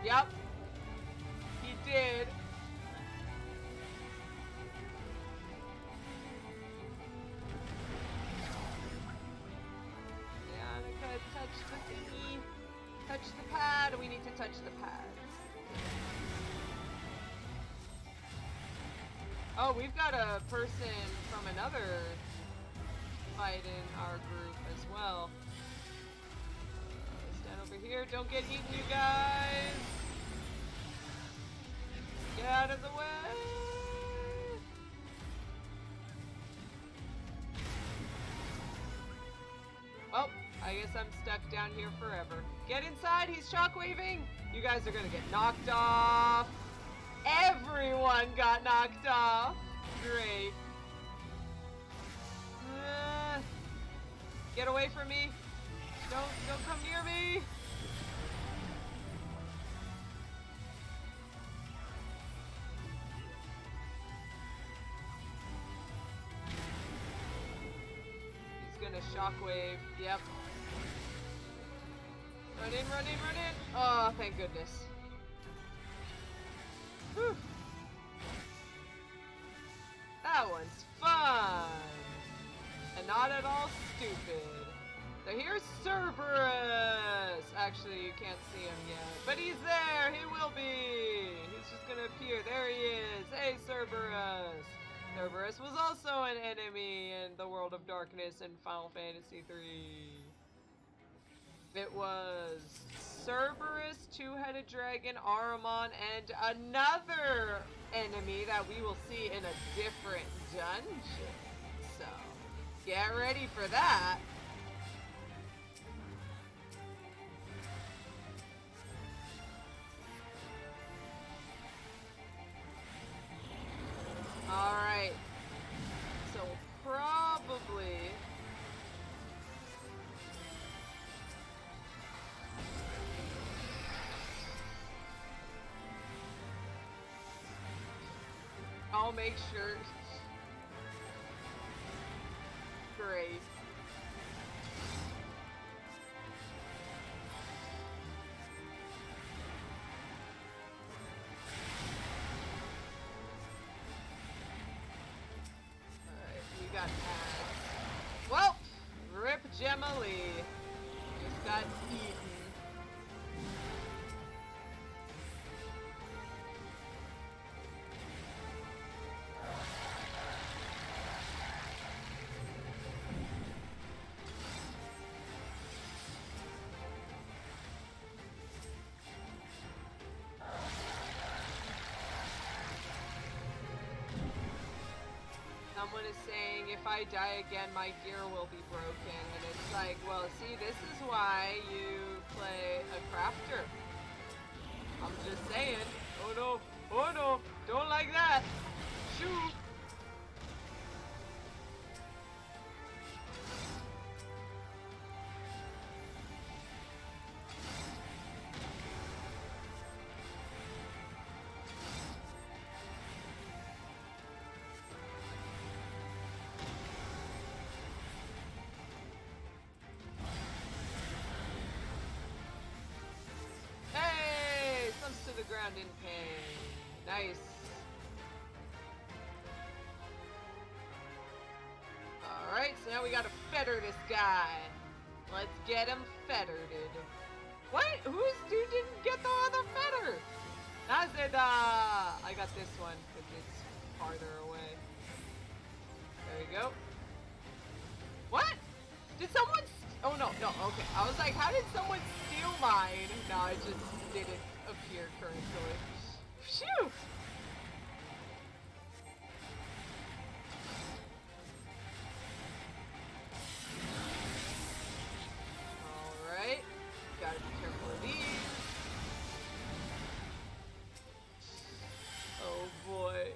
Yep. He did. Yeah, we gotta touch the thingy. Touch the pad. We need to touch the pad. Oh, we've got a person from another fight in our group as well. Stand over here. Don't get eaten, you guys. Get out of the way. Oh, I guess I'm stuck down here forever. Get inside. He's shockwaving. You guys are gonna get knocked off. Everyone got knocked off. Great. Get away from me. Don't come near me. He's gonna shockwave. Yep. Run in, run in, run in. Oh, thank goodness. Whew. That one's fun. And not at all stupid. So here's Cerberus! Actually, you can't see him yet. But he's there! He will be! He's just gonna appear. There he is! Hey, Cerberus! Cerberus was also an enemy in the World of Darkness in Final Fantasy III. It was Cerberus, two-headed dragon, Ahriman, and another enemy that we will see in a different dungeon. So, get ready for that. Alright. So, probably... I'll make sure. Great. Alright, we got that. Well, rip Gemma Lee. Just got eaten. Someone is saying, if I die again, my gear will be broken. And it's like, well, see, this is why you play a crafter. I'm just saying. Oh no, oh no, don't like that. Shoot. The ground in pain. Nice. Alright, so now we gotta fetter this guy. Let's get him fettered. What? Whose dude didn't get the other fetter? Nazeda! I got this one because it's farther away. There you go. What? Did someone... Oh no, no, okay. I was like, how did someone steal mine? No, I just didn't appear currently. Phew! Alright. Gotta be careful of these. Oh boy.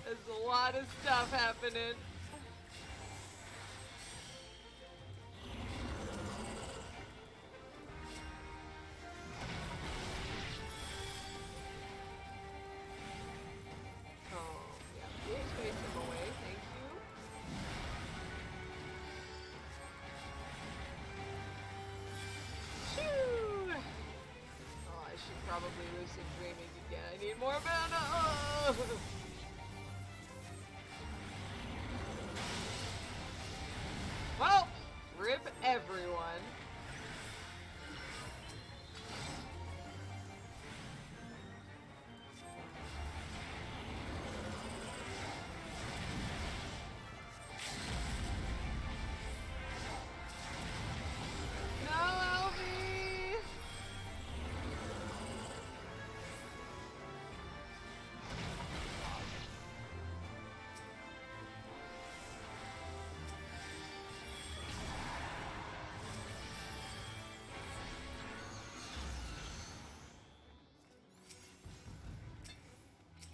There's a lot of stuff happening. Probably lucid dreaming again. I need more mana. Oh! Well, rip everyone.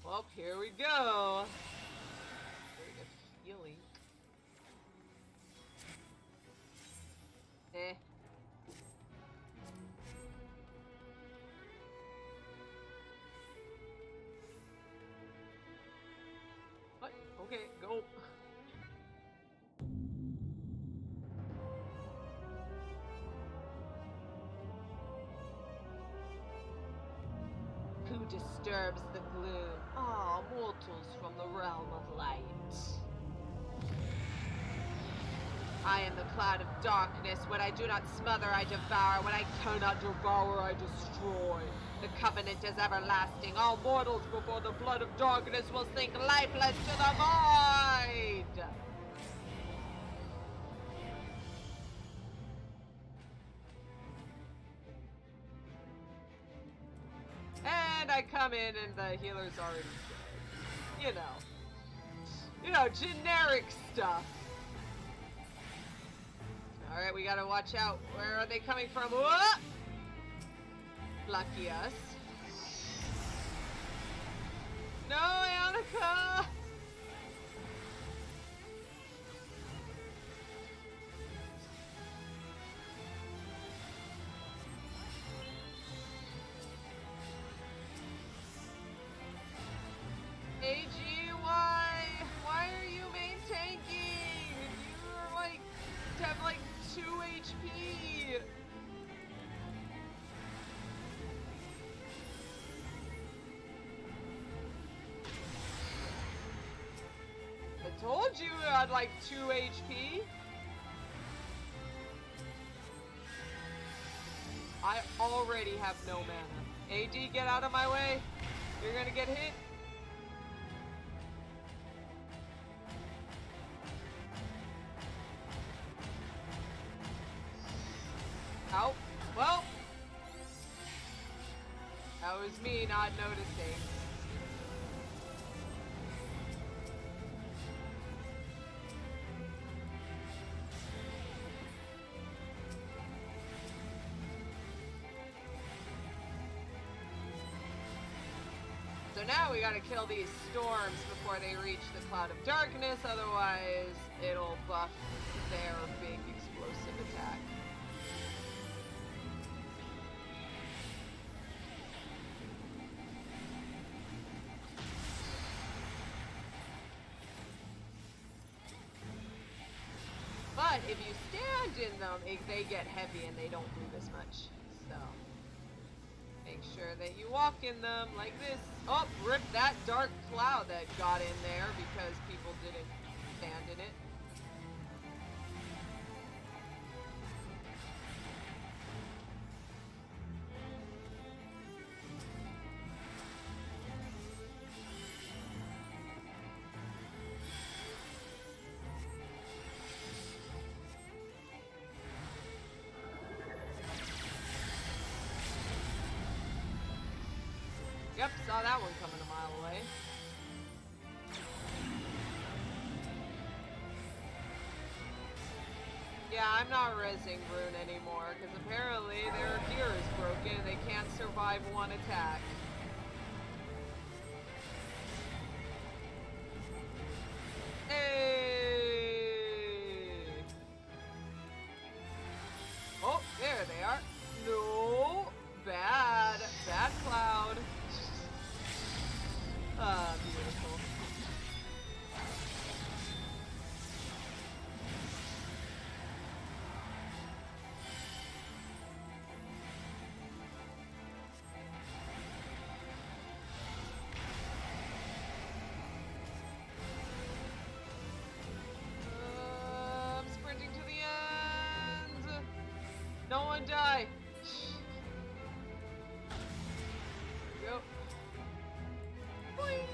Well, here we go. disturbs the gloom. Ah, mortals from the realm of light. I am the cloud of darkness. When I do not smother, I devour. When I cannot devour, I destroy. The covenant is everlasting. All mortals before the blood of darkness will sink lifeless to the void. And I come in and the healer's already dead. You know, generic stuff. Alright, we gotta watch out. Where are they coming from? Whoa! Lucky us. No, Annika! AG, why are you main tanking? You're like, have like 2 HP. I told you I had like 2 HP. I already have no mana. AD, get out of my way. You're gonna get hit. Ow. Well, that was me not noticing. So now we gotta kill these storms before they reach the cloud of darkness, otherwise it'll buff their big explosive attack. But if you stand in them, they get heavy and they don't move as much. So make sure that you walk in them like this. Oh, rip that dark cloud that got in there because people didn't stand in it. Yep, saw that one coming a mile away. Yeah, I'm not rezzing Rune anymore, because apparently their gear is broken and they can't survive one attack. Hey! Oh, there they are. No! Bad. Bad cloud. Ah, beautiful. I'm sprinting to the end. No one die. Go. Boing.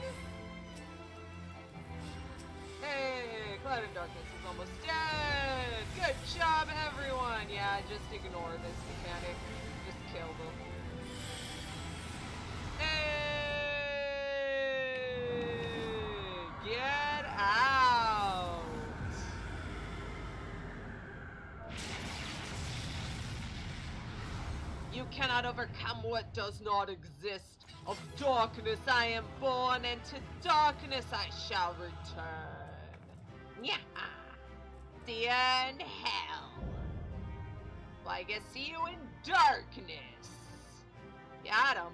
Hey, Cloud of Darkness is almost dead. Good job, everyone. Yeah, just ignore this mechanic. Just kill them. Hey, get out. You cannot overcome what does not exist. Of darkness I am born, and to darkness I shall return. Yeah. See ya in hell. Well, I guess see you in darkness. Got him.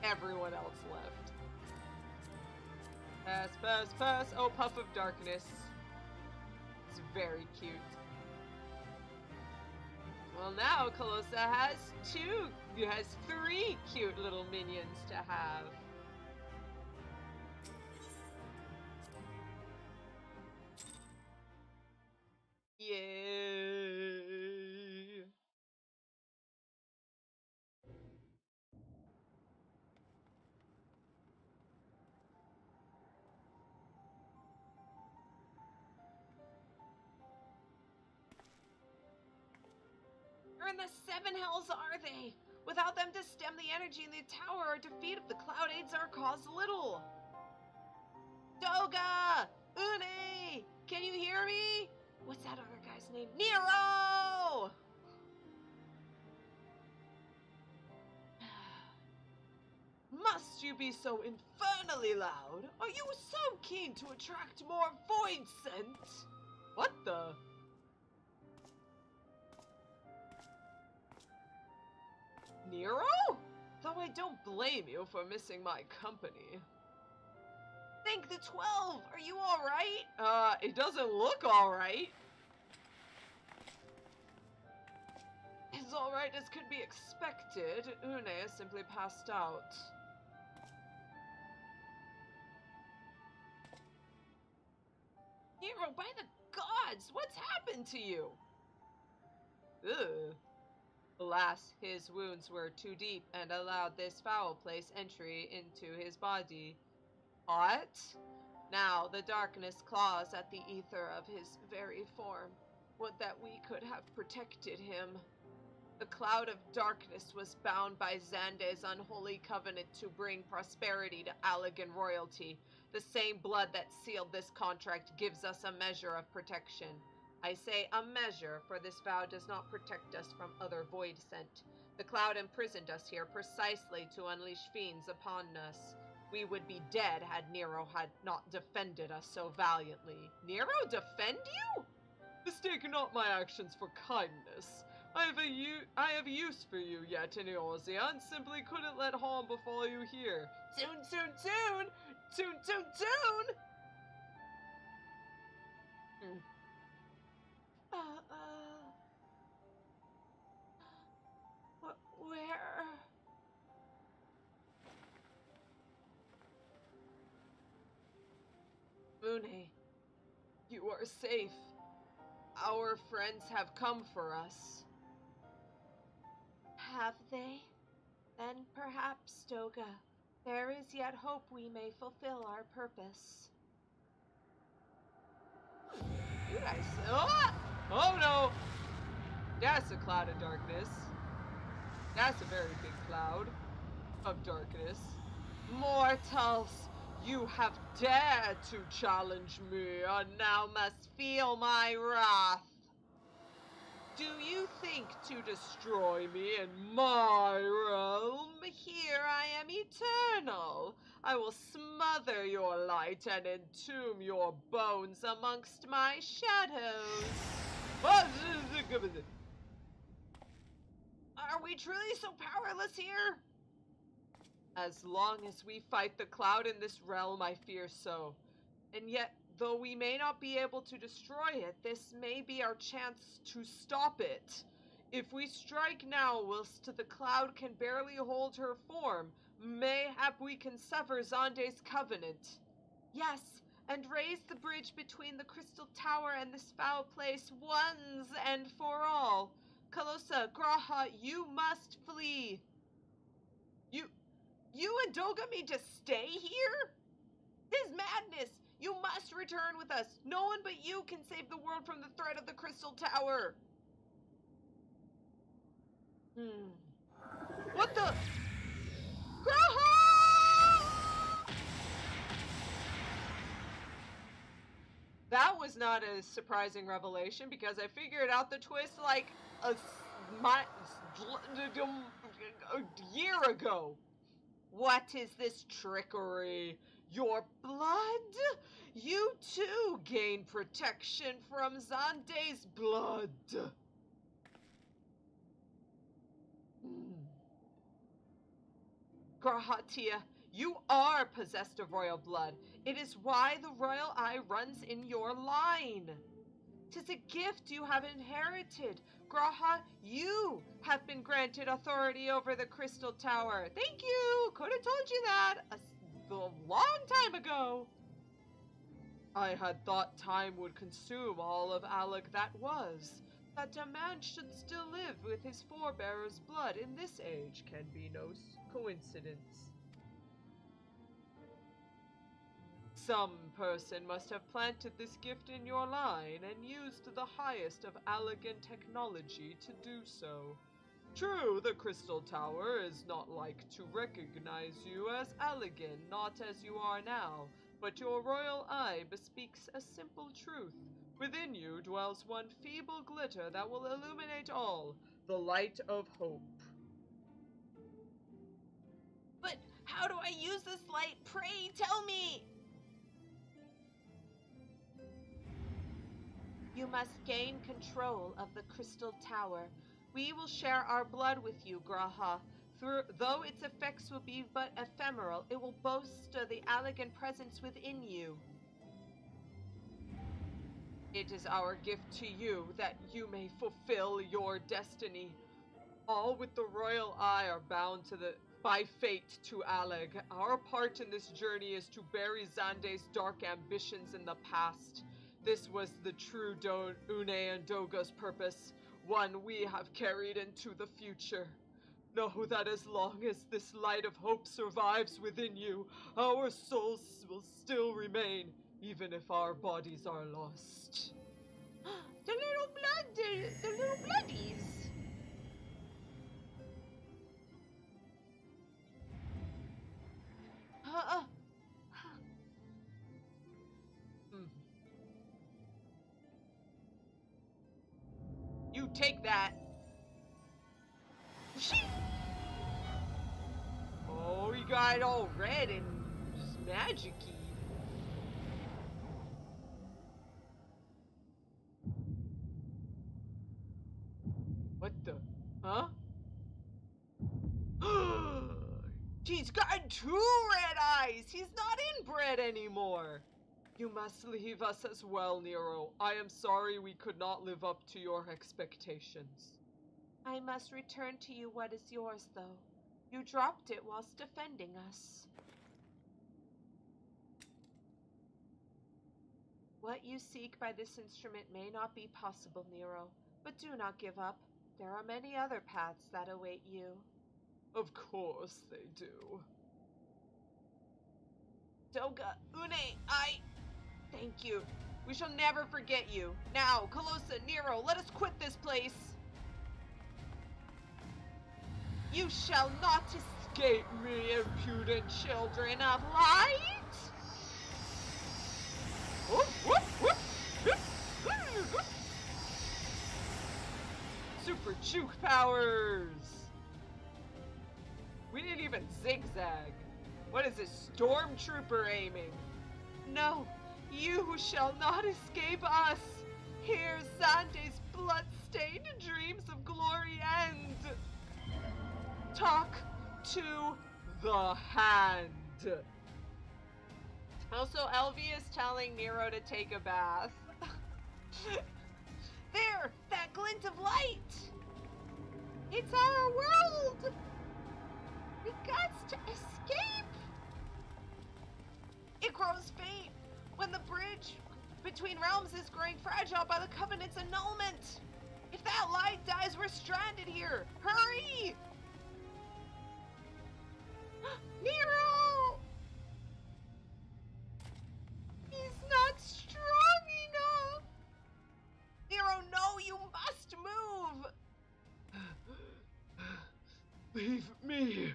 Everyone else left. Pass, pass, pass. Oh, Puff of Darkness. It's very cute. Well, now Calosa has three cute little minions to have. Yay! Where in the seven hells are they? Without them to stem the energy in the tower, our defeat of the Cloud Aids are cause little. Doga! Une! Can you hear me? What's that other guy's name? Nero! Must you be so infernally loud? Are you so keen to attract more void scent? What the? Nero? Though I don't blame you for missing my company. Think the 12! Are you alright? It doesn't look alright. As alright as could be expected, Une simply passed out. Nero, by the gods, what's happened to you? Ugh. Alas, his wounds were too deep and allowed this foul place entry into his body. What? Now the darkness claws at the ether of his very form. Would that we could have protected him. The cloud of darkness was bound by Xande's unholy covenant to bring prosperity to Allagan royalty. The same blood that sealed this contract gives us a measure of protection. I say a measure, for this vow does not protect us from other void scent. The cloud imprisoned us here precisely to unleash fiends upon us. We would be dead had Nero had not defended us so valiantly. Nero defend you? Mistake not my actions for kindness. I have use for you yet in Eorzea, and simply couldn't let harm befall you here. Soon, soon, soon! Soon, soon, soon! Where? Une, you are safe. Our friends have come for us. Have they? Then perhaps, Doga, there is yet hope we may fulfill our purpose. You guys... Oh no! That's a cloud of darkness. That's a very big cloud of darkness. Mortals, you have dared to challenge me, and now must feel my wrath. Do you think to destroy me in my realm? Here I am eternal. I will smother your light and entomb your bones amongst my shadows. Are we truly so powerless here? As long as we fight the cloud in this realm, I fear so. And yet, though we may not be able to destroy it, this may be our chance to stop it. If we strike now, whilst the cloud can barely hold her form, mayhap we can sever Xande's covenant. Yes, and raise the bridge between the Crystal Tower and this foul place once and for all. Calosa, Graha, you must flee. You and Doga mean to stay here? This is madness! You must return with us! No one but you can save the world from the threat of the Crystal Tower! What the? That was not a surprising revelation because I figured out the twist like a year ago. What is this trickery? Your blood? You too gain protection from Xande's blood. Grahatia, you are possessed of royal blood. It is why the royal eye runs in your line. 'Tis a gift you have inherited. Graha, you have been granted authority over the Crystal Tower. Thank you! Could have told you that a long time ago. I had thought time would consume all of Allag that was. That a man should still live with his forebear's blood in this age can be no coincidence. Some person must have planted this gift in your line and used the highest of Allagan technology to do so. True, the Crystal Tower is not like to recognize you as Allagan, not as you are now, but your royal eye bespeaks a simple truth. Within you dwells one feeble glitter that will illuminate all, the light of hope. But how do I use this light? Pray, tell me! You must gain control of the Crystal Tower. We will share our blood with you, Graha. Though its effects will be but ephemeral, it will boast the Allagan presence within you. It is our gift to you that you may fulfill your destiny. All with the royal eye are bound by fate to Allag. Our part in this journey is to bury Xande's dark ambitions in the past. This was the true Une and Doga's purpose, one we have carried into the future. Know that as long as this light of hope survives within you, our souls will still remain, even if our bodies are lost. The little bloodies. You take that. Oh, you got it all red and just magic-y. What the? Huh? He's got 2 red eyes! He's not inbred anymore! You must leave us as well, Nero. I am sorry we could not live up to your expectations. I must return to you what is yours, though. You dropped it whilst defending us. What you seek by this instrument may not be possible, Nero, but do not give up. There are many other paths that await you. Of course they do. Doga, Une, thank you. We shall never forget you. Now, Calosa, Nero, let us quit this place. You shall not escape me, impudent children of light! Super juke powers! We didn't even zigzag. What is this, stormtrooper aiming? No, you shall not escape us. Here Xande's blood-stained dreams of glory end. Talk to the hand. Also, Elvie is telling Nero to take a bath. There! That glint of light! It's our world! We got to escape! It grows faint when the bridge between realms is growing fragile by the Covenant's annulment! If that light dies, we're stranded here! Hurry! Nero! He's not strong enough! Nero, no, you must move! Leave me!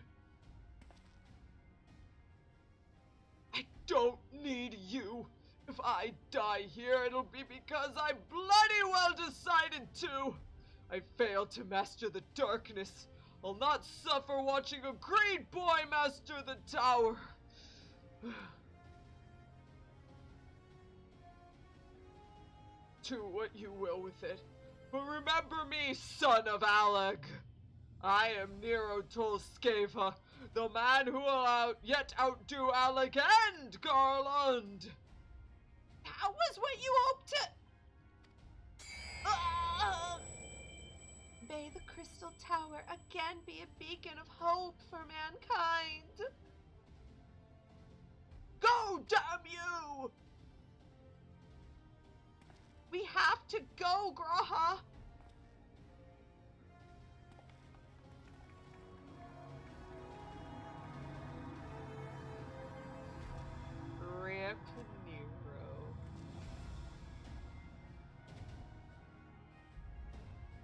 I don't need you! If I die here, it'll be because I bloody well decided to! I failed to master the darkness. I'll not suffer watching a great boy master the tower. Do what you will with it, but remember me, son of Allag. I am Nero Tolskeva, the man who will yet outdo Allag and Garland. That was what you hoped to... May the Crystal Tower again be a beacon of hope for mankind. Go, damn you! We have to go, Graha. Rip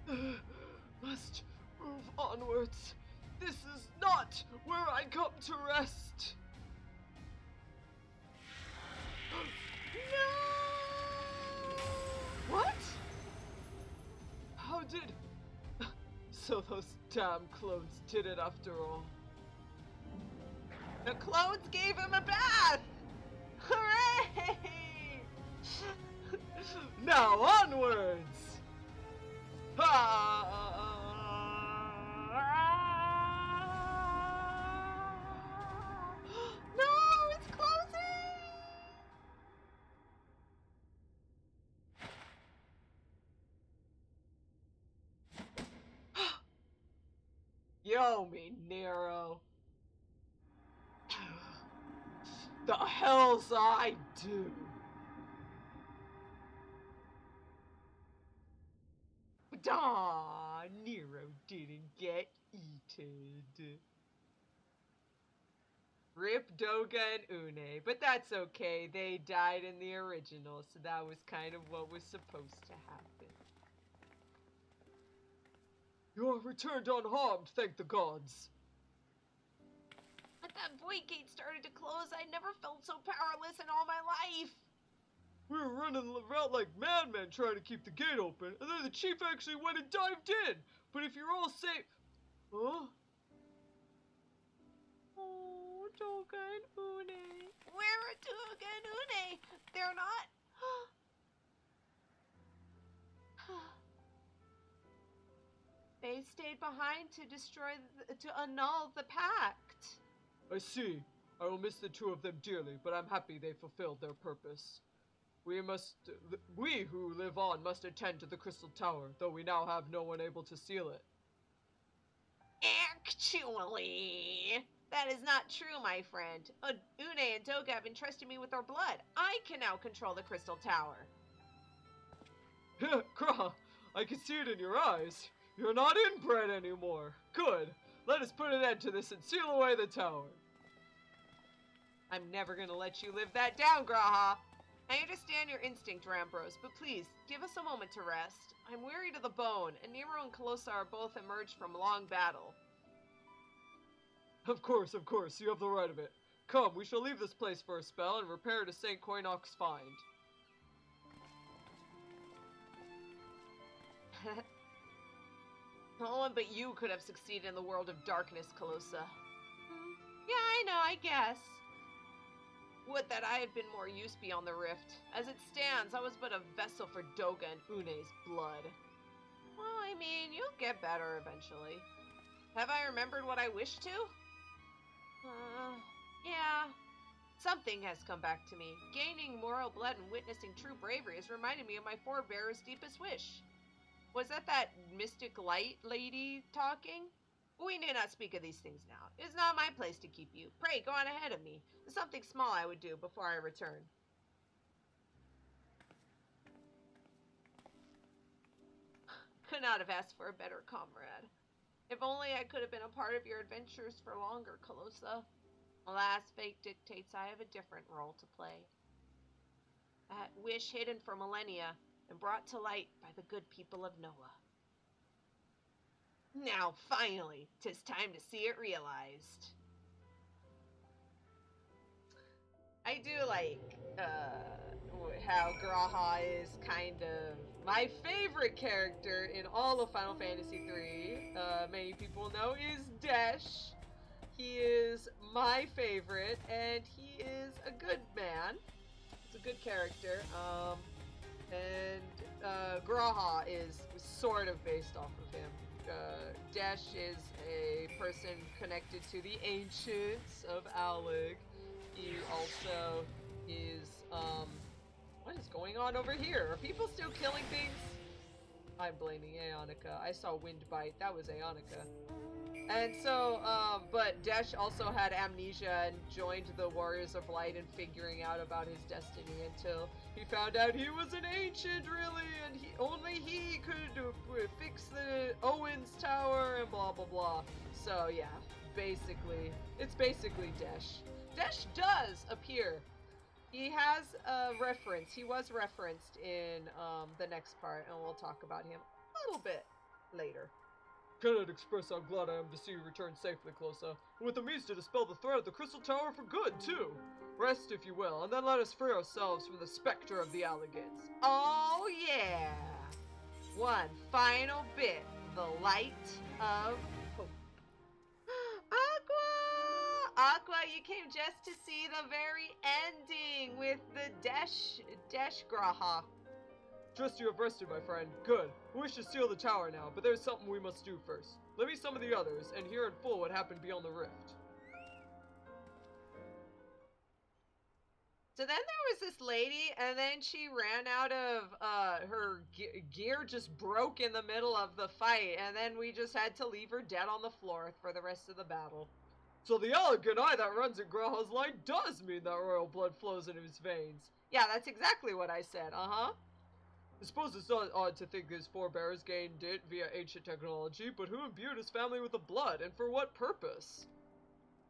Nero. Must move onwards. This is not where I come to rest. No! What? How did... So those damn clones did it after all. The clones gave him a bath! Hooray! Now onwards! No, it's closing! Yo, me Nero. The hells I do. Aw, Nero didn't get eaten. Rip Doga and Une, but that's okay. They died in the original, so that was kind of what was supposed to happen. You are returned unharmed, thank the gods. When that void gate started to close, I never felt so powerless in all my life. We were running around like madmen trying to keep the gate open, and then the chief actually went and dived in. But if you're all safe... Huh? Oh, Doga and Une. Where are Doga and Une? They're not... They stayed behind to destroy, to annul the pact. I see. I will miss the two of them dearly, but I'm happy they fulfilled their purpose. We who live on must attend to the Crystal Tower, though we now have no one able to seal it. Actually, that is not true, my friend. Une and Doga have entrusted me with their blood. I can now control the Crystal Tower. Krah, I can see it in your eyes. You're not inbred anymore. Good. Let us put an end to this and seal away the tower. I'm never gonna let you live that down, Graha. I understand your instinct, Rambros, but please, give us a moment to rest. I'm weary to the bone, and Nero and Calosa are both emerged from long battle. Of course, you have the right of it. Come, we shall leave this place for a spell and repair to Saint Coinach's find. No one but you could have succeeded in the world of darkness, Calosa. Yeah, I know, I guess. Would that I had been more use beyond the rift. As it stands, I was but a vessel for Doga and Une's blood. Well, I mean, you'll get better eventually. Have I remembered what I wished to? Yeah. Something has come back to me. Gaining moral blood and witnessing true bravery has reminded me of my forebear's deepest wish. Was that mystic light lady talking? We need not speak of these things now. It is not my place to keep you. Pray, go on ahead of me. There's something small I would do before I return. Could not have asked for a better comrade. If only I could have been a part of your adventures for longer, Calosa. Alas, fate dictates I have a different role to play. That wish hidden for millennia and brought to light by the good people of Noah. Now, finally, 'tis time to see it realized. I do like, How Graha is kind of my favorite character in all of Final Fantasy III. Many people know is Desch. He is my favorite, and he is a good man. He's a good character. Graha is sort of based off of him. Desch is a person connected to the ancients of Allag. He also is, what is going on over here? Are people still killing things? I'm blaming Aeonica. I saw wind bite. That was Aeonica. And so, but Desch also had amnesia and joined the Warriors of Light in figuring out about his destiny until he found out he was an ancient, really, and only he could fix the Owens Tower and blah blah blah. So yeah, basically, it's basically Desch. Desch does appear. He has a reference. He was referenced in the next part, and we'll talk about him a little bit later. Cannot express how glad I am to see you return safely, Calosa, and with the means to dispel the threat of the Crystal Tower for good, too. Rest, if you will, and then let us free ourselves from the specter of the Allagans. Oh yeah! One final bit, the light of hope. Aqua, you came just to see the very ending with the Desch Graha. Just you have rested, my friend. Good. We wish to seal the tower now, but there's something we must do first. Let me summon the others, and hear in full what happened beyond the rift. So then there was this lady, and then she ran out of, her gear just broke in the middle of the fight, and then we just had to leave her dead on the floor for the rest of the battle. So the Allagan eye that runs in Graha's line does mean that royal blood flows in his veins. Yeah, that's exactly what I said, uh-huh. I suppose it's not odd to think his forebears gained it via ancient technology, but who imbued his family with the blood, and for what purpose?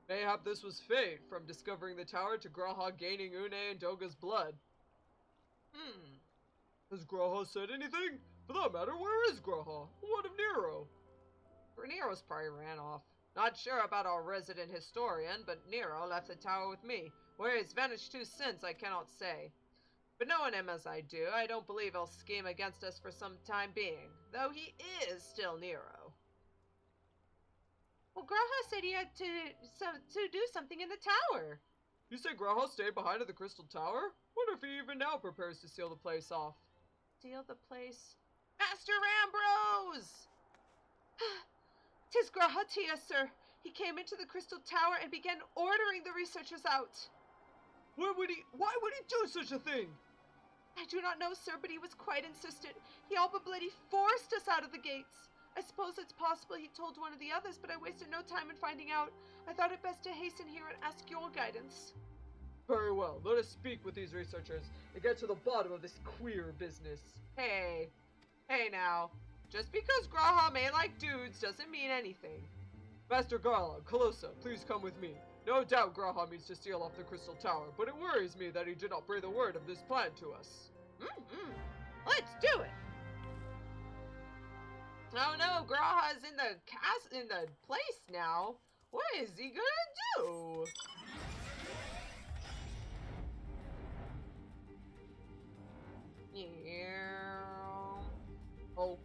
Mayhap this was fate, from discovering the tower to Graha gaining Une and Doga's blood. Has Graha said anything? For that matter, where is Graha? What of Nero? Nero's probably ran off. Not sure about our resident historian, but Nero left the tower with me. Where he's vanished to since, I cannot say. But knowing him as I do, I don't believe he'll scheme against us for some time being, though he is still Nero. Well, Graha said he had to do something in the tower. You say Graha stayed behind at the Crystal Tower? Wonder if he even now prepares to seal the place off. Seal the place? Master Ambrose! 'Tis Graha, sir. He came into the Crystal Tower and began ordering the researchers out. Why would he do such a thing? I do not know, sir, but he was quite insistent. He all but bloody forced us out of the gates. I suppose it's possible he told one of the others, but I wasted no time in finding out. I thought it best to hasten here and ask your guidance. Very well, let us speak with these researchers and get to the bottom of this queer business. Hey now. Just because Graha may like dudes doesn't mean anything. Master Garland, Calosa, please come with me. No doubt Graha means to steal off the Crystal Tower, but it worries me that he did not bring the word of this plan to us. Let's do it. Oh no, Graha's in the place now. What is he gonna do? Yeah. Oh.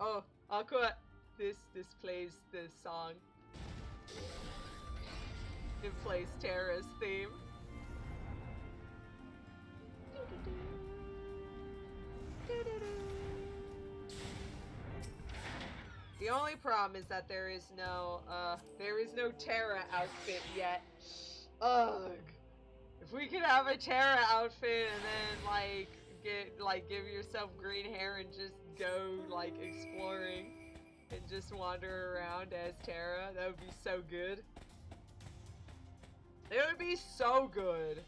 Oh, Aqua, this plays the song. It plays Terra's theme. The only problem is that there is no Terra outfit yet. Ugh. If we could have a Terra outfit and then give yourself green hair and just go exploring and just wander around as Terra, that would be so good. It would be so good.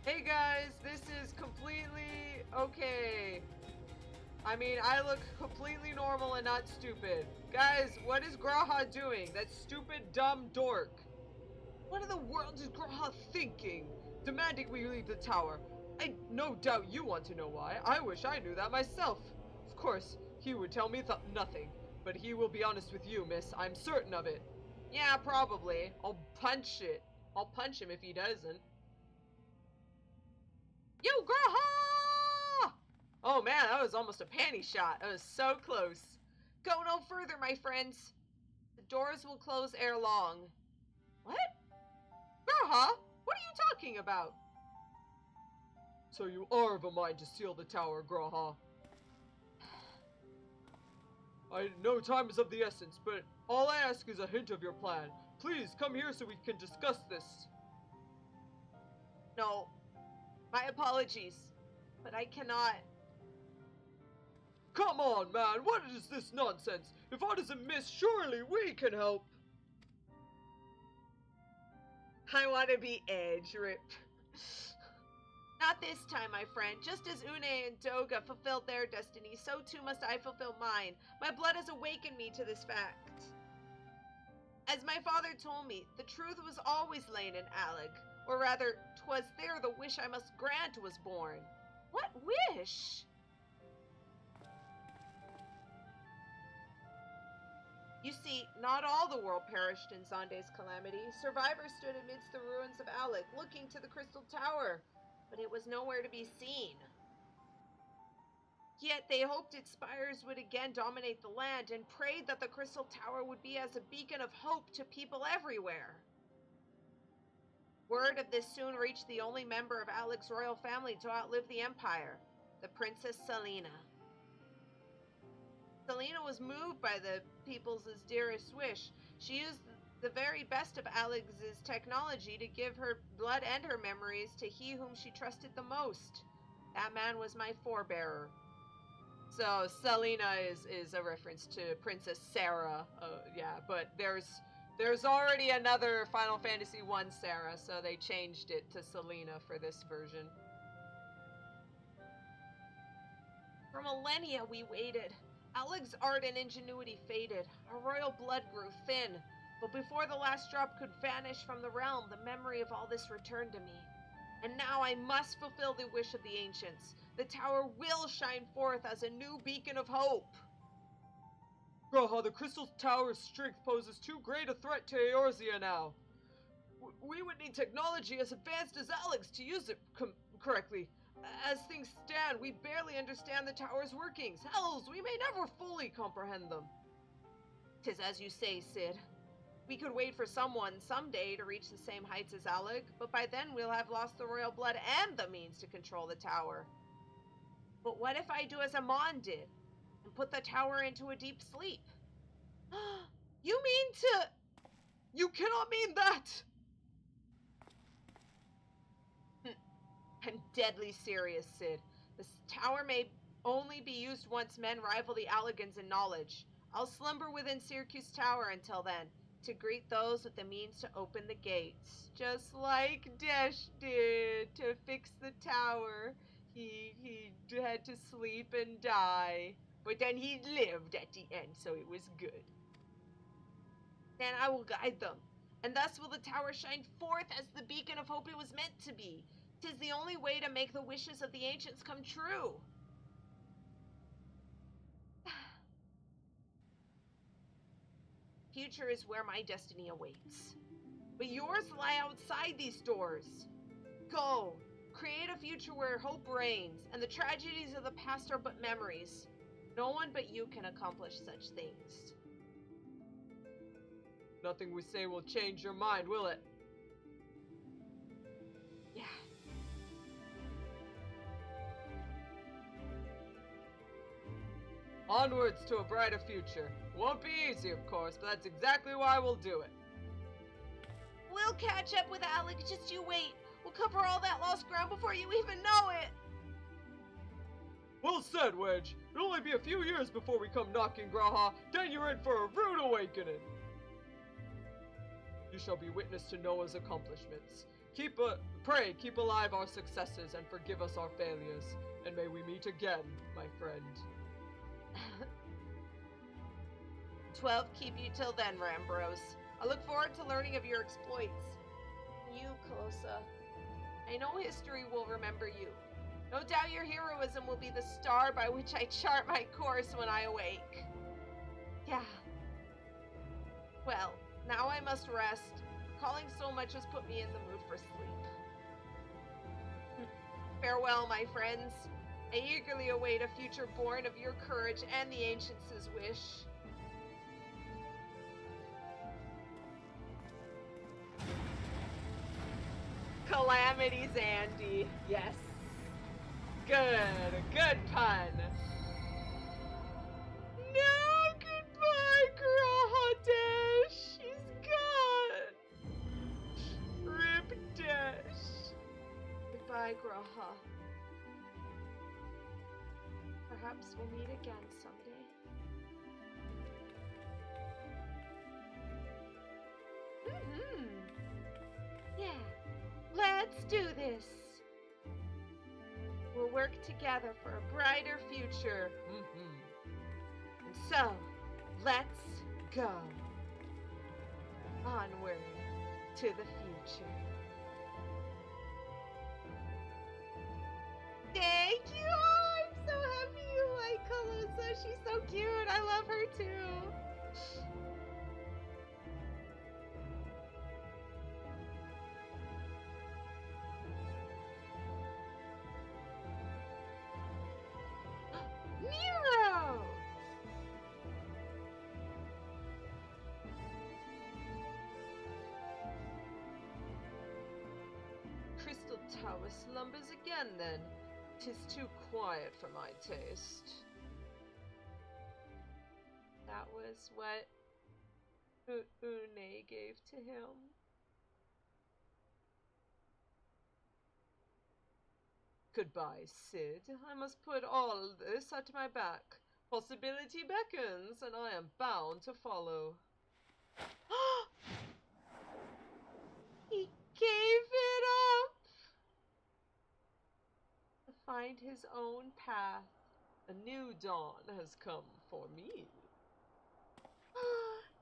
Hey guys, this is completely okay. I mean, I look completely normal and not stupid. Guys, what is Graha doing? That stupid, dumb dork. What in the world is Graha thinking? Demanding we leave the tower. I no doubt you want to know why. I wish I knew that myself. Of course, he would tell me nothing. But he will be honest with you, miss. I'm certain of it. Yeah, probably. I'll punch it. I'll punch him if he doesn't. You, Graha! Oh man, that was almost a panty shot. That was so close. Go no further, my friends. The doors will close ere long. What? Graha? What are you talking about? So you are of a mind to seal the tower, Graha. I know time is of the essence, but all I ask is a hint of your plan. Please, come here so we can discuss this. No. My apologies. But I cannot. Come on, man, what is this nonsense? If all is amiss, surely we can help. I want to be Edge, Rip. Not this time, my friend. Just as Une and Doga fulfilled their destiny, so too must I fulfill mine. My blood has awakened me to this fact. As my father told me, the truth was always lain in Allag. Or rather, 'twas there the wish I must grant was born. What wish? You see, not all the world perished in Zonde's calamity. Survivors stood amidst the ruins of Allag, looking to the Crystal Tower, but it was nowhere to be seen. Yet they hoped its spires would again dominate the land and prayed that the Crystal Tower would be as a beacon of hope to people everywhere. Word of this soon reached the only member of Allag's royal family to outlive the Empire, the Princess Salina. Salina was moved by the people's dearest wish. She used the very best of Allag's technology to give her blood and her memories to he whom she trusted the most. That man was my forebearer. So Salina is a reference to Princess Sara. Yeah, but there's already another Final Fantasy I Sara, so they changed it to Salina for this version. For millennia we waited. Allag's art and ingenuity faded. Our royal blood grew thin. But before the last drop could vanish from the realm, the memory of all this returned to me. And now I must fulfill the wish of the ancients. The tower will shine forth as a new beacon of hope. Graha, the Crystal Tower's strength poses too great a threat to Eorzea now. We would need technology as advanced as Allag's to use it correctly. As things stand, we barely understand the tower's workings. Hells, we may never fully comprehend them. 'Tis as you say, Cid. We could wait for someone someday to reach the same heights as Allag, but by then we'll have lost the royal blood and the means to control the tower. But what if I do as Amon did, and put the tower into a deep sleep? You mean to... You cannot mean that! I'm deadly serious, Cid. This tower may only be used once men rival the Allagans in knowledge. I'll slumber within Syracuse Tower until then, to greet those with the means to open the gates. Just like Desch did to fix the tower. He had to sleep and die, but then he lived at the end, so it was good. Then I will guide them, and thus will the tower shine forth as the beacon of hope it was meant to be. 'Tis the only way to make the wishes of the ancients come true. Future is where my destiny awaits. But yours lie outside these doors. Go, create a future where hope reigns, and the tragedies of the past are but memories. No one but you can accomplish such things. Nothing we say will change your mind, will it? Yeah. Onwards to a brighter future. Won't be easy, of course, but that's exactly why we'll do it. We'll catch up with Allag, just you wait. We'll cover all that lost ground before you even know it. Well said, Wedge. It'll only be a few years before we come knocking, Graha. Then you're in for a rude awakening. You shall be witness to Noah's accomplishments. Pray, keep alive our successes and forgive us our failures. And may we meet again, my friend. 12 keep you till then, Rambros. I look forward to learning of your exploits. You, Calosa. I know history will remember you. No doubt your heroism will be the star by which I chart my course when I awake. Yeah. Well, now I must rest. Calling so much has put me in the mood for sleep. Farewell, my friends. I eagerly await a future born of your courage and the ancients' wish. Calamity's Andy. Yes. Good pun. No, good. Graha. Perhaps we'll meet again someday. Yeah, let's do this. We'll work together for a brighter future. And so, let's go. Onward to the future. Thank you! Oh, I'm so happy you like Calosa. She's so cute. I love her too. Nero! Crystal Tower slumbers again then. 'Tis too quiet for my taste. That was what Une gave to him. Goodbye, Sid. I must put all this at my back. Possibility beckons, and I am bound to follow. He gave it up to find his own path. A new dawn has come for me.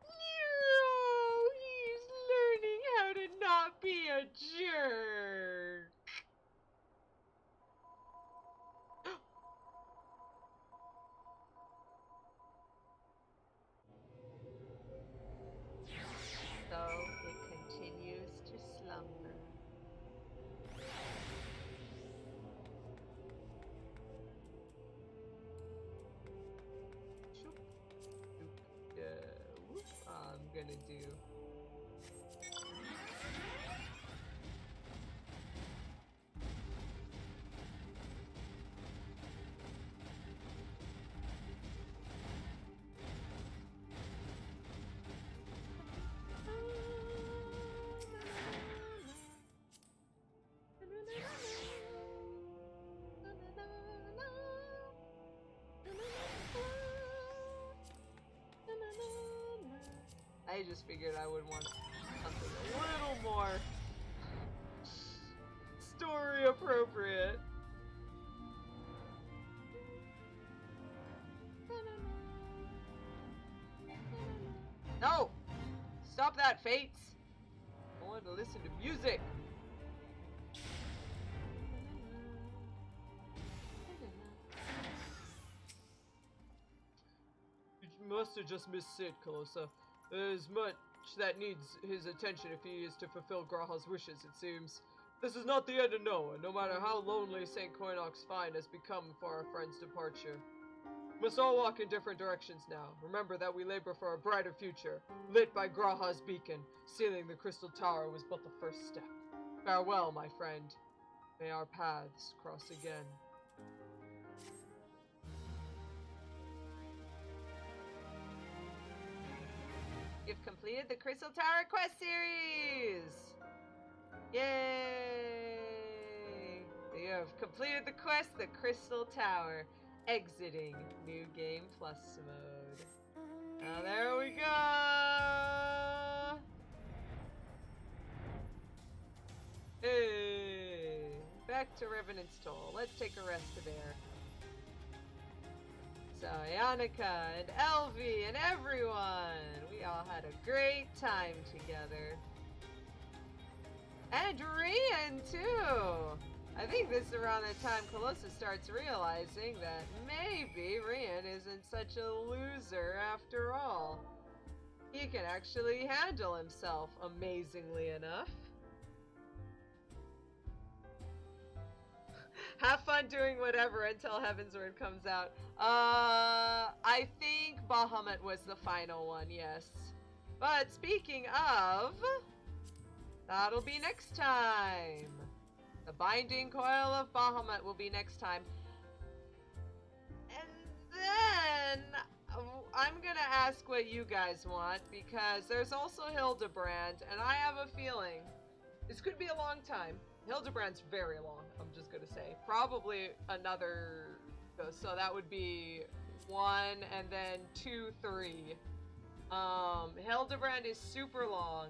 Nero! He's learning how to not be a jerk. So it continues to slumber. I'm gonna do. I just figured I would want something a little more story appropriate. No! Stop that, Fates! I want to listen to music! You must have just missed Sid, Calosa. There's much that needs his attention if he is to fulfill Graha's wishes, it seems. This is not the end of Noah, no matter how lonely Saint Coinach's find has become for our friend's departure. We must all walk in different directions now. Remember that we labor for a brighter future, lit by Graha's beacon. Sealing the Crystal Tower was but the first step. Farewell, my friend. May our paths cross again. You've completed the Crystal Tower quest series! Yay! You have completed the quest, the Crystal Tower. Exiting New Game Plus mode. Now there we go! Hey! Back to Revenant's Toll. Let's take a rest there. So, Yannicka and Elvie and everyone! We all had a great time together. And Rian, too! I think this is around the time Calosa starts realizing that maybe Rian isn't such a loser after all. He can actually handle himself, amazingly enough. Have fun doing whatever until Heavensward comes out. I think Bahamut was the final one, yes. But speaking of, that'll be next time. The Binding Coil of Bahamut will be next time. And then I'm gonna ask what you guys want, because there's also Hildebrand, and I have a feeling this could be a long time. Hildebrand's very long, I'm just gonna say. Probably another, so that would be 1 and then 2, 3. Hildebrand is super long,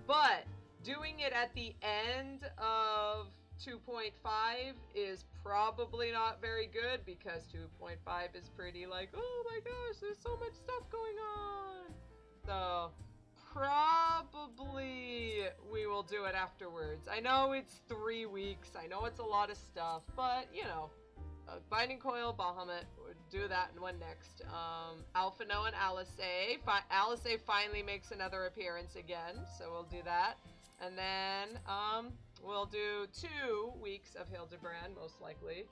but doing it at the end of 2.5 is probably not very good because 2.5 is pretty like, oh my gosh, there's so much stuff going on. So probably we will do it afterwards. I know it's 3 weeks, I know it's a lot of stuff, but you know, Binding Coil, Bahamut, would do that and one next. Alphino and Alisay. Alisay finally makes another appearance again, so we'll do that. And then, we'll do 2 weeks of Hildebrand, most likely.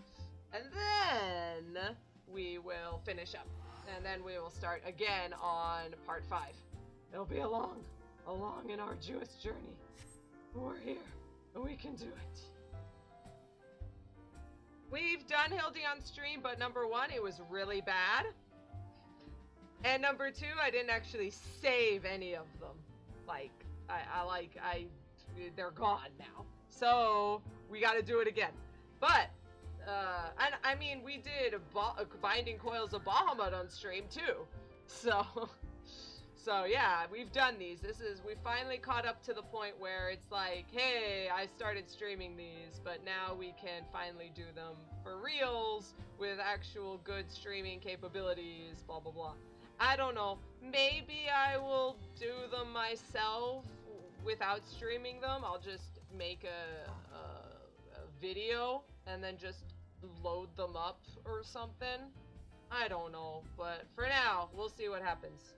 And then we will finish up. And then we will start again on part 5. It'll be a long and arduous journey. We're here, and we can do it. We've done Hildy on stream, but number 1, it was really bad. And number 2, I didn't actually save any of them. Like, they're gone now. So, we gotta do it again. But, and I mean, we did Binding Coils of Bahamut on stream too. So yeah, we've done these. We finally caught up to the point where it's like, hey, I started streaming these, but now we can finally do them for reals with actual good streaming capabilities, blah, blah, blah. I don't know. Maybe I will do them myself without streaming them. I'll just make a video and then just load them up or something. I don't know, but for now, we'll see what happens.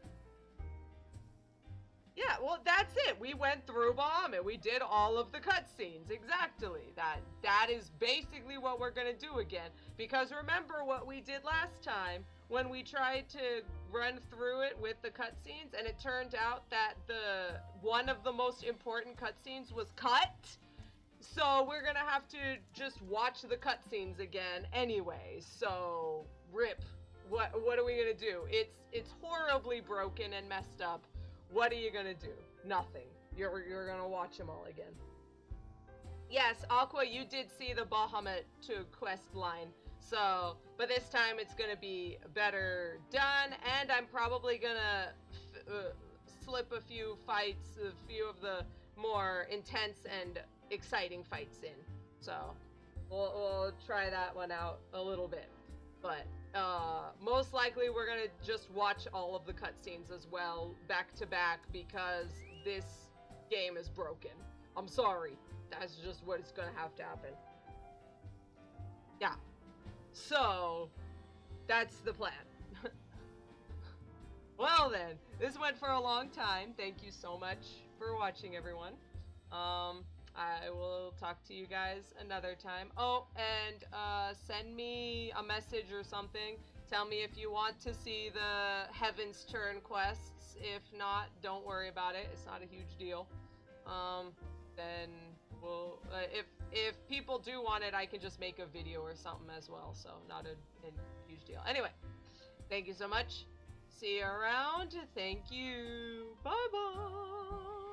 Yeah, well, that's it. We went through Bahamut. We did all of the cutscenes. Exactly. That is basically what we're gonna do again. Because remember what we did last time when we tried to run through it with the cutscenes, and it turned out that one of the most important cutscenes was cut. So we're gonna have to just watch the cutscenes again anyway. So rip. What are we gonna do? It's horribly broken and messed up. What are you gonna do? Nothing. You're gonna watch them all again. Yes, Aqua, you did see the Bahamut to quest line. So, but this time it's gonna be better done, and I'm probably gonna slip a few fights, a few of the more intense and exciting fights in. So, we'll try that one out a little bit. But, most likely we're gonna just watch all of the cutscenes as well, back to back, because this game is broken. I'm sorry. That's just what is gonna have to happen. Yeah. So, that's the plan. Well then, this went for a long time. Thank you so much for watching, everyone. I will talk to you guys another time. Oh, and send me a message or something. Tell me if you want to see the Heaven's Turn quests. If not, don't worry about it. It's not a huge deal. Then we'll, if people do want it, I can just make a video or something as well. So not a huge deal. Anyway, thank you so much. See you around. Thank you. Bye-bye.